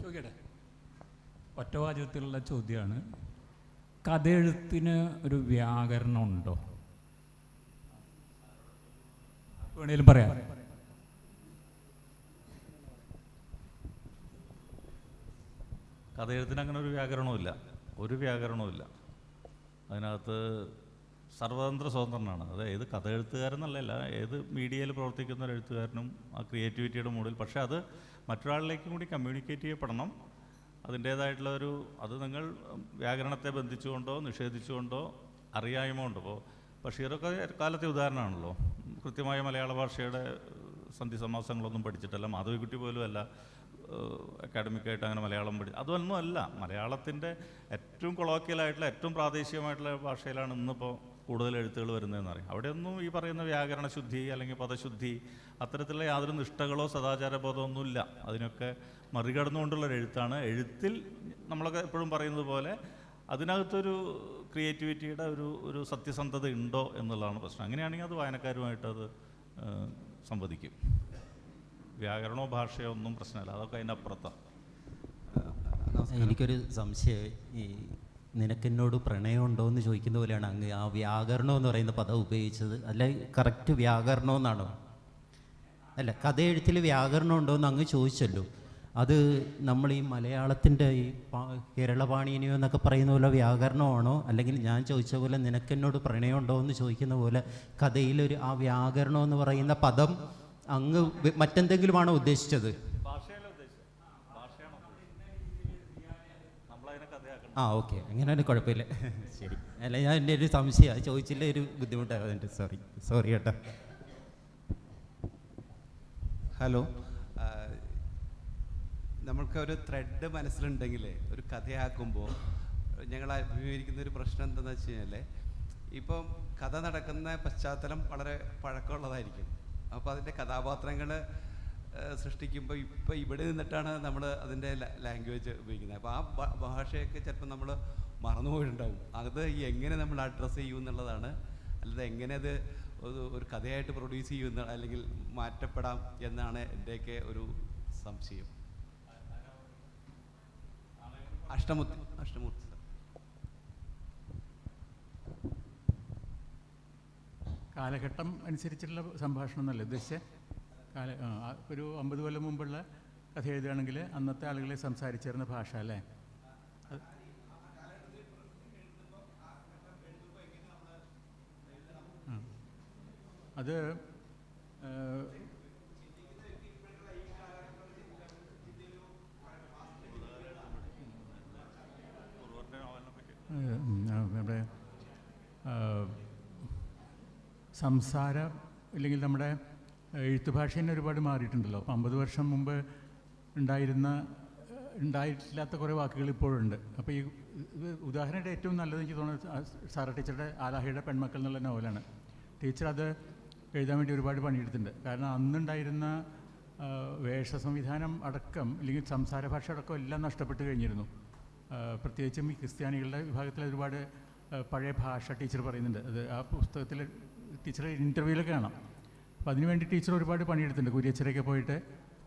ചോദിക്കട്ടെ, ഒറ്റവാചകത്തിലുള്ള ചോദ്യമാണ്. കഥയെഴുത്തിന് ഒരു വ്യാകരണം ഉണ്ടോ? വേണേലും പറയാം. കഥയെഴുത്തിന് അങ്ങനെ ഒരു വ്യാകരണവുമില്ല, ഒരു വ്യാകരണവുമില്ല. അതിനകത്ത് സർവതന്ത്ര സ്വതന്ത്രനാണ്. അത് ഏത് കഥ എഴുത്തുകാരെന്നല്ല, ഏത് മീഡിയയിൽ പ്രവർത്തിക്കുന്ന ഒരു എഴുത്തുകാരനും ആ ക്രിയേറ്റിവിറ്റിയുടെ മൂഡിൽ. പക്ഷേ അത് മറ്റൊരാളിലേക്കും കൂടി കമ്മ്യൂണിക്കേറ്റ് ചെയ്യപ്പെടണം. അതിൻ്റേതായിട്ടുള്ള അത് നിങ്ങൾ വ്യാകരണത്തെ ബന്ധിച്ചുകൊണ്ടോ നിഷേധിച്ചുകൊണ്ടോ അറിയായ്മ കൊണ്ടോ. ഇപ്പോൾ ബഷീറൊക്കെ കാലത്തെ ഉദാഹരണമാണല്ലോ. കൃത്യമായ മലയാള ഭാഷയുടെ സന്ധി സമാസങ്ങളൊന്നും പഠിച്ചിട്ടല്ല. മാധവിക്കുട്ടി പോലും അല്ല അക്കാഡമിക്കായിട്ട് അങ്ങനെ മലയാളം അതൊന്നും അല്ല. മലയാളത്തിൻ്റെ ഏറ്റവും കൊളോക്കിയലായിട്ടുള്ള ഏറ്റവും പ്രാദേശികമായിട്ടുള്ള ഭാഷയിലാണ് ഇന്നിപ്പോൾ കൂടുതൽ എഴുത്തുകൾ വരുന്നതെന്ന് അറിയാം. അവിടെയൊന്നും ഈ പറയുന്ന വ്യാകരണ ശുദ്ധി അല്ലെങ്കിൽ പദശുദ്ധി അത്തരത്തിലുള്ള യാതൊരു നിഷ്ഠകളോ സദാചാരബോധമൊന്നുമില്ല. അതിനൊക്കെ മറികടന്നുകൊണ്ടുള്ളൊരു എഴുത്താണ്. എഴുത്തിൽ നമ്മളൊക്കെ എപ്പോഴും പറയുന്നത് പോലെ അതിനകത്തൊരു ക്രിയേറ്റിവിറ്റിയുടെ ഒരു സത്യസന്ധത ഉണ്ടോ എന്നുള്ളതാണ് പ്രശ്നം. അങ്ങനെയാണെങ്കിൽ അത് വായനക്കാരുമായിട്ട് അത് സംവദിക്കും. വ്യാകരണമോ ഭാഷയോ ഒന്നും പ്രശ്നമല്ല, അതൊക്കെ അതിൻ്റെ അപ്പുറത്താണ്. എനിക്കൊരു സംശയം, ഈ നിനക്കെന്നോട് പ്രണയമുണ്ടോ എന്ന് ചോദിക്കുന്ന പോലെയാണ് അങ്ങ് ആ വ്യാകരണം എന്ന് പറയുന്ന പദം ഉപയോഗിച്ചത്. അല്ല, കറക്റ്റ് വ്യാകരണം എന്നാണോ? അല്ല, കഥയെഴുത്തിൽ വ്യാകരണം ഉണ്ടോ എന്ന് അങ്ങ് ചോദിച്ചല്ലോ. അത് നമ്മൾ ഈ മലയാളത്തിൻ്റെ ഈ കേരളപാണിനിയോ എന്നൊക്കെ പറയുന്ന പോലെ വ്യാകരണമാണോ, അല്ലെങ്കിൽ ഞാൻ ചോദിച്ച പോലെ നിനക്കെന്നോട് പ്രണയമുണ്ടോ എന്ന് ചോദിക്കുന്ന പോലെ കഥയിലൊരു ആ വ്യാകരണം എന്ന് പറയുന്ന പദം അങ്ങ് മറ്റെന്തെങ്കിലുമാണോ ഉദ്ദേശിച്ചത്? ആ ഓക്കെ, അങ്ങനെ കുഴപ്പമില്ല, ശരി. അല്ല, ഞാൻ എൻ്റെ ഒരു സംശയമാണ്, ചോദിച്ചില്ല, ഒരു ബുദ്ധിമുട്ടാണ്. സോറി കേട്ടോ. ഹലോ, നമ്മൾക്ക് ഒരു ത്രെഡ് മനസ്സിലുണ്ടെങ്കിൽ ഒരു കഥയാക്കുമ്പോൾ ഞങ്ങൾ അഭിമുഖീകരിക്കുന്ന ഒരു പ്രശ്നം എന്താണെന്ന് വെച്ച് കഴിഞ്ഞാൽ, ഇപ്പം കഥ നടക്കുന്ന പശ്ചാത്തലം വളരെ പഴക്കമുള്ളതായിരിക്കും. അപ്പോൾ അതിൻ്റെ കഥാപാത്രങ്ങൾ സൃഷ്ടിക്കുമ്പോൾ ഇപ്പോൾ ഇവിടെ നിന്നിട്ടാണ് നമ്മൾ അതിൻ്റെ ലാംഗ്വേജ് ഉപയോഗിക്കുന്നത്. അപ്പോൾ ആ ഭാഷയൊക്കെ ചിലപ്പോൾ നമ്മൾ മറന്നുപോയിട്ടുണ്ടാവും. അത് എങ്ങനെ നമ്മൾ അഡ്രസ്സ് ചെയ്യും എന്നുള്ളതാണ്. അല്ലാതെ എങ്ങനെ അത് ഒരു കഥയായിട്ട് പ്രൊഡ്യൂസ് ചെയ്യുന്ന അല്ലെങ്കിൽ മാറ്റപ്പെടാം എന്നാണ് എൻ്റെയൊക്കെ ഒരു സംശയം. അഷ്ടമൂർത്തി കാലഘട്ടം അനുസരിച്ചുള്ള സംഭാഷണം എന്നല്ല ഉദ്ദേശിച്ചത്. ഒരു 50 കൊല്ലം മുമ്പുള്ള കഥ എഴുതുകയാണെങ്കിൽ അന്നത്തെ ആളുകളെ സംസാരിച്ചിരുന്ന ഭാഷ അല്ലേ അത് നമ്മുടെ സംസാരം അല്ലെങ്കിൽ നമ്മുടെ എഴുത്തുഭാഷ തന്നെ ഒരുപാട് മാറിയിട്ടുണ്ടല്ലോ. 50 വർഷം മുമ്പ് ഉണ്ടായിട്ടില്ലാത്ത കുറേ വാക്കുകൾ ഇപ്പോഴുണ്ട്. അപ്പോൾ ഈ ഉദാഹരണമായിട്ട് ഏറ്റവും നല്ലത് എനിക്ക് തോന്നുന്നത് സാറ ടീച്ചറുടെ ആലാഹയുടെ പെൺമക്കൾ എന്നുള്ള നോവലാണ്. ടീച്ചർ അത് എഴുതാൻ വേണ്ടി ഒരുപാട് പണിയെടുത്തിട്ടുണ്ട്. കാരണം അന്നുണ്ടായിരുന്ന വേഷ സംവിധാനം അടക്കം അല്ലെങ്കിൽ സംസാര ഭാഷ അടക്കം എല്ലാം നഷ്ടപ്പെട്ട് കഴിഞ്ഞിരുന്നു. പ്രത്യേകിച്ചും ഈ ക്രിസ്ത്യാനികളുടെ വിഭാഗത്തിൽ ഒരുപാട് പഴയ ഭാഷ ടീച്ചർ പറയുന്നുണ്ട്. അത് ആ പുസ്തകത്തിൽ ടീച്ചറുടെ ഇൻ്റർവ്യൂവിലൊക്കെ കാണാം. അപ്പോൾ അതിനുവേണ്ടി ടീച്ചർ ഒരുപാട് പണിയെടുത്തിട്ടുണ്ട്, കുരിയച്ചരയൊക്കെ പോയിട്ട്.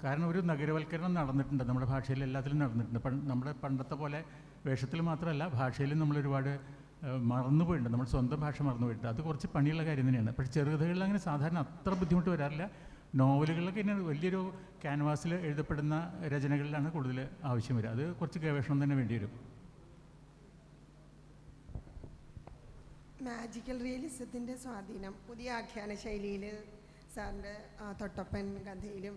കാരണം ഒരു നഗരവൽക്കരണം നടന്നിട്ടുണ്ട്, നമ്മുടെ ഭാഷയിൽ എല്ലാത്തിലും നടന്നിട്ടുണ്ട്. നമ്മുടെ പണ്ടത്തെ പോലെ വേഷത്തിൽ മാത്രമല്ല ഭാഷയിലും നമ്മളൊരുപാട് മറന്നുപോയിട്ടുണ്ട്, നമ്മുടെ സ്വന്തം ഭാഷ മറന്നുപോയിട്ടുണ്ട്. അത് കുറച്ച് പണിയുള്ള കാര്യം തന്നെയാണ്. പക്ഷേ ചെറുകഥകളിൽ അങ്ങനെ സാധാരണ അത്ര ബുദ്ധിമുട്ട് വരാറില്ല. നോവലുകളിലൊക്കെ ഇങ്ങനെ വലിയൊരു ക്യാൻവാസിൽ എഴുതപ്പെടുന്ന രചനകളിലാണ് കൂടുതൽ ആവശ്യം വരിക. അത് കുറച്ച് ഗവേഷണം തന്നെ വേണ്ടി വരും. മാജിക്കൽ റിയലിസത്തിൻ്റെ സ്വാധീനം പുതിയ ആഖ്യാന ശൈലിയിൽ സാറിൻ്റെ തൊട്ടപ്പൻ കഥയിലും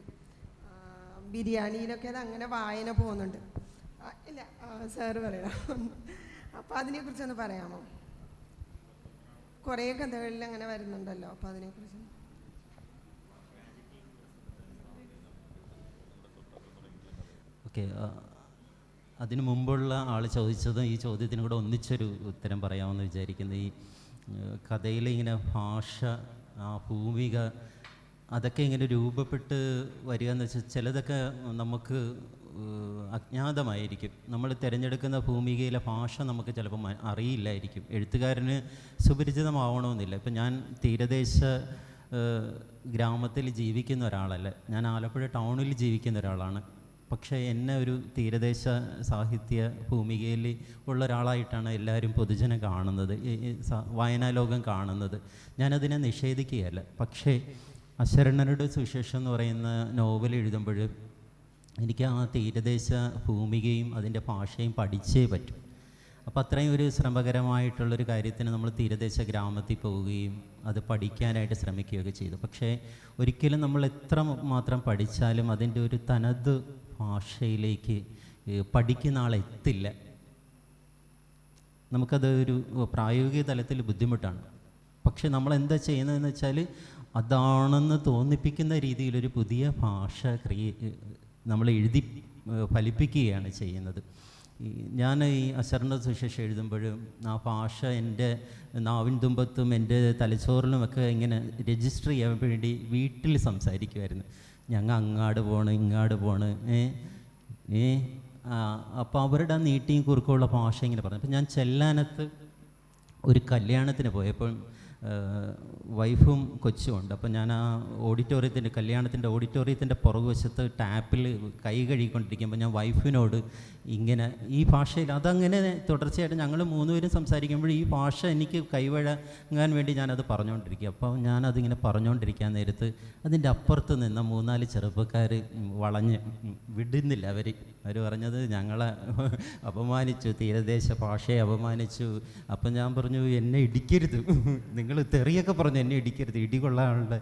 ബിരിയാണിയിലൊക്കെ അത് അങ്ങനെ വായന പോകുന്നുണ്ട്. ഇല്ല, സാറ് പറയാം. അപ്പോൾ അതിനെക്കുറിച്ചൊന്ന് പറയാമോ? കുറേ കഥകളിൽ അങ്ങനെ വരുന്നുണ്ടല്ലോ, അപ്പോൾ അതിനെക്കുറിച്ച്. ഓക്കെ, അതിനു മുമ്പുള്ള ആൾ ചോദിച്ചതും ഈ ചോദ്യത്തിനും കൂടെ ഒന്നിച്ചൊരു ഉത്തരം പറയാമെന്ന് വിചാരിക്കുന്നത്. ഈ കഥയിലെ ഇങ്ങനെ ഭാഷ, ആ ഭൂമിക, അതൊക്കെ ഇങ്ങനെ രൂപപ്പെട്ട് വരിക എന്ന് വെച്ചാൽ ചിലതൊക്കെ നമുക്ക് അജ്ഞാതമായിരിക്കും. നമ്മൾ തിരഞ്ഞെടുക്കുന്ന ഭൂമികയിലെ ഭാഷ നമുക്ക് ചിലപ്പോൾ അറിയില്ലായിരിക്കും. എഴുത്തുകാരന് സുപരിചിതമാവണമെന്നില്ല. ഇപ്പം ഞാൻ തീരദേശ ഗ്രാമത്തിൽ ജീവിക്കുന്ന ഒരാളല്ല, ഞാൻ ആലപ്പുഴ ടൗണിൽ ജീവിക്കുന്ന ഒരാളാണ്. പക്ഷേ എന്നെ ഒരു തീരദേശ സാഹിത്യ ഭൂമികയിൽ ഉള്ള ഒരാളായിട്ടാണ് എല്ലാവരും പൊതുജനം കാണുന്നത്, വായനാലോകം കാണുന്നത്. ഞാനതിനെ നിഷേധിക്കുകയല്ല. പക്ഷേ അശരണരുടെ സുവിശേഷം എന്ന് പറയുന്ന നോവൽ എഴുതുമ്പോൾ എനിക്ക് ആ തീരദേശ ഭൂമികയും അതിൻ്റെ ഭാഷയും പഠിച്ചേ പറ്റും. അപ്പോൾ അത്രയും ഒരു ശ്രമകരമായിട്ടുള്ളൊരു കാര്യത്തിന് നമ്മൾ തീരദേശ ഗ്രാമത്തിൽ പോവുകയും അത് പഠിക്കാനായിട്ട് ശ്രമിക്കുകയൊക്കെ ചെയ്തു. പക്ഷേ ഒരിക്കലും നമ്മൾ എത്ര മാത്രം പഠിച്ചാലും അതിൻ്റെ ഒരു തനത് ഭാഷയിലേക്ക് പഠിക്കുന്ന ആളെത്തില്ല. നമുക്കത് ഒരു പ്രായോഗിക തലത്തിൽ ബുദ്ധിമുട്ടാണ്. പക്ഷെ നമ്മൾ എന്താ ചെയ്യുന്നതെന്ന് വെച്ചാൽ അതാണെന്ന് തോന്നിപ്പിക്കുന്ന രീതിയിലൊരു പുതിയ ഭാഷ നമ്മൾ എഴുതി ഫലിപ്പിക്കുകയാണ് ചെയ്യുന്നത്. ഞാൻ ഈ അശരണ സുവിശേഷം എഴുതുമ്പോഴും ആ ഭാഷ എൻ്റെ നാവിൻ തുമ്പത്തും എൻ്റെ തലച്ചോറിലുമൊക്കെ ഇങ്ങനെ രജിസ്റ്റർ ചെയ്യാൻ വേണ്ടി വീട്ടിൽ സംസാരിക്കുമായിരുന്നു. ഞങ്ങൾ അങ്ങാട് പോണ് ഇങ്ങാട് പോണ് അപ്പോൾ അവരുടെ ആ നീട്ടിയും കുറുക്കുമുള്ള ഭാഷ ഇങ്ങനെ പറഞ്ഞു. അപ്പം ഞാൻ ചെല്ലാനത്ത് ഒരു കല്യാണത്തിന് പോയപ്പോൾ വൈഫും കൊച്ചും ഉണ്ട്. അപ്പം ഞാൻ ആ കല്യാണത്തിൻ്റെ ഓഡിറ്റോറിയത്തിൻ്റെ പുറകുവശത്ത് ടാപ്പിൽ കൈ കഴുകിക്കൊണ്ടിരിക്കുമ്പോൾ ഞാൻ വൈഫിനോട് ഇങ്ങനെ ഈ ഭാഷയിൽ അതങ്ങനെ തുടർച്ചയായിട്ട് ഞങ്ങൾ മൂന്നുപേരും സംസാരിക്കുമ്പോൾ ഈ ഭാഷ എനിക്ക് കൈവഴങ്ങാൻ വേണ്ടി ഞാനത് പറഞ്ഞുകൊണ്ടിരിക്കുക. അപ്പോൾ ഞാനതിങ്ങനെ പറഞ്ഞുകൊണ്ടിരിക്കാൻ നേരത്ത് അതിൻ്റെ അപ്പുറത്ത് നിന്ന 3-4 ചെറുപ്പക്കാർ വളഞ്ഞ് വിടുന്നില്ല. അവർ പറഞ്ഞത് ഞങ്ങളെ അപമാനിച്ചു, തീരദേശ ഭാഷയെ അപമാനിച്ചു. അപ്പം ഞാൻ പറഞ്ഞു, എന്നെ ഇടിക്കരുത്, നിങ്ങൾ തെറിയൊക്കെ പറഞ്ഞു, എന്നെ ഇടിക്കരുത്, ഇടികൊള്ളാനുള്ള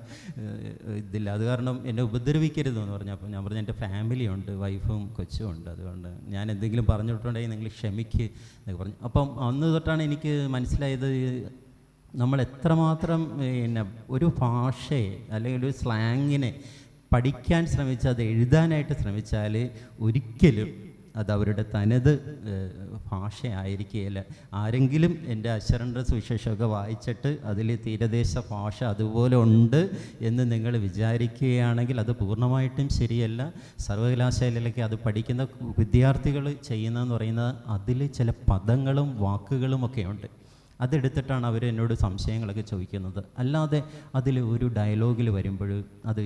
ഇതില്ല, അത് കാരണം എന്നെ ഉപദ്രവിക്കരുതെന്ന് പറഞ്ഞു. അപ്പോൾ ഞാൻ പറഞ്ഞു, എൻ്റെ ഫാമിലി ഉണ്ട്, വൈഫും കൊച്ചും ഉണ്ട്, അതുകൊണ്ട് ഞാൻ എന്തെങ്കിലും പറഞ്ഞിട്ടുണ്ടെങ്കിൽ നിങ്ങൾ ക്ഷമിക്ക് എന്നൊക്കെ പറഞ്ഞു. അപ്പം അന്ന് തൊട്ടാണ് എനിക്ക് മനസ്സിലായത് നമ്മൾ എത്രമാത്രം ഒരു ഭാഷയെ അല്ലെങ്കിൽ ഒരു സ്ലാങ്ങിനെ പഠിക്കാൻ ശ്രമിച്ചാൽ, അത് എഴുതാനായിട്ട് ശ്രമിച്ചാൽ ഒരിക്കലും അത് അവരുടെ തനത് ഭാഷയായിരിക്കുകയില്ല. ആരെങ്കിലും എൻ്റെ അശരണ സുവിശേഷമൊക്കെ വായിച്ചിട്ട് അതിൽ തീരദേശ ഭാഷ അതുപോലെ ഉണ്ട് എന്ന് നിങ്ങൾ വിചാരിക്കുകയാണെങ്കിൽ അത് പൂർണ്ണമായിട്ടും ശരിയല്ല. സർവകലാശാലയിലൊക്കെ അത് പഠിക്കുന്ന വിദ്യാർത്ഥികൾ ചെയ്യുന്നതെന്ന് പറയുന്നത് അതിൽ ചില പദങ്ങളും വാക്കുകളുമൊക്കെ ഉണ്ട്. അതെടുത്തിട്ടാണ് അവർ എന്നോട് സംശയങ്ങളൊക്കെ ചോദിക്കുന്നത്. അല്ലാതെ അതിൽ ഒരു ഡയലോഗിൽ വരുമ്പോൾ അത്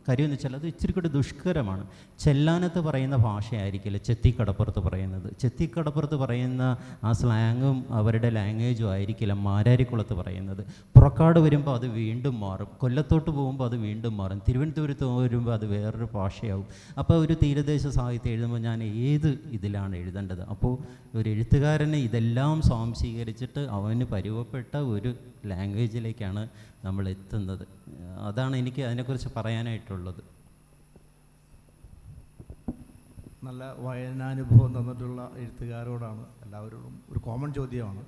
കാര്യമെന്ന് വെച്ചാൽ അത് ഇച്ചിരി കൂടി ദുഷ്കരമാണ്. ചെല്ലാനത്ത് പറയുന്ന ഭാഷയായിരിക്കില്ല ചെത്തിക്കടപ്പുറത്ത് പറയുന്നത്. ചെത്തിക്കടപ്പുറത്ത് പറയുന്ന ആ സ്ലാങ്ങും അവരുടെ ലാംഗ്വേജും ആയിരിക്കില്ല മാരാരിക്കുളത്ത് പറയുന്നത്. പുറക്കാട് വരുമ്പോൾ അത് വീണ്ടും മാറും, കൊല്ലത്തോട്ട് പോകുമ്പോൾ അത് വീണ്ടും മാറും, തിരുവനന്തപുരത്ത് വരുമ്പോൾ അത് വേറൊരു ഭാഷയാവും. അപ്പോൾ ഒരു തീരദേശ സാഹിത്യം എഴുതുമ്പോൾ ഞാൻ ഏത് ഇതിലാണ് എഴുതേണ്ടത്? അപ്പോൾ ഒരു എഴുത്തുകാരന് ഇതെല്ലാം സ്വാംശീകരിച്ചിട്ട് അവന് പരുവപ്പെട്ട ഒരു ലാംഗ്വേജിലേക്കാണ് നമ്മൾ എത്തുന്നത്. അതാണ് എനിക്ക് അതിനെക്കുറിച്ച് പറയാനായിട്ടുള്ളത്. നല്ല വായനാനുഭവം തന്നിട്ടുള്ള എഴുത്തുകാരോടാണ് എല്ലാവരോടും ഒരു കോമൺ ചോദ്യമാണ്.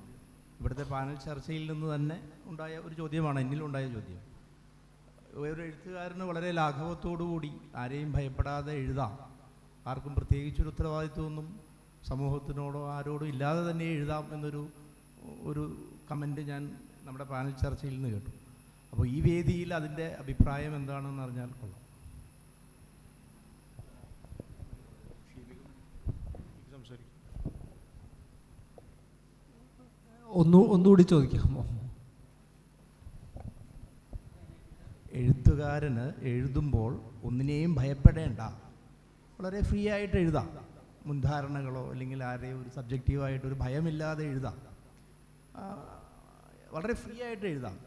ഇവിടുത്തെ പാനൽ ചർച്ചയിൽ നിന്ന് തന്നെ ഉണ്ടായ ഒരു ചോദ്യമാണ്, എന്നിലുണ്ടായ ചോദ്യം. ഒരു എഴുത്തുകാരന് വളരെ ലാഘവത്തോടുകൂടി ആരെയും ഭയപ്പെടാതെ എഴുതാം, ആർക്കും പ്രത്യേകിച്ചൊരു ഉത്തരവാദിത്വമൊന്നും സമൂഹത്തിനോടോ ആരോടും ഇല്ലാതെ തന്നെ എഴുതാം എന്നൊരു കമൻറ്റ് ഞാൻ നമ്മുടെ പാനൽ ചർച്ചയിൽ നിന്ന് കേട്ടു. അപ്പോൾ ഈ വേദിയിൽ അതിൻ്റെ അഭിപ്രായം എന്താണെന്ന് അറിഞ്ഞാൽ കൊള്ളാം. ഒന്നുകൂടി ചോദിക്കാമോ? എഴുത്തുകാരന് എഴുതുമ്പോൾ ഒന്നിനെയും ഭയപ്പെടേണ്ട, വളരെ ഫ്രീ ആയിട്ട് എഴുതാം. മുൻധാരണകളോ അല്ലെങ്കിൽ ആരെയും ഒരു സബ്ജക്റ്റീവായിട്ടൊരു ഭയമില്ലാതെ എഴുതാം, വളരെ ഫ്രീ ആയിട്ട് എഴുതാം.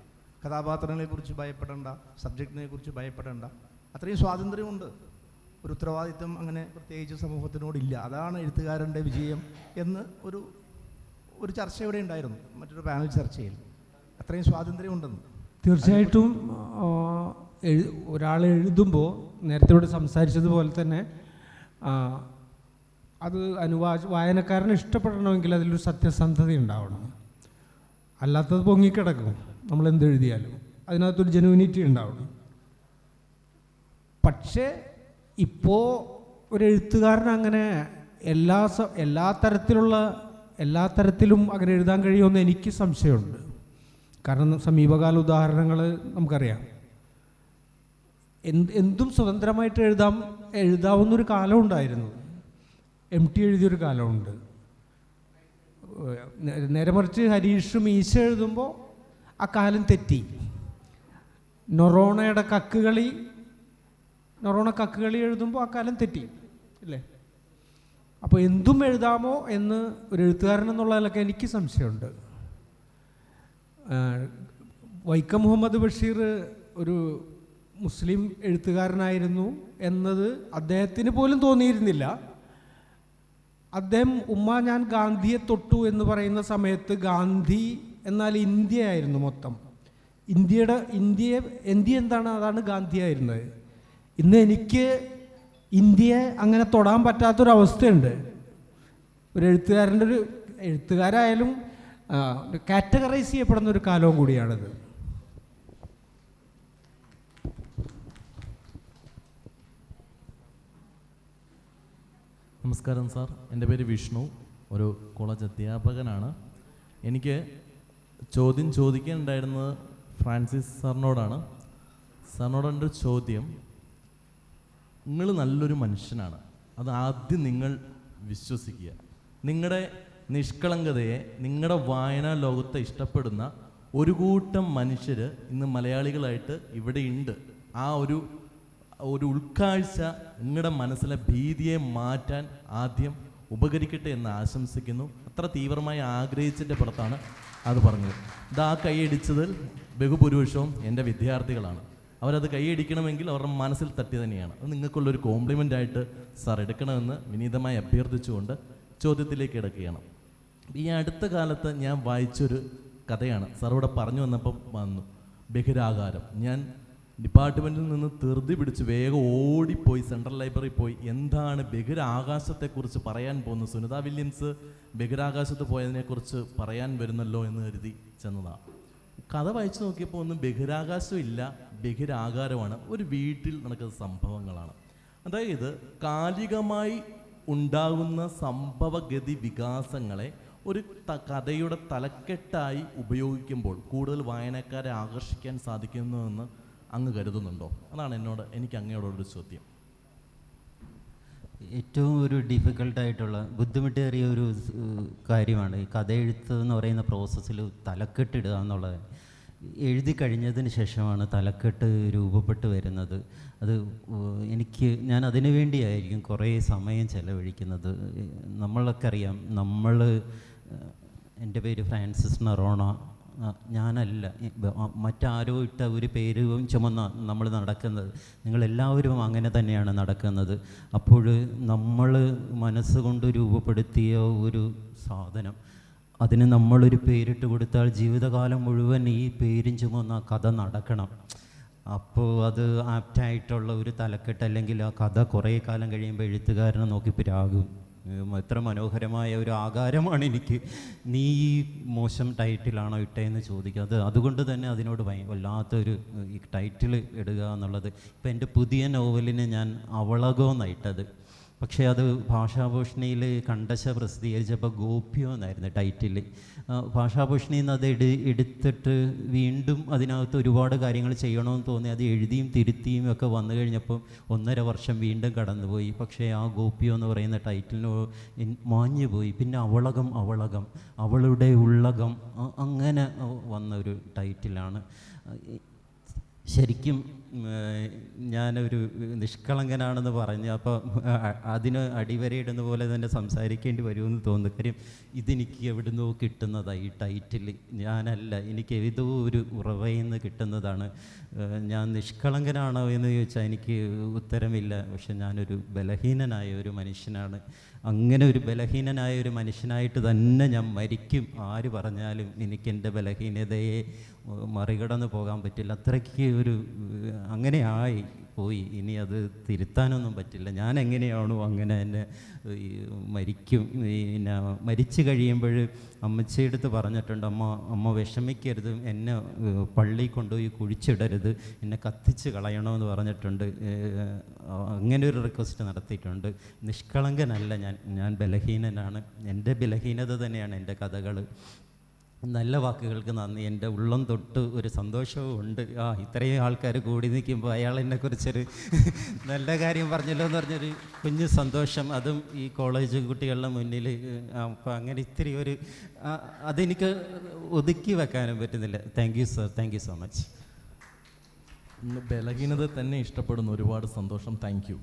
കഥാപാത്രങ്ങളെക്കുറിച്ച് ഭയപ്പെടേണ്ട, സബ്ജക്റ്റിനെ കുറിച്ച് ഭയപ്പെടേണ്ട, അത്രയും സ്വാതന്ത്ര്യമുണ്ട്. ഒരു ഉത്തരവാദിത്വം അങ്ങനെ പ്രത്യേകിച്ച് സമൂഹത്തിനോടില്ല. അതാണ് എഴുത്തുകാരൻ്റെ വിജയം എന്ന് ഒരു ചർച്ച ഇവിടെ ഉണ്ടായിരുന്നു, മറ്റൊരു പാനൽ ചർച്ചയിൽ. അത്രയും സ്വാതന്ത്ര്യമുണ്ടെന്ന്. തീർച്ചയായിട്ടും ഒരാൾ എഴുതുമ്പോൾ നേരത്തെ ഇവിടെ സംസാരിച്ചതുപോലെ തന്നെ അത് വായനക്കാരന് ഇഷ്ടപ്പെടണമെങ്കിൽ അതിലൊരു സത്യസന്ധത ഉണ്ടാവണം. അല്ലാത്തത് പൊങ്ങിക്കിടക്കും. നമ്മൾ എന്തെഴുതിയാലും അതിനകത്തൊരു ജെനുവിനിറ്റി ഉണ്ടാവണം. പക്ഷേ ഇപ്പോൾ ഒരു എഴുത്തുകാരൻ അങ്ങനെ എല്ലാ തരത്തിലും അങ്ങനെ എഴുതാൻ കഴിയുമെന്ന് എനിക്ക് സംശയമുണ്ട്. കാരണം സമീപകാല ഉദാഹരണങ്ങൾ നമുക്കറിയാം. എന്തും സ്വതന്ത്രമായിട്ട് എഴുതാവുന്നൊരു കാലം ഉണ്ടായിരുന്നു. MT എഴുതിയൊരു കാലമുണ്ട്. നേരെ മറിച്ച് ഹരീഷ് മീശ എഴുതുമ്പോൾ ആ കാലം തെറ്റി. നൊറോണ കക്കുകളി എഴുതുമ്പോൾ ആ കാലം തെറ്റി അല്ലേ? അപ്പോൾ എന്തും എഴുതാമോ എന്ന് ഒരു എഴുത്തുകാരൻ എന്നുള്ളതിലൊക്കെ എനിക്ക് സംശയമുണ്ട്. വൈക്കം മുഹമ്മദ് ബഷീർ ഒരു മുസ്ലിം എഴുത്തുകാരനായിരുന്നു എന്നത് അദ്ദേഹത്തിന് പോലും തോന്നിയിരുന്നില്ല. അദ്ദേഹം ഞാൻ ഗാന്ധിയെ തൊട്ടു എന്ന് പറയുന്ന സമയത്ത് ഗാന്ധി എന്നാൽ ഇന്ത്യയായിരുന്നു മൊത്തം. ഇന്ത്യ എന്താണ്? അതാണ് ഗാന്ധിയായിരുന്നത്. ഇന്ന് എനിക്ക് ഇന്ത്യയെ അങ്ങനെ തൊടാൻ പറ്റാത്തൊരവസ്ഥയുണ്ട്. ഒരു എഴുത്തുകാരായാലും കാറ്റഗറൈസ് ചെയ്യപ്പെടുന്ന ഒരു കാലവും കൂടിയാണിത്. നമസ്കാരം സാർ, എൻ്റെ പേര് വിഷ്ണു, ഒരു കോളേജ് അധ്യാപകനാണ്. എനിക്ക് ചോദ്യം ചോദിക്കാനുണ്ടായിരുന്നത് ഫ്രാൻസിസ് സാറിനോടാണ്. സാറിനോട് എൻ്റെ ഒരു ചോദ്യം, നിങ്ങൾ നല്ലൊരു മനുഷ്യനാണ്, അത് ആദ്യം നിങ്ങൾ വിശ്വസിക്കുക. നിങ്ങളുടെ നിഷ്കളങ്കതയെ, നിങ്ങളുടെ വായനാ ലോകത്തെ ഇഷ്ടപ്പെടുന്ന ഒരു കൂട്ടം മനുഷ്യർ ഇന്ന് മലയാളികളായിട്ട് ഇവിടെയുണ്ട്. ആ ഒരു ഉൾക്കാഴ്ച നിങ്ങളുടെ മനസ്സിലെ ഭീതിയെ മാറ്റാൻ ആദ്യം ഉപകരിക്കട്ടെ എന്ന് ആശംസിക്കുന്നു. അത്ര തീവ്രമായി ആഗ്രഹിച്ചതിൻ്റെ പുറത്താണ് അത് പറഞ്ഞത്. ഇത് ആ കൈയടിച്ചതിൽ ബഹുഭൂരിപക്ഷവും എൻ്റെ വിദ്യാർത്ഥികളാണ്. അവരത് കൈയടിക്കണമെങ്കിൽ അവരുടെ മനസ്സിൽ തട്ടി തന്നെയാണ്. അത് നിങ്ങൾക്കുള്ളൊരു കോംപ്ലിമെൻ്റ് ആയിട്ട് സാർ എടുക്കണമെന്ന് വിനീതമായി അഭ്യർത്ഥിച്ചുകൊണ്ട് ചോദ്യത്തിലേക്ക് കിടക്കുകയാണ്. ഈ അടുത്ത കാലത്ത് ഞാൻ വായിച്ചൊരു കഥയാണ്, സാർ ഇവിടെ പറഞ്ഞു വന്നപ്പം വന്നു, ബഹിരാകാരം. ഞാൻ ഡിപ്പാർട്ട്മെൻറ്റിൽ നിന്ന് ധൃതി പിടിച്ച് വേഗം ഓടിപ്പോയി സെൻട്രൽ ലൈബ്രറി പോയി എന്താണ് ബഹിരാകാശത്തെക്കുറിച്ച് പറയാൻ പോകുന്നത്, സുനിത വില്യംസ് ബഹിരാകാശത്ത് പോയതിനെക്കുറിച്ച് പറയാൻ വരുന്നല്ലോ എന്ന് കരുതി ചെന്നതാണ്. കഥ വായിച്ചു നോക്കിയപ്പോൾ ഒന്നും ബഹിരാകാശം ഇല്ല, ബഹിരാകാരമാണ്. ഒരു വീട്ടിൽ നടക്കുന്ന സംഭവങ്ങളാണ്. അതായത് കാലികമായി ഉണ്ടാകുന്ന സംഭവഗതി വികാസങ്ങളെ ഒരു കഥയുടെ തലക്കെട്ടായി ഉപയോഗിക്കുമ്പോൾ കൂടുതൽ വായനക്കാരെ ആകർഷിക്കാൻ സാധിക്കുന്നുവെന്ന് അങ്ങ് കരുതുന്നുണ്ടോ? അതാണ് എനിക്ക് അങ്ങയോടൊരു ചോദ്യം. ഏറ്റവും ഒരു ഡിഫിക്കൽട്ടായിട്ടുള്ള ബുദ്ധിമുട്ടേറിയ ഒരു കാര്യമാണ് ഈ കഥ എഴുത്ത് എന്ന് പറയുന്ന പ്രോസസ്സിൽ തലക്കെട്ടിടുക എന്നുള്ളത്. എഴുതി കഴിഞ്ഞതിന് ശേഷമാണ് തലക്കെട്ട് രൂപപ്പെട്ട് വരുന്നത്. ഞാൻ അതിനു വേണ്ടിയായിരിക്കും കുറേ സമയം ചെലവഴിക്കുന്നത്. നമ്മളൊക്കെ അറിയാം, എൻ്റെ പേര് ഫ്രാൻസിസ് നൊറോണ, ഞാനല്ല, മറ്റാരോ ഇട്ട ഒരു പേരും ചുമന്ന നമ്മൾ നടക്കുന്നത്. നിങ്ങളെല്ലാവരും അങ്ങനെ തന്നെയാണ് നടക്കുന്നത്. അപ്പോൾ നമ്മൾ മനസ്സുകൊണ്ട് രൂപപ്പെടുത്തിയ ഒരു സാധനം, അതിന് നമ്മളൊരു പേരിട്ട് കൊടുത്താൽ ജീവിതകാലം മുഴുവൻ ഈ പേരും ചുമന്ന കഥ നടക്കണം. അപ്പോൾ അത് ആപ്റ്റായിട്ടുള്ള ഒരു തലക്കെട്ട്, അല്ലെങ്കിൽ ആ കഥ കുറേ കാലം കഴിയുമ്പോൾ എഴുത്തുകാരനെ നോക്കി പിരാകും. എത്ര മനോഹരമായ ഒരു ആകാരമാണ് എനിക്ക്, നീ മോശം ടൈറ്റിലാണോ ഇട്ടതെന്ന് ചോദിക്കുക. അതുകൊണ്ട് തന്നെ അതിനോട് വല്ലാത്തൊരു ഈ ടൈറ്റിൽ ഇടുക എന്നുള്ളത്. ഇപ്പം എൻ്റെ പുതിയ നോവലിന് ഞാൻ അവളകോന്നാണ് ഇട്ടത്. പക്ഷേ അത് ഭാഷാഭൂഷണിയിൽ കണ്ടശ പ്രസിദ്ധീകരിച്ചപ്പോൾ ഗോപ്യോ എന്നായിരുന്നു ടൈറ്റിൽ. ഭാഷാഭൂഷണിയിൽ നിന്ന് അത് എടുത്തിട്ട് വീണ്ടും അതിനകത്ത് ഒരുപാട് കാര്യങ്ങൾ ചെയ്യണമെന്ന് തോന്നി. അത് എഴുതിയും തിരുത്തിയും ഒക്കെ വന്നു കഴിഞ്ഞപ്പോൾ 1.5 വർഷം വീണ്ടും കടന്നുപോയി. പക്ഷേ ആ ഗോപ്യോ എന്ന് പറയുന്ന ടൈറ്റിലിന് മാഞ്ഞു പോയി. പിന്നെ അവളകം, അവളുടെ ഉള്ളകം, അങ്ങനെ വന്ന ഒരു ടൈറ്റിലാണ്. ശരിക്കും ഞാനൊരു നിഷ്കളങ്കനാണെന്ന് പറഞ്ഞ് അപ്പോൾ അതിന് അടിവരയിടുന്ന പോലെ തന്നെ സംസാരിക്കേണ്ടി വരുമെന്ന് തോന്നുന്നു. കാര്യം ഇതെനിക്ക് എവിടുന്നോ കിട്ടുന്നതാണ് ഈ ടൈറ്റിൽ. ഞാനല്ല, എനിക്ക് ഏതോ ഒരു ഉറവയിൽ നിന്ന് കിട്ടുന്നതാണ്. ഞാൻ നിഷ്കളങ്കനാണോ എന്ന് ചോദിച്ചാൽ എനിക്ക് ഉത്തരമില്ല. പക്ഷെ ഞാനൊരു ബലഹീനനായ ഒരു മനുഷ്യനാണ്. അങ്ങനെ ഒരു ബലഹീനനായ ഒരു മനുഷ്യനായിട്ട് തന്നെ ഞാൻ മരിക്കും. ആര് പറഞ്ഞാലും എനിക്കെൻ്റെ ബലഹീനതയെ മറികടന്ന് പോകാൻ പറ്റില്ല. അത്രയ്ക്ക് ഒരു അങ്ങനെ ആയി പോയി. ഇനി അത് തിരുത്താനൊന്നും പറ്റില്ല. ഞാൻ എങ്ങനെയാണോ അങ്ങനെ തന്നെ മരിക്കും. പിന്നെ മരിച്ചു കഴിയുമ്പോൾ അമ്മച്ചിയെടുത്ത് പറഞ്ഞിട്ടുണ്ട്, അമ്മ വിഷമിക്കരുത്, എന്നെ പള്ളിയിൽ കൊണ്ടുപോയി കുഴിച്ചിടരുത്, എന്നെ കത്തിച്ച് കളയണമെന്ന് പറഞ്ഞിട്ടുണ്ട്. അങ്ങനെ ഒരു റിക്വസ്റ്റ് നടത്തിയിട്ടുണ്ട്. നിഷ്കളങ്കനല്ല ഞാൻ ബലഹീനനാണ്. എൻ്റെ ബലഹീനത തന്നെയാണ് എൻ്റെ കഥകൾ. നല്ല വാക്കുകൾക്ക് നന്ദി. എൻ്റെ ഉള്ളം തൊട്ട് ഒരു സന്തോഷവും ഉണ്ട്. ഇത്രയും ആൾക്കാർ കൂടി നിൽക്കുമ്പോൾ അയാൾ എന്നെക്കുറിച്ചൊരു നല്ല കാര്യം പറഞ്ഞല്ലോ എന്ന് പറഞ്ഞൊരു കുഞ്ഞു സന്തോഷം. അതും ഈ കോളേജ് കുട്ടികളുടെ മുന്നിൽ. അപ്പോൾ അങ്ങനെ ഇത്തിരി ഒരു അതെനിക്ക് ഒതുക്കി വെക്കാനും പറ്റുന്നില്ല. Thank you sir, thank you so much. ബലഹീനത തന്നെ ഇഷ്ടപ്പെടുന്നു. ഒരുപാട് സന്തോഷം, താങ്ക് യു.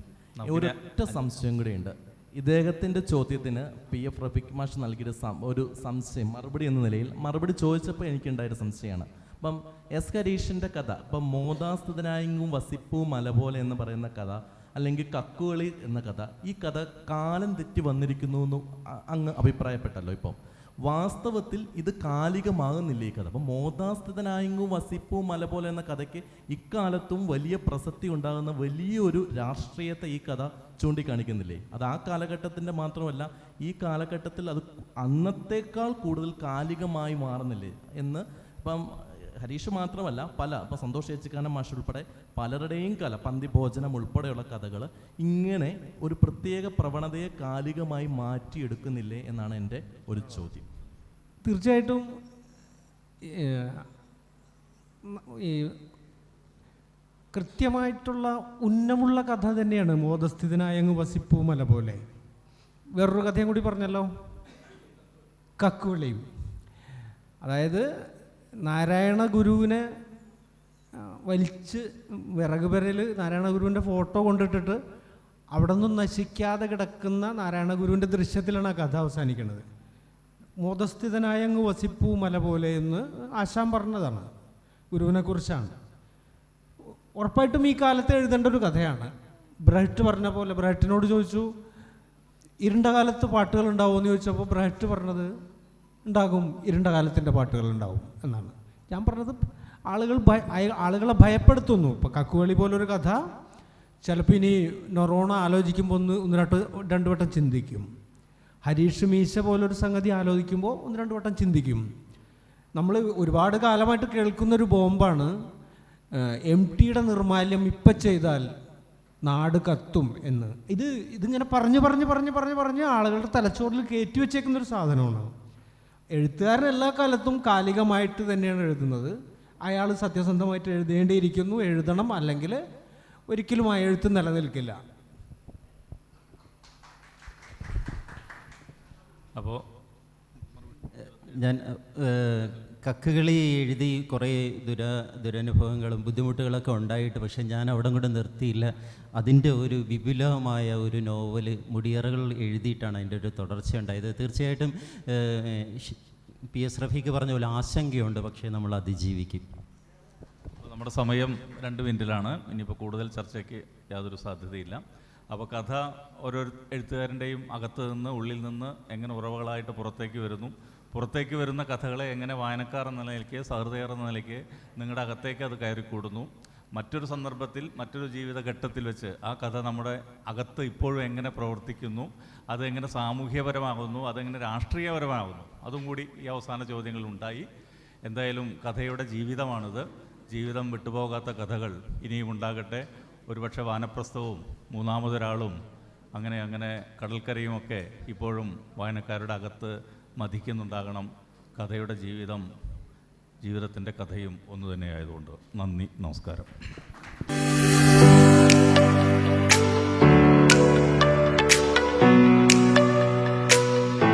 ഒരൊറ്റ സംശയം കൂടെയുണ്ട്. ഇദ്ദേഹത്തിൻ്റെ ചോദ്യത്തിന് PF റഫീഖ് മാഷ് നൽകിയ ഒരു സംശയം മറുപടി എന്ന നിലയിൽ മറുപടി ചോദിച്ചപ്പോൾ എനിക്കുണ്ടായൊരു സംശയമാണ്. അപ്പം എസ് ഹരീഷിൻ്റെ കഥ, ഇപ്പം മോദാസ്തുതനായെങ്കും വസിപ്പൂ മല പോലെ എന്ന് പറയുന്ന കഥ, അല്ലെങ്കിൽ കക്കുകളി എന്ന കഥ, ഈ കഥ കാലം തെറ്റി വന്നിരിക്കുന്നു എന്ന് അങ്ങ് അഭിപ്രായപ്പെട്ടല്ലോ. ഇപ്പം വാസ്തവത്തിൽ ഇത് കാലികമാകുന്നില്ല ഈ കഥ. അപ്പം മോദാസ്തുതനായെങ്കും വസിപ്പൂ മല പോലെ എന്ന കഥയ്ക്ക് ഇക്കാലത്തും വലിയ പ്രസക്തി ഉണ്ടാകുന്ന വലിയൊരു രാഷ്ട്രീയത്തെ ഈ കഥ ചൂണ്ടിക്കാണിക്കുന്നില്ലേ? അത് ആ കാലഘട്ടത്തിൻ്റെ മാത്രമല്ല, ഈ കാലഘട്ടത്തിൽ അത് അന്നത്തേക്കാൾ കൂടുതൽ കാലികമായി മാറുന്നില്ലേ എന്ന് ഇപ്പം ഹരീഷ് മാത്രമല്ല ഇപ്പം സന്തോഷ് ചേച്ചിക്കാനം മാഷ് ഉൾപ്പെടെ പലരുടെയും കല, പന്തിഭോജനം ഉൾപ്പെടെയുള്ള കഥകൾ ഇങ്ങനെ ഒരു പ്രത്യേക പ്രവണതയെ കാലികമായി മാറ്റിയെടുക്കുന്നില്ലേ എന്നാണ് എൻ്റെ ഒരു ചോദ്യം. തീർച്ചയായിട്ടും ഈ കൃത്യമായിട്ടുള്ള ഉന്നമുള്ള കഥ തന്നെയാണ് മോദസ്ഥിതനായങ്ങ് വസിപ്പൂ മല പോലെ. വേറൊരു കഥയും കൂടി പറഞ്ഞല്ലോ, കക്കുവിളിയും. അതായത് നാരായണ ഗുരുവിനെ വലിച്ച് വിറക് പെരയിൽ നാരായണ ഗുരുവിൻ്റെ ഫോട്ടോ കൊണ്ടിട്ടിട്ട് അവിടെ നിന്നും നശിക്കാതെ കിടക്കുന്ന നാരായണ ഗുരുവിൻ്റെ ദൃശ്യത്തിലാണ് ആ കഥ അവസാനിക്കുന്നത്. മോദസ്ഥിതനായങ്ങ് വസിപ്പൂ മല പോലെ എന്ന് ആശാൻ പറഞ്ഞതാണ്, ഗുരുവിനെക്കുറിച്ചാണ്. ഉറപ്പായിട്ടും ഈ കാലത്ത് എഴുതേണ്ട ഒരു കഥയാണ്. ബ്രഹ്റ്റ് പറഞ്ഞ പോലെ, ബ്രഹ്റ്റിനോട് ചോദിച്ചു ഇരുണ്ട കാലത്ത് പാട്ടുകൾ ഉണ്ടാവുമെന്ന് ചോദിച്ചപ്പോൾ ബ്രഹ്റ്റ് പറഞ്ഞത് ഉണ്ടാകും, ഇരുണ്ട കാലത്തിൻ്റെ പാട്ടുകൾ ഉണ്ടാവും എന്നാണ്. ഞാൻ പറഞ്ഞത് ആളുകളെ ഭയപ്പെടുത്തുന്നു. ഇപ്പോൾ കക്കുകളി പോലൊരു കഥ ചിലപ്പോൾ ഇനി നൊറോണ ആലോചിക്കുമ്പോൾ രണ്ട് വട്ടം ചിന്തിക്കും. ഹരീഷ് മീശ പോലൊരു സംഗതി ആലോചിക്കുമ്പോൾ 1-2 വട്ടം ചിന്തിക്കും. നമ്മൾ ഒരുപാട് കാലമായിട്ട് കേൾക്കുന്നൊരു ബോംബാണ് MTയുടെ നിർമാല്യം ഇപ്പം ചെയ്താൽ നാട് കത്തും എന്ന്. ഇതിങ്ങനെ പറഞ്ഞ് ആളുകളുടെ തലച്ചോറിൽ കയറ്റി വെച്ചേക്കുന്നൊരു സാധനമാണ്. എഴുത്തുകാരൻ എല്ലാ കാലത്തും കാലികമായിട്ട് തന്നെയാണ് എഴുതുന്നത്. അയാൾ സത്യസന്ധമായിട്ട് എഴുതേണ്ടിയിരിക്കുന്നു, എഴുതണം, അല്ലെങ്കിൽ ഒരിക്കലും ആ എഴുത്ത് നിലനിൽക്കില്ല. അപ്പോൾ ഞാൻ കക്കുകളി എഴുതി കുറേ ദുരനുഭവങ്ങളും ബുദ്ധിമുട്ടുകളൊക്കെ ഉണ്ടായിട്ട്, പക്ഷെ ഞാൻ അവിടെ കൂടെ നിർത്തിയില്ല. അതിൻ്റെ ഒരു വിപുലമായ ഒരു നോവൽ മുടിയറകൾ എഴുതിയിട്ടാണ് അതിൻ്റെ ഒരു തുടർച്ച ഉണ്ടായത്. തീർച്ചയായിട്ടും PS റഫീഖ് പറഞ്ഞ പോലെ ആശങ്കയുണ്ട്, പക്ഷേ നമ്മൾ അതിജീവിക്കും. നമ്മുടെ സമയം 2 മിനിറ്റിലാണ്. ഇനിയിപ്പോൾ കൂടുതൽ ചർച്ചയ്ക്ക് യാതൊരു സാധ്യതയില്ല. അപ്പോൾ കഥ ഓരോ എഴുത്തുകാരൻ്റെയും അകത്ത് നിന്ന്, ഉള്ളിൽ നിന്ന് എങ്ങനെ ഉറവകളായിട്ട് പുറത്തേക്ക് വരുന്ന കഥകളെ എങ്ങനെ വായനക്കാർ എന്ന നിലയ്ക്ക്, സഹൃദയർ എന്ന നിലയ്ക്ക് നിങ്ങളുടെ അകത്തേക്ക് അത് കയറിക്കൂടുന്നു. മറ്റൊരു സന്ദർഭത്തിൽ, മറ്റൊരു ജീവിതഘട്ടത്തിൽ വെച്ച് ആ കഥ നമ്മുടെ അകത്ത് ഇപ്പോഴും എങ്ങനെ പ്രവർത്തിക്കുന്നു, അതെങ്ങനെ സാമൂഹ്യപരമാകുന്നു, അതെങ്ങനെ രാഷ്ട്രീയപരമാകുന്നു, അതും കൂടി ഈ അവസാന ചോദ്യങ്ങളുണ്ടായി. എന്തായാലും കഥയുടെ ജീവിതമാണിത്. ജീവിതം വിട്ടുപോകാത്ത കഥകൾ ഇനിയും ഉണ്ടാകട്ടെ. ഒരുപക്ഷെ വാനപ്രസ്ഥവും മൂന്നാമതൊരാളും അങ്ങനെ കടൽക്കരയുമൊക്കെ ഇപ്പോഴും വായനക്കാരുടെ അകത്ത് മതിക്കുന്നുണ്ടാകണം. കഥയുടെ ജീവിതത്തിൻ്റെ കഥയും ഒന്നു തന്നെയായതുകൊണ്ട് നന്ദി, നമസ്കാരം.